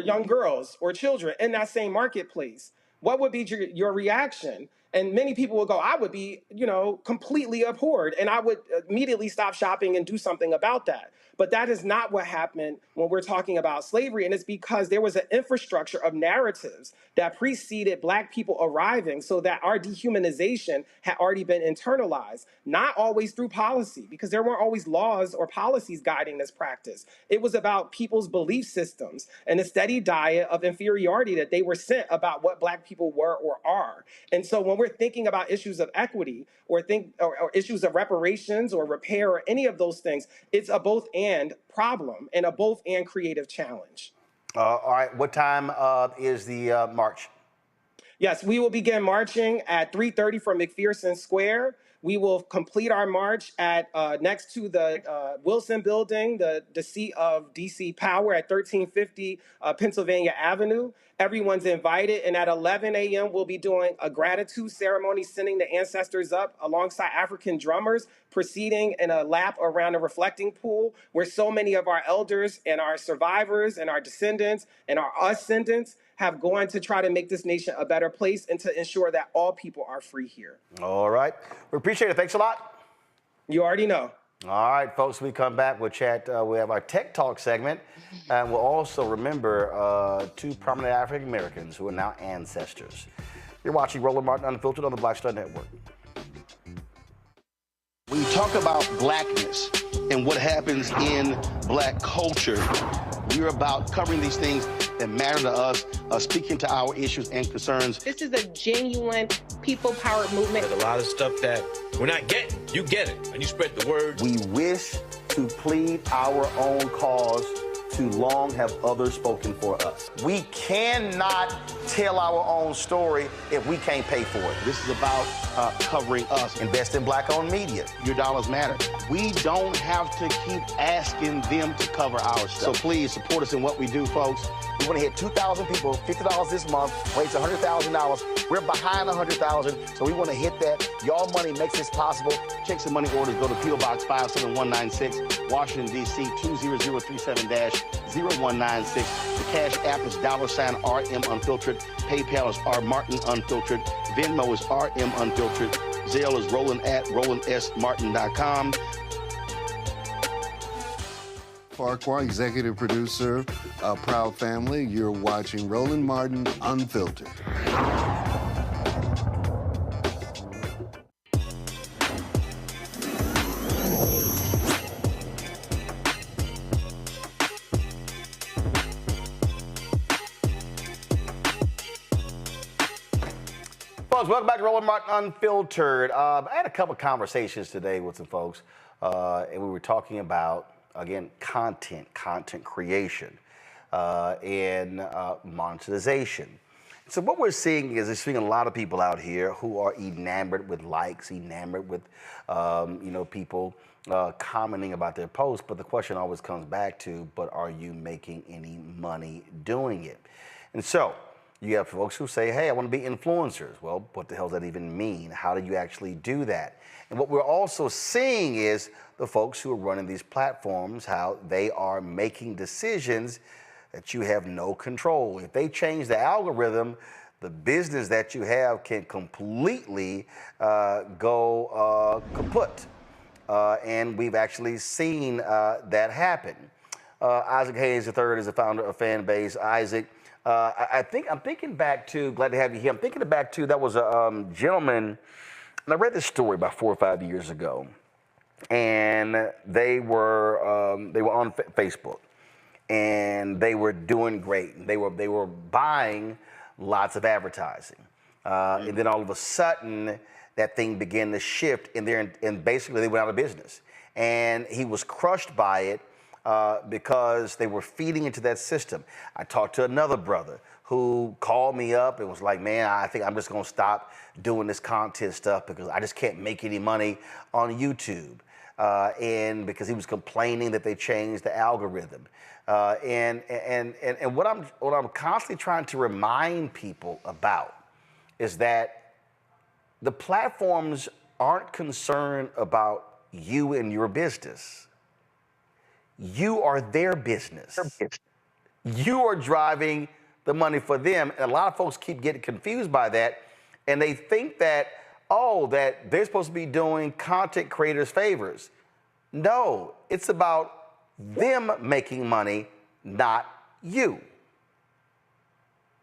young girls or children in that same marketplace. What would be your reaction? And many people will go, I would be, completely abhorred, and I would immediately stop shopping and do something about that. But that is not what happened when we're talking about slavery. And it's because there was an infrastructure of narratives that preceded Black people arriving so that our dehumanization had already been internalized, not always through policy, because there weren't always laws or policies guiding this practice. It was about people's belief systems and a steady diet of inferiority that they were sent about what Black people were or are. And so when we're thinking about issues of equity or issues of reparations or repair or any of those things, it's a both and problem and a both and creative challenge. All right, what time is the march? Yes, we will begin marching at 3:30 from McPherson Square. We will complete our march at next to the Wilson Building, the seat of DC Power at 1350 Pennsylvania Avenue. Everyone's invited, and at 11 a.m. we'll be doing a gratitude ceremony, sending the ancestors up alongside African drummers, proceeding in a lap around a reflecting pool where so many of our elders and our survivors and our descendants and our ascendants have gone to try to make this nation a better place and to ensure that all people are free here. All right. We appreciate it. Thanks a lot. You already know. All right, folks, we come back, we'll chat. We have our Tech Talk segment, and we'll also remember 2 prominent African Americans who are now ancestors. You're watching Roland Martin Unfiltered on the Black Star Network. When you talk about blackness and what happens in Black culture, we're about covering these things that matter to us, speaking to our issues and concerns. This is a genuine people-powered movement. There's a lot of stuff that we're not getting. You get it, and you spread the word. We wish to plead our own cause. Too long have others spoken for us. We cannot tell our own story if we can't pay for it. This is about covering us. Invest in Black-owned media. Your dollars matter. We don't have to keep asking them to cover our stuff. So please support us in what we do, folks. We want to hit 2,000 people, $50 this month, raise $100,000. We're behind 100,000, so we want to hit that. Y'all money makes this possible. Checks and money orders go to P.O. Box 57196, Washington, D.C. 20037-0196. The Cash App is $RM Unfiltered. PayPal is R Martin Unfiltered. Venmo is RM Unfiltered. Zelle is Roland at RolandSMartin.com. Farquhar, executive producer of Proud Family. You're watching Roland Martin Unfiltered. Folks, welcome back to Roland Martin Unfiltered. I had a couple conversations today with some folks, and we were talking about, again, content creation, and monetization. So what we're seeing is a lot of people out here who are enamored with likes, enamored with, people commenting about their posts. But the question always comes back to, but are you making any money doing it? And so you have folks who say, hey, I want to be influencers. Well, what the hell does that even mean? How do you actually do that? And what we're also seeing is the folks who are running these platforms, how they are making decisions that you have no control. If they change the algorithm, the business that you have can completely go kaput. And we've actually seen that happen. Isaac Hayes III is the founder of Fanbase. Isaac, I'm thinking back to, glad to have you here. I'm thinking back to, that was a gentleman, and I read this story about 4 or 5 years ago, and they were on Facebook, and they were doing great. They were buying lots of advertising, and then all of a sudden, that thing began to shift, and basically they went out of business. And he was crushed by it because they were feeding into that system. I talked to another brother who called me up and was like, man, I think I'm just gonna stop doing this content stuff because I just can't make any money on YouTube. And because he was complaining that they changed the algorithm. And what I'm constantly trying to remind people about is that the platforms aren't concerned about you and your business. You are their business. You are driving the money for them. And a lot of folks keep getting confused by that. And they think that, that they're supposed to be doing content creators favors. No, it's about them making money, not you.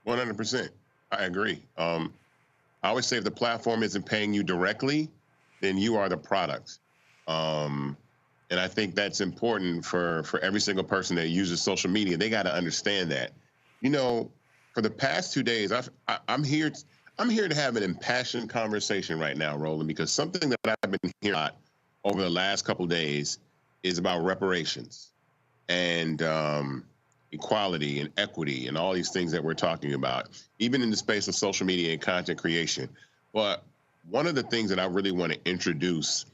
100%. I agree. I always say if the platform isn't paying you directly, then you are the product. And I think that's important for every single person that uses social media. They got to understand that. You know, for the past 2 days, I'm here to have an impassioned conversation right now, Roland, because something that I've been hearing a lot over the last couple of days is about reparations and equality and equity and all these things that we're talking about, even in the space of social media and content creation. But one of the things that I really want to introduce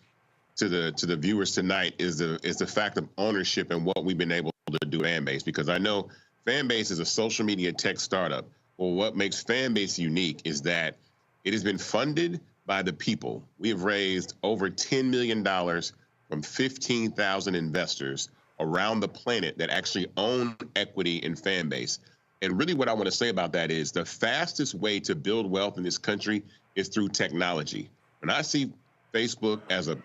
to the viewers tonight is the fact of ownership and what we've been able to do at Fanbase, because I know Fanbase is a social media tech startup. Well, what makes Fanbase unique is that it has been funded by the people. We have raised over $10 million from 15,000 investors around the planet that actually own equity in Fanbase. And really what I want to say about that is the fastest way to build wealth in this country is through technology. And I see Facebook as a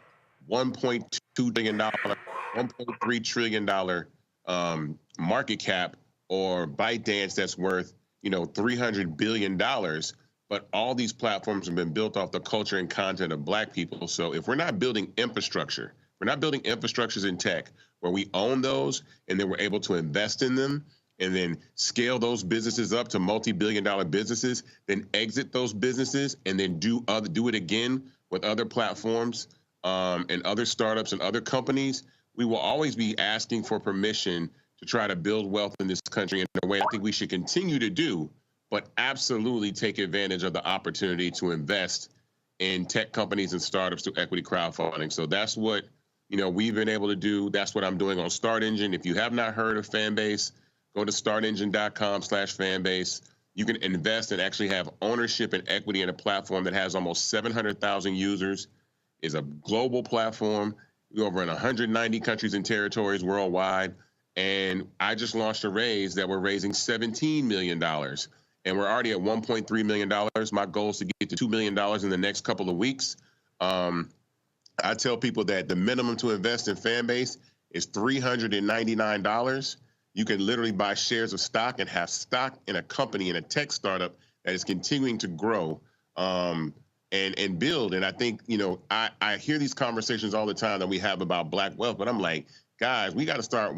$1.2 trillion, $1.3 trillion market cap, or ByteDance that's worth, $300 billion. But all these platforms have been built off the culture and content of Black people. So if we're not building infrastructure, we're not building infrastructures in tech where we own those and then we're able to invest in them and then scale those businesses up to multi-billion-dollar businesses, then exit those businesses and then do it again with other platforms and other startups and other companies, we will always be asking for permission to try to build wealth in this country in a way I think we should continue to do, but absolutely take advantage of the opportunity to invest in tech companies and startups through equity crowdfunding. So that's what we've been able to do. That's what I'm doing on Start Engine. If you have not heard of Fanbase, go to startengine.com/Fanbase. You can invest and actually have ownership and equity in a platform that has almost 700,000 users, is a global platform. We're over in 190 countries and territories worldwide. And I just launched a raise that we're raising $17 million. And we're already at $1.3 million. My goal is to get to $2 million in the next couple of weeks. I tell people that the minimum to invest in Fanbase is $399. You can literally buy shares of stock and have stock in a company, in a tech startup that is continuing to grow and build. And I think, I hear these conversations all the time that we have about Black wealth, but I'm like, guys, we got to start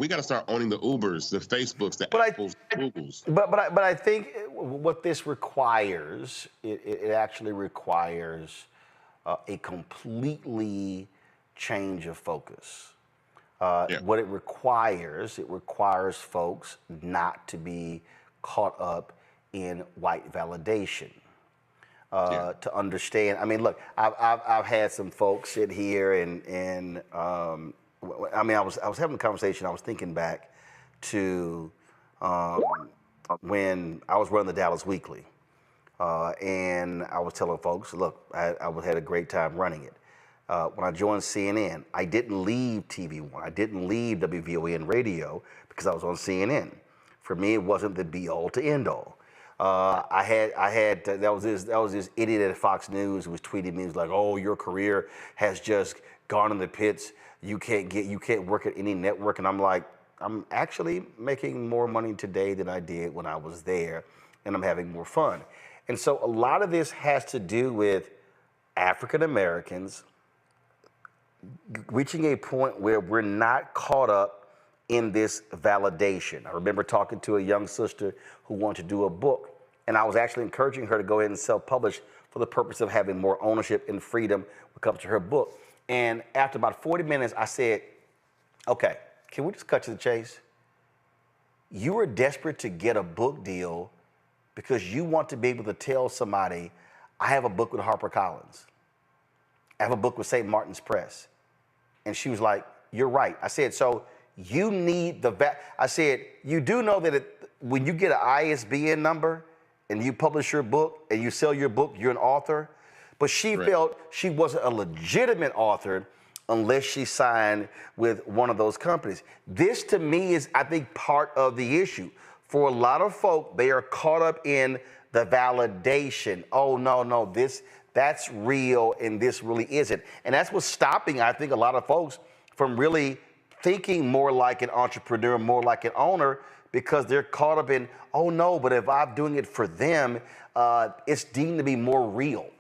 owning the Ubers, the Facebooks, the Apples, Googles. But I think what this requires, it actually requires a completely change of focus. What it requires folks not to be caught up in white validation. To understand, I mean, look, I've had some folks sit here and I was having a conversation. I was thinking back to when I was running the Dallas Weekly, and I was telling folks, look, I had a great time running it. When I joined CNN, I didn't leave TV1. I didn't leave WVON radio because I was on CNN. For me, it wasn't the be all to end all. That was this idiot at Fox News who was tweeting me. He was like, "Oh, your career has just gone in the pits. You can't work at any network." And I'm like, I'm actually making more money today than I did when I was there, and I'm having more fun. And so a lot of this has to do with African Americans reaching a point where we're not caught up in this validation. I remember talking to a young sister who wanted to do a book, and I was actually encouraging her to go ahead and self-publish for the purpose of having more ownership and freedom when it comes to her book. And after about 40 minutes, I said, okay, can we just cut to the chase? You are desperate to get a book deal because you want to be able to tell somebody, I have a book with HarperCollins. I have a book with St. Martin's Press. And she was like, you're right. I said, so you need I said, you do know that when you get an ISBN number and you publish your book and you sell your book, you're an author. But she felt she wasn't a legitimate author unless she signed with one of those companies. This to me is, I think, part of the issue. For a lot of folk, they are caught up in the validation. Oh, no, that's real and this really isn't. And that's what's stopping, I think, a lot of folks from really thinking more like an entrepreneur, more like an owner, because they're caught up in, oh no, but if I'm doing it for them, it's deemed to be more real.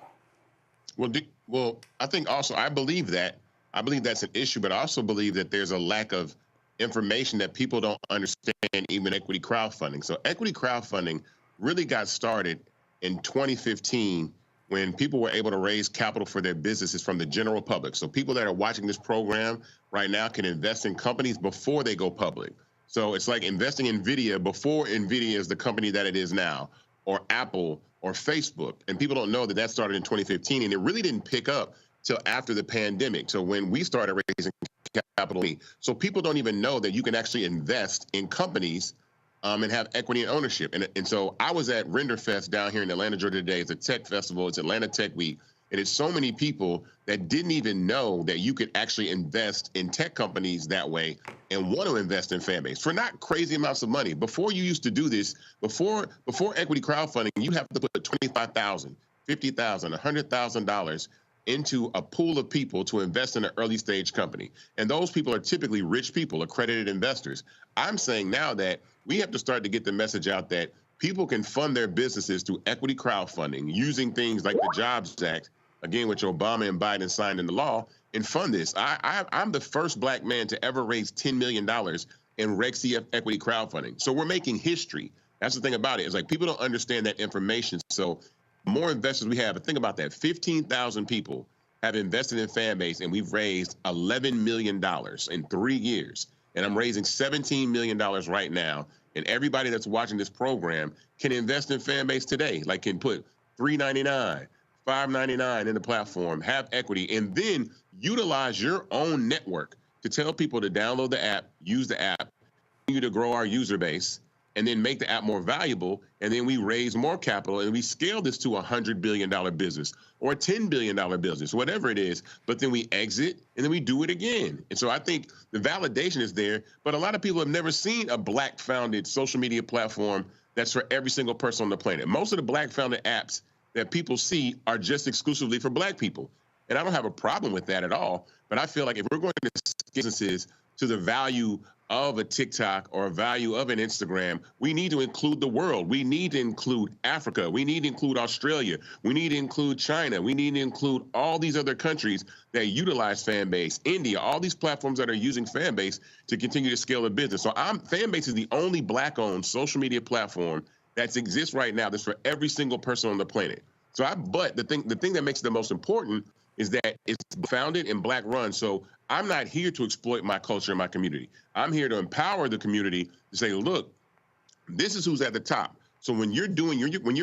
Well, I think also, I believe that's an issue, but I also believe that there's a lack of information that people don't understand, even equity crowdfunding. So equity crowdfunding really got started in 2015 when people were able to raise capital for their businesses from the general public. So people that are watching this program right now can invest in companies before they go public. So it's like investing in NVIDIA before NVIDIA is the company that it is now, or Apple or Facebook. And people don't know that that started in 2015, and it really didn't pick up till after the pandemic. So when we started raising capital, so people don't even know that you can actually invest in companies and have equity and ownership. And so I was at RenderFest down here in Atlanta, Georgia today. It's a tech festival. It's Atlanta Tech Week. And it's so many people that didn't even know that you could actually invest in tech companies that way and want to invest in fan base for not crazy amounts of money. Before you used to do this, before equity crowdfunding, you have to put $25,000, $50,000, $100,000 into a pool of people to invest in an early stage company. And those people are typically rich people, accredited investors. I'm saying now that we have to start to get the message out that people can fund their businesses through equity crowdfunding using things like the Jobs Act, again, which Obama and Biden signed into law, and fund this. I'm the first Black man to ever raise $10 million in Reg CF equity crowdfunding. So we're making history. That's the thing about it. It's like people don't understand that information. So more investors we have, but think about that. 15,000 people have invested in Fanbase, and we've raised $11 million in 3 years. And I'm raising $17 million right now. And everybody that's watching this program can invest in Fanbase today, like can put $3.99, $5.99 in the platform, have equity, and then utilize your own network to tell people to download the app, use the app, continue to grow our user base, and then make the app more valuable. And then we raise more capital and we scale this to a $100 billion business or a $10 billion business, whatever it is. But then we exit and then we do it again. And so I think the validation is there, but a lot of people have never seen a Black founded social media platform that's for every single person on the planet. Most of the Black founded apps that people see are just exclusively for Black people. And I don't have a problem with that at all. But I feel like if we're going to businesses to the value of a TikTok or a value of an Instagram, we need to include the world. We need to include Africa. We need to include Australia. We need to include China. We need to include all these other countries that utilize Fanbase, India, all these platforms that are using Fanbase to continue to scale a business. So Fanbase is the only Black-owned social media platform that exists right now that's for every single person on the planet. But the thing that makes it the most important is that it's founded and Black run. So I'm not here to exploit my culture and my community. I'm here to empower the community to say, look, this is who's at the top. So when you're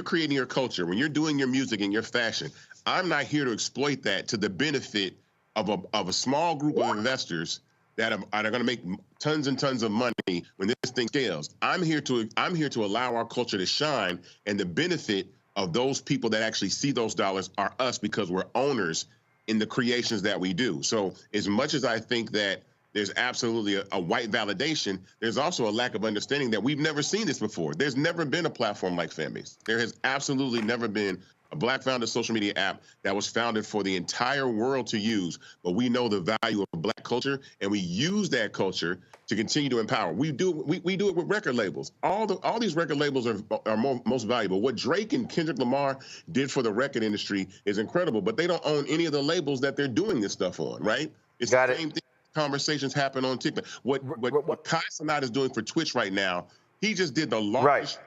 creating your culture, when you're doing your music and your fashion, I'm not here to exploit that to the benefit of a small group of investors that are going to make tons and tons of money when this thing scales. I'm here to allow our culture to shine, and the benefit of those people that actually see those dollars are us, because we're owners in the creations that we do. So as much as I think that There's absolutely a white validation. There's also a lack of understanding that we've never seen this before. There's never been a platform like Fanbase. There has absolutely never been a Black-founded social media app that was founded for the entire world to use. But we know the value of Black culture, and we use that culture to continue to empower. We do it with record labels. All these record labels are most valuable. What Drake and Kendrick Lamar did for the record industry is incredible, but they don't own any of the labels that they're doing this stuff on, right? It's the same thing. Conversations happen on TikTok. What Kai Cenat is doing for Twitch right now, he just did the largest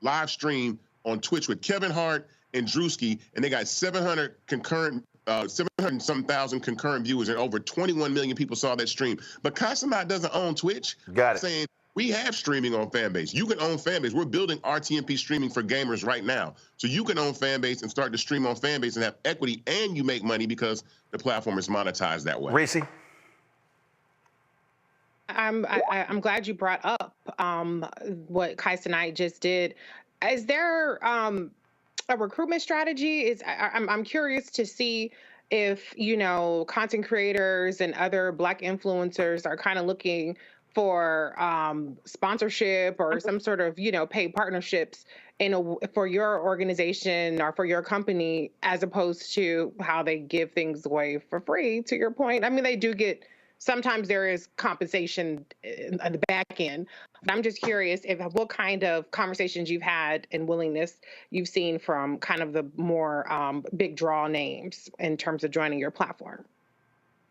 live stream on Twitch with Kevin Hart and Drewski, and they got 700 and some thousand concurrent viewers, and over 21 million people saw that stream. But Kai Cenat doesn't own Twitch. Got it. Saying we have streaming on Fanbase. You can own Fanbase. We're building RTMP streaming for gamers right now. So you can own Fanbase and start to stream on Fanbase and have equity, and you make money because the platform is monetized that way. Reese? I'm glad you brought up what Kai Cenat just did. Is there a recruitment strategy? I'm curious to see if, you know, content creators and other Black influencers are kind of looking for sponsorship or some sort of, you know, paid partnerships for your organization or for your company, as opposed to how they give things away for free, to your point. I mean, they do get, sometimes there is compensation at the back end. But I'm just curious what kind of conversations you've had and willingness you've seen from kind of the more big draw names in terms of joining your platform.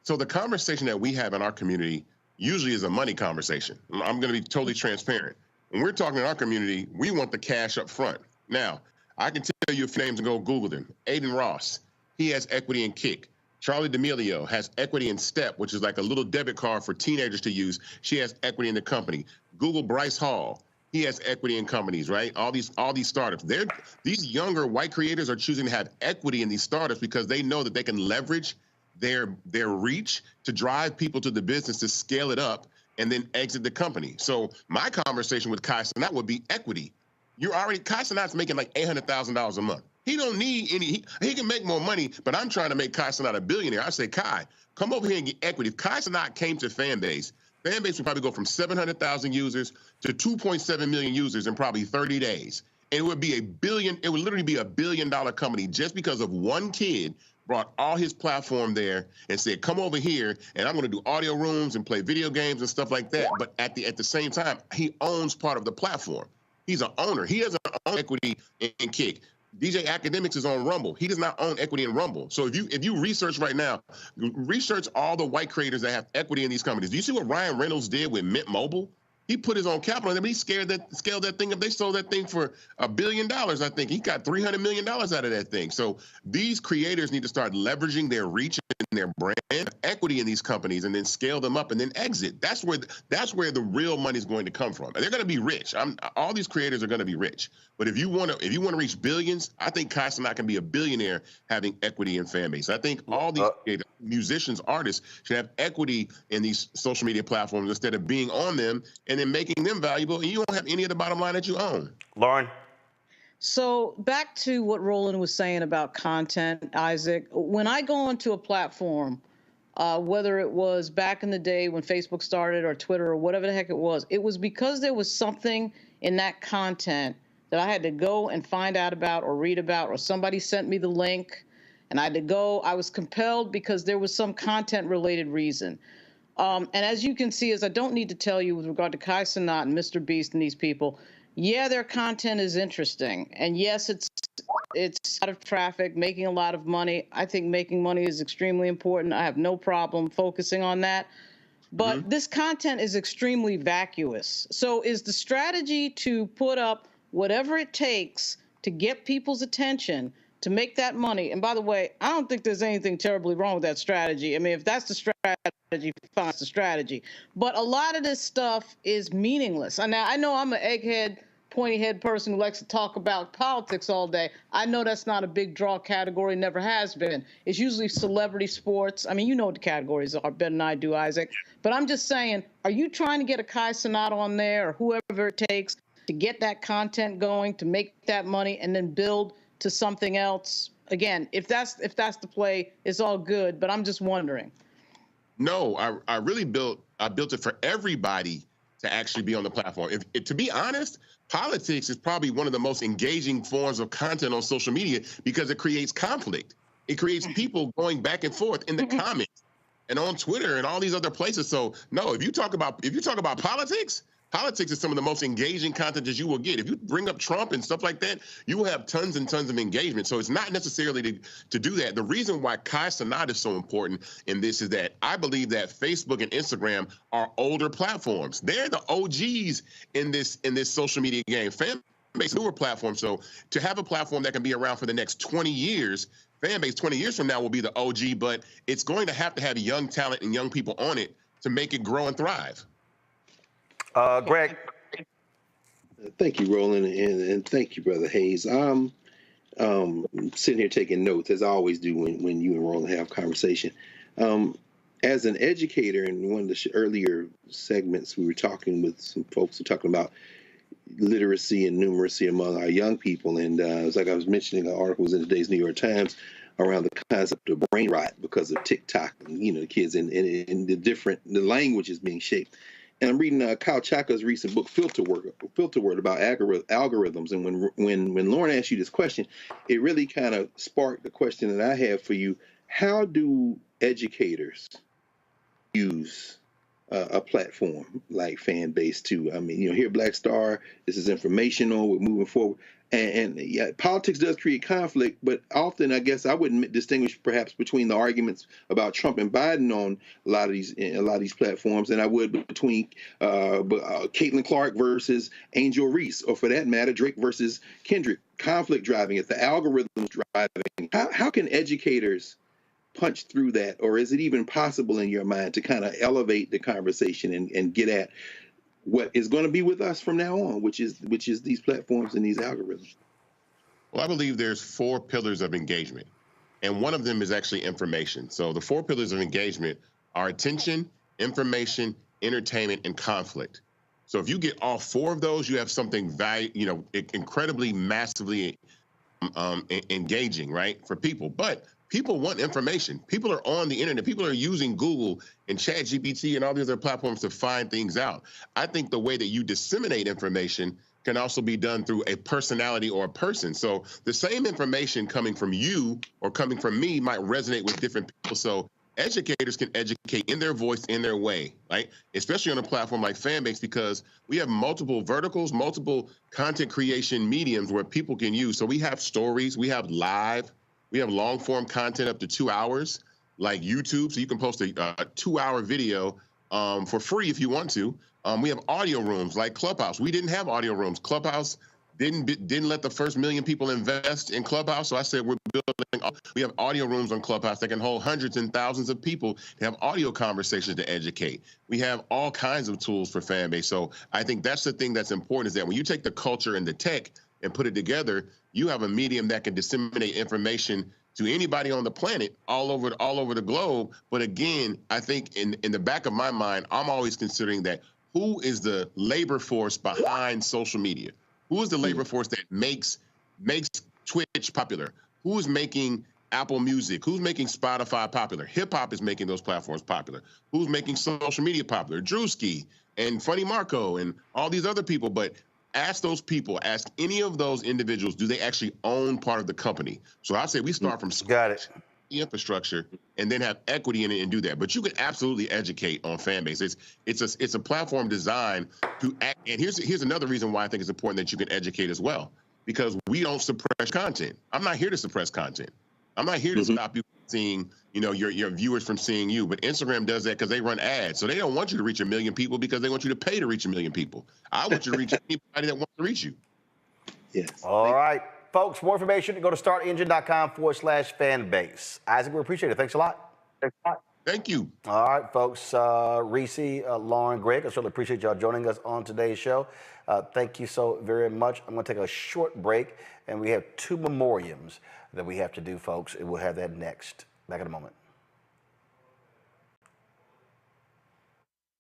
So the conversation that we have in our community usually is a money conversation. I'm going to be totally transparent. When we're talking in our community, we want the cash up front. Now, I can tell you a few names and go Google them. Aiden Ross, he has equity in Kick. Charlie D'Amelio has equity in Step, which is like a little debit card for teenagers to use. She has equity in the company. Google Bryce Hall. He has equity in companies, right? All these startups. These younger white creators are choosing to have equity in these startups because they know that they can leverage their reach to drive people to the business to scale it up and then exit the company. So my conversation with Kai Cenat would be equity. Kai Cenat's making like $800,000 a month. He don't need any, he can make more money, but I'm trying to make Kai Cenat a billionaire. I say, Kai, come over here and get equity. If Kai Cenat came to Fanbase would probably go from 700,000 users to 2.7 million users in probably 30 days. And it would literally be $1 billion company just because of one kid brought all his platform there and said, come over here and I'm gonna do audio rooms and play video games and stuff like that. But at the same time, he owns part of the platform. He's an owner. He doesn't own equity in Kick. DJ Academics is on Rumble. He does not own equity in Rumble. So if you research right now, research all the white creators that have equity in these companies. Do you see what Ryan Reynolds did with Mint Mobile? He put his own capital in it, but he scaled that thing up. They sold that thing for $1 billion, I think. He got $300 million out of that thing. So these creators need to start leveraging their reach and their brand equity in these companies and then scale them up and then exit. That's where the real money is going to come from. And they're going to be rich. All these creators are going to be rich. But if you want to reach billions, I think Kai Cenat can be a billionaire having equity in Fanbase. I think all these musicians, artists should have equity in these social media platforms instead of being on them and then making them valuable, and you don't have any of the bottom line that you own. Lauren? So back to what Roland was saying about content, Isaac. When I go onto a platform, whether it was back in the day when Facebook started or Twitter or whatever the heck it was because there was something in that content that I had to go and find out about or read about, or somebody sent me the link and I had to go. I was compelled because there was some content-related reason. And as you can see, as I don't need to tell you with regard to Kai Cenat and Mr. Beast and these people, yeah, their content is interesting. And yes, it's out of traffic, making a lot of money. I think making money is extremely important. I have no problem focusing on that. But this content is extremely vacuous. So is the strategy to put up whatever it takes to get people's attention to make that money? And by the way, I don't think there's anything terribly wrong with that strategy. I mean, if that's the strategy, fine, it's the strategy. But a lot of this stuff is meaningless. And now I know I'm an egghead, pointy-head person who likes to talk about politics all day. I know that's not a big draw category, never has been. It's usually celebrity sports. I mean, you know what the categories are better than I do, Isaac. But I'm just saying, are you trying to get a Kai Cenat on there or whoever it takes to get that content going, to make that money, and then build to something else? Again, if that's the play, it's all good, but I'm just wondering. No, I really built it for everybody to actually be on the platform. To be honest, politics is probably one of the most engaging forms of content on social media because it creates conflict. It creates people going back and forth in the comments and on Twitter and all these other places. So no, if you talk about politics, politics is some of the most engaging content that you will get. If you bring up Trump and stuff like that, you will have tons and tons of engagement. So it's not necessarily to do that. The reason why Kai Cenat is so important in this is that I believe that Facebook and Instagram are older platforms. They're the OGs in this social media game. Fanbase, newer platform. So to have a platform that can be around for the next 20 years, Fanbase 20 years from now will be the OG, but it's going to have young talent and young people on it to make it grow and thrive. Greg. Thank you, Roland, and thank you, Brother Hayes. I'm sitting here taking notes, as I always do when you and Roland have conversation. As an educator, in one of the earlier segments, we were talking with some folks who were talking about literacy and numeracy among our young people. And it's like I was mentioning, an article was in today's New York Times around the concept of brain rot because of TikTok, and, the kids and the language is being shaped. And I'm reading Kyle Chaka's recent book, Filter Word, about algorithms. And when Lauren asked you this question, it really kind of sparked the question that I have for you. How do educators use a platform like Fanbase to, here Black Star, this is informational, we're moving forward. And yeah, politics does create conflict, but often I guess I wouldn't distinguish perhaps between the arguments about Trump and Biden on a lot of these platforms, and I would between Caitlin Clark versus Angel Reese, or for that matter, Drake versus Kendrick. Conflict driving it, the algorithms driving. How can educators punch through that, or is it even possible in your mind to kind of elevate the conversation and get at what is going to be with us from now on, which is these platforms and these algorithms? Well, I believe there's 4 pillars of engagement, and one of them is actually information. So the 4 pillars of engagement are attention, information, entertainment, and conflict. So if you get all 4 of those, you have something incredibly, massively engaging, right, for people. But people want information. People are on the internet. People are using Google and ChatGPT and all these other platforms to find things out. I think the way that you disseminate information can also be done through a personality or a person. So the same information coming from you or coming from me might resonate with different people. So educators can educate in their voice, in their way, right? Especially on a platform like Fanbase, because we have multiple verticals, multiple content creation mediums where people can use. So we have stories, we have live, we have long form content up to 2 hours, like YouTube. So you can post a 2-hour video for free if you want to. We have audio rooms like Clubhouse. We didn't have audio rooms. Clubhouse didn't let the first 1 million people invest in Clubhouse. So I said we have audio rooms on Clubhouse that can hold hundreds and thousands of people to have audio conversations to educate. We have all kinds of tools for Fanbase. So I think that's the thing that's important, is that when you take the culture and the tech and put it together, you have a medium that can disseminate information to anybody on the planet, all over the globe. But again, I think in the back of my mind, I'm always considering that who is the labor force behind social media? Who is the labor force that makes Twitch popular? Who is making Apple Music? Who's making Spotify popular? Hip hop is making those platforms popular. Who's making social media popular? Drewski and Funny Marco and all these other people. But ask those people, ask any of those individuals, do they actually own part of the company? So I say we start from scratch, the infrastructure, and then have equity in it and do that. But you can absolutely educate on Fanbase. It's a platform designed to act. And here's another reason why I think it's important that you can educate as well, because we don't suppress content. I'm not here to suppress content. I'm not here to stop you from seeing, your viewers from seeing you. But Instagram does that because they run ads. So they don't want you to reach 1 million people because they want you to pay to reach 1 million people. I want you to reach anybody that wants to reach you. Yes. All right, folks, more information, go to startengine.com/fanbase. Isaac, we appreciate it. Thanks a lot. Thank you. All right, folks, Reese, Lauren, Greg, I certainly appreciate y'all joining us on today's show. Thank you so very much. I'm going to take a short break, and we have 2 memoriams that we have to do, folks, and we'll have that next. Back in a moment.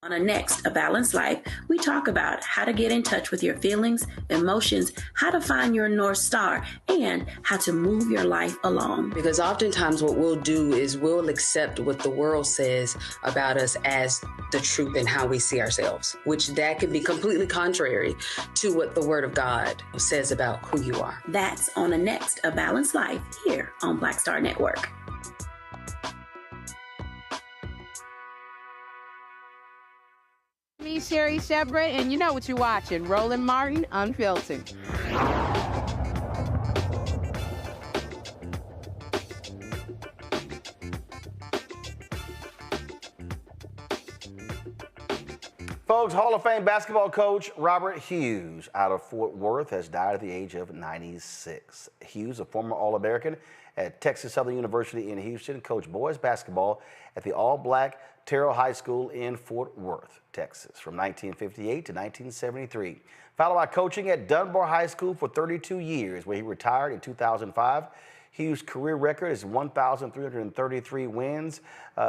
On our next A Balanced Life, we talk about how to get in touch with your feelings, emotions, how to find your North Star, and how to move your life along. Because oftentimes what we'll do is we'll accept what the world says about us as the truth and how we see ourselves, which that could be completely contrary to what the Word of God says about who you are. That's on the next A Balanced Life here on Black Star Network. Me, Sherry Shepard, and you know what you're watching, Roland Martin, Unfiltered. Folks, Hall of Fame basketball coach Robert Hughes out of Fort Worth has died at the age of 96. Hughes, a former All-American at Texas Southern University in Houston, coached boys basketball at the all-black Terrell High School in Fort Worth, Texas, from 1958 to 1973. Followed by coaching at Dunbar High School for 32 years, where he retired in 2005. Hughes' career record is 1,333 wins,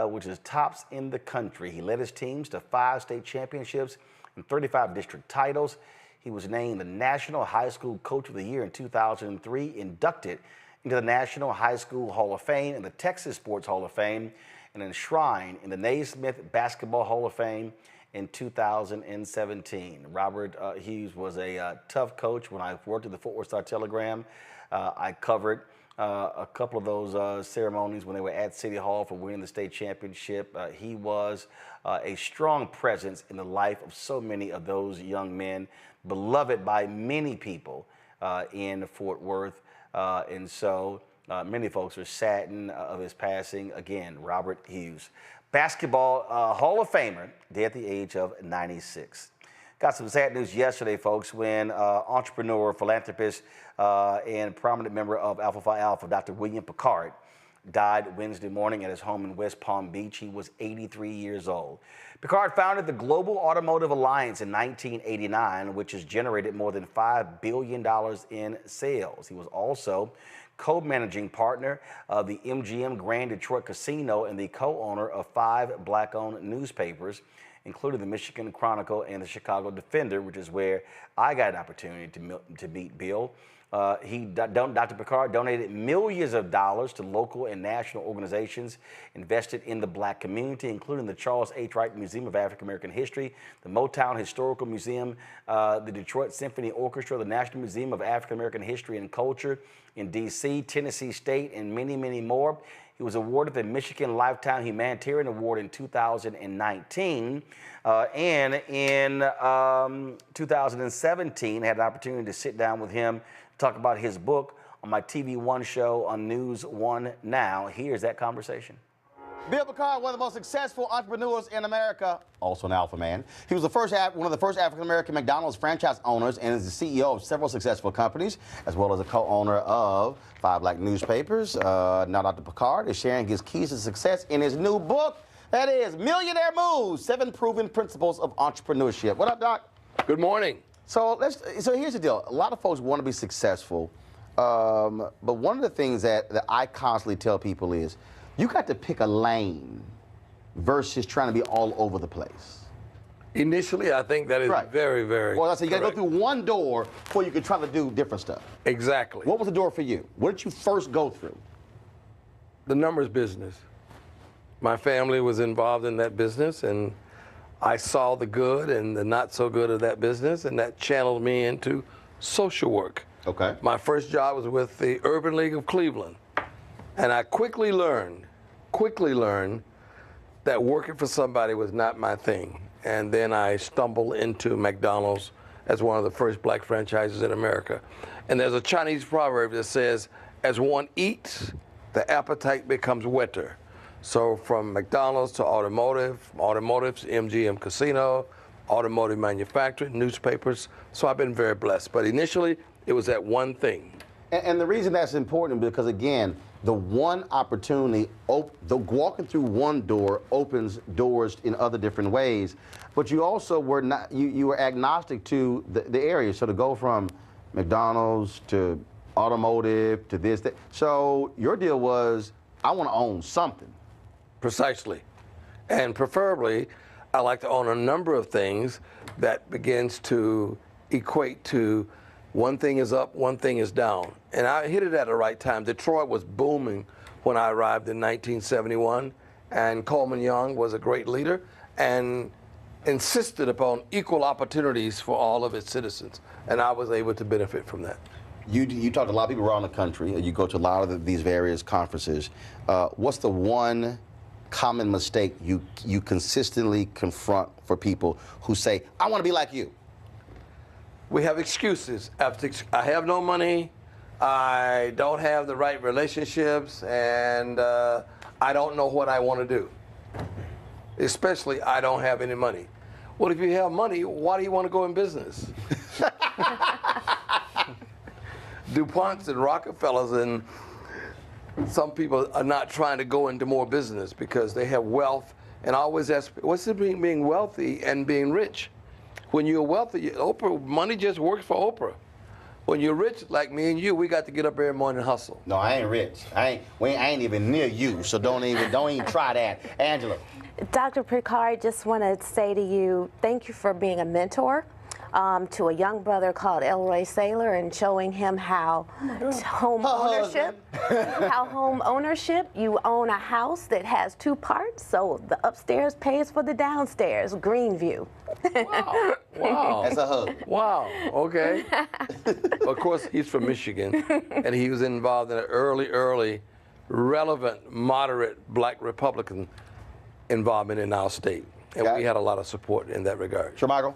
which is tops in the country. He led his teams to 5 state championships and 35 district titles. He was named the National High School Coach of the Year in 2003, inducted into the National High School Hall of Fame and the Texas Sports Hall of Fame, and enshrined in the Naismith Basketball Hall of Fame in 2017. Robert Hughes was a tough coach. When I worked at the Fort Worth Star-Telegram, I covered a couple of those ceremonies when they were at City Hall for winning the state championship. He was a strong presence in the life of so many of those young men, beloved by many people in Fort Worth. And so many folks are saddened of his passing. Again, Robert Hughes, basketball Hall of Famer, dead at the age of 96. Got some sad news yesterday, folks, when entrepreneur, philanthropist, and prominent member of Alpha Phi Alpha, Dr. William Picard, died Wednesday morning at his home in West Palm Beach. He was 83 years old. Picard founded the Global Automotive Alliance in 1989, which has generated more than $5 billion in sales. He was also co-managing partner of the MGM Grand Detroit Casino and the co-owner of 5 black-owned newspapers, including the Michigan Chronicle and the Chicago Defender, which is where I got an opportunity to meet Bill. Dr. Picard donated millions of dollars to local and national organizations invested in the black community, including the Charles H. Wright Museum of African American History, the Motown Historical Museum, the Detroit Symphony Orchestra, the National Museum of African American History and Culture in D.C., Tennessee State, and many, many more. He was awarded the Michigan Lifetime Humanitarian Award in 2019. And in 2017, had an opportunity to sit down with him, talk about his book on my TV One show on News One Now. Here's that conversation. Bill Picard, one of the most successful entrepreneurs in America, also an alpha man. He was one of the first African-American McDonald's franchise owners and is the CEO of several successful companies, as well as a co-owner of 5 black newspapers. Now Dr. Picard is sharing his keys to success in his new book, that is Millionaire Moves, 7 Proven Principles of Entrepreneurship. What up, Doc? Good morning. So here's the deal. A lot of folks want to be successful, but one of the things that I constantly tell people is, you got to pick a lane versus trying to be all over the place. Initially, I think that is very, very Well, I said you got to go through one door before you can try to do different stuff. Exactly. What was the door for you? What did you first go through? The numbers business. My family was involved in that business, and I saw the good and the not so good of that business, and that channeled me into social work. Okay. My first job was with the Urban League of Cleveland, and I quickly learned that working for somebody was not my thing. And then I stumbled into McDonald's as one of the first black franchises in America. And there's a Chinese proverb that says, as one eats, the appetite becomes wetter. So from McDonald's to automotives, MGM Casino, automotive manufacturing, newspapers. So I've been very blessed. But initially, it was that one thing. And the reason that's important because, again, the one opportunity, walking through one door opens doors in other different ways. But you also were not, you were agnostic to the area. So to go from McDonald's to automotive to this, that. So your deal was, I want to own something. Precisely. And preferably, I like to own a number of things that begins to equate to one thing is up, one thing is down. And I hit it at the right time. Detroit was booming when I arrived in 1971, and Coleman Young was a great leader and insisted upon equal opportunities for all of its citizens, and I was able to benefit from that. You talk to a lot of people around the country, and you go to a lot of these various conferences. What's the one common mistake you consistently confront for people who say, I want to be like you? We have excuses. I have no money, I don't have the right relationships, and I don't know what I want to do. Especially, I don't have any money. Well, if you have money, why do you want to go in business? DuPonts and Rockefellers and some people are not trying to go into more business because they have wealth. And I always ask, what's it mean being wealthy and being rich? When you're wealthy, Oprah, money just works for Oprah. When you're rich, like me and you, we got to get up every morning and hustle. No, I ain't rich. I ain't even near you, so don't even try that. Angela. Dr. Picard, just want to say to you, thank you for being a mentor to a young brother called Elroy Saylor and showing him how home ownership, you own a house that has two parts, so the upstairs pays for the downstairs, Greenview. Wow. Wow. That's a hug. Wow. Okay. Of course, he's from Michigan, and he was involved in an early, relevant, moderate black Republican involvement in our state. And we had a lot of support in that regard. Sure, Michael?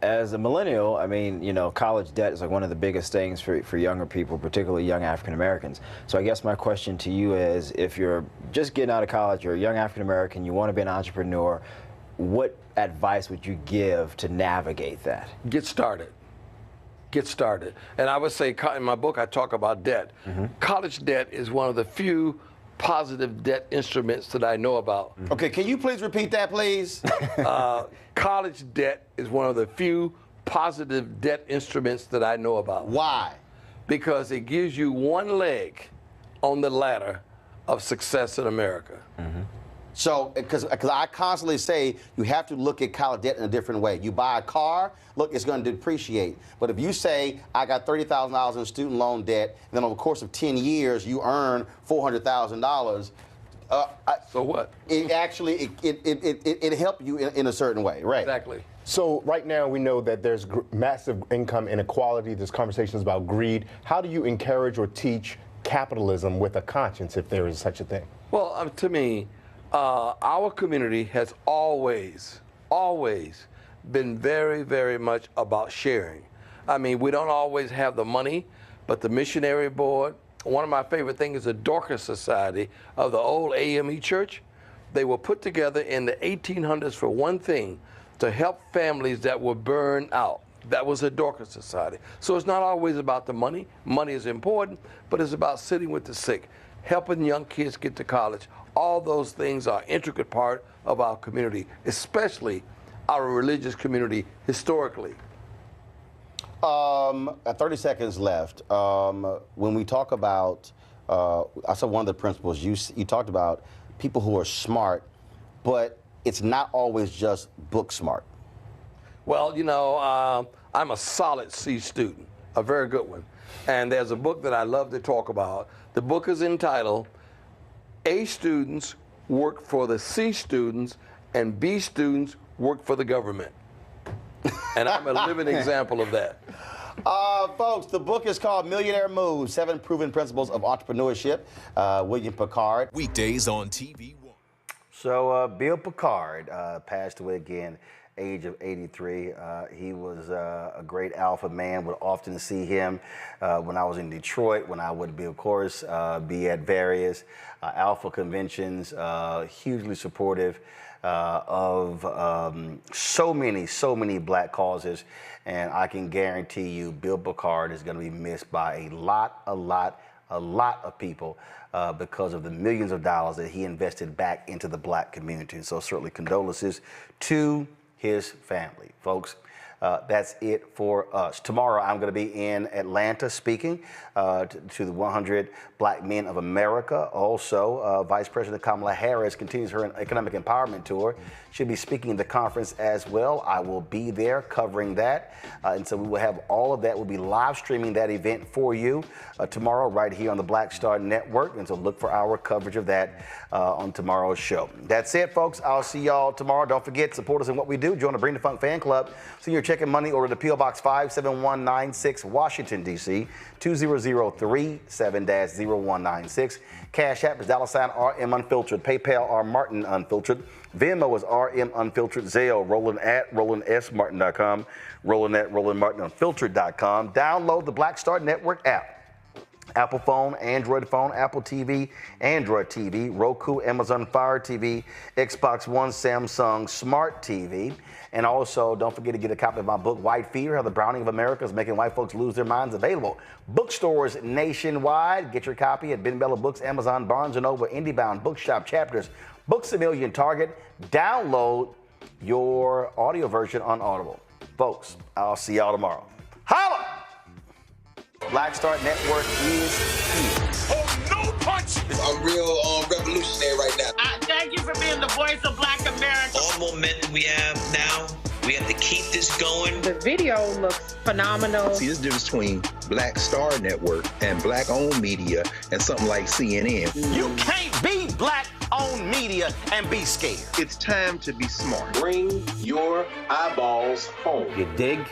As a millennial, I mean, you know, college debt is like one of the biggest things for younger people, particularly young African Americans. So I guess my question to you is, if you're just getting out of college, you're a young African American, you want to be an entrepreneur, what advice would you give to navigate that? Get started. Get started. And I would say, in my book, I talk about debt. College debt is one of the few positive debt instruments that I know about. Okay, can you please repeat that, please? College debt is one of the few positive debt instruments that I know about. Why? Because it gives you one leg on the ladder of success in America. So, because I constantly say you have to look at college debt in a different way. You buy a car, look, it's going to depreciate. But if you say, I got $30,000 in student loan debt, and then over the course of 10 years, you earn $400,000, so what? It actually, it helped you in a certain way, right? Exactly. So right now we know that there's massive income inequality, there's conversations about greed. How do you encourage or teach capitalism with a conscience, if there is such a thing? Well, to me, our community has always been very, very much about sharing. I mean, we don't always have the money, but the missionary board, one of my favorite things is the Dorcas Society of the old AME Church. They were put together in the 1800s for one thing, to help families that were burned out. That was a Dorcas Society. So it's not always about the money. Money is important, but it's about sitting with the sick, helping young kids get to college. All those things are an intricate part of our community, especially our religious community historically. 30 seconds left. When we talk about, I saw one of the principles, you talked about people who are smart, but it's not always just book smart. Well, you know, I'm a solid C student, a very good one. And there's a book that I love to talk about. The book is entitled, A Students Work for the C Students and B Students Work for the Government. And I'm a living example of that. Folks, the book is called Millionaire Moves, 7 Proven Principles of Entrepreneurship. William Picard. Weekdays on TV1. So Bill Picard passed away again, age of 83. He was a great alpha man. Would often see him when I was in Detroit, when I would be, of course, be at various alpha conventions, hugely supportive of so many black causes. And I can guarantee you Bill Picard is going to be missed by a lot of people because of the millions of dollars that he invested back into the black community. And so certainly condolences to his family. Folks, That's it for us. Tomorrow, I'm going to be in Atlanta speaking to the 100 Black Men of America. Also, Vice President Kamala Harris continues her economic empowerment tour. She'll be speaking at the conference as well. I will be there covering that. And so we will have all of that. We'll be live streaming that event for you tomorrow right here on the Black Star Network. And so look for our coverage of that on tomorrow's show. That's it, folks. I'll see y'all tomorrow. Don't forget, support us in what we do. Join the Bring the Funk fan club. Send your check and money order to P.O. Box 57196, Washington, D.C. 20037-0196. Cash App is $RM Unfiltered. PayPal R Martin Unfiltered. Venmo is RM Unfiltered. Zelle, Roland at RolandSMartin.com. Roland at RolandMartinUnfiltered.com. Download the Black Star Network app. Apple phone, Android phone, Apple TV, Android TV, Roku, Amazon Fire TV, Xbox One, Samsung Smart TV. And also, don't forget to get a copy of my book, White Fear, How the Browning of America is Making White Folks Lose Their Minds, available. Bookstores nationwide. Get your copy at Ben Bella Books, Amazon, Barnes & Noble, IndieBound, Bookshop, Chapters, Books A Million, Target. Download your audio version on Audible. Folks, I'll see y'all tomorrow. Holla! Black Star Network is here. Oh, no punches! I'm real revolutionary right now. Thank you for being the voice of Black America. All momentum we have now, we have to keep this going. The video looks phenomenal. See, there's a difference between Black Star Network and Black-owned media and something like CNN. You can't be Black-owned media and be scared. It's time to be smart. Bring your eyeballs home. You dig?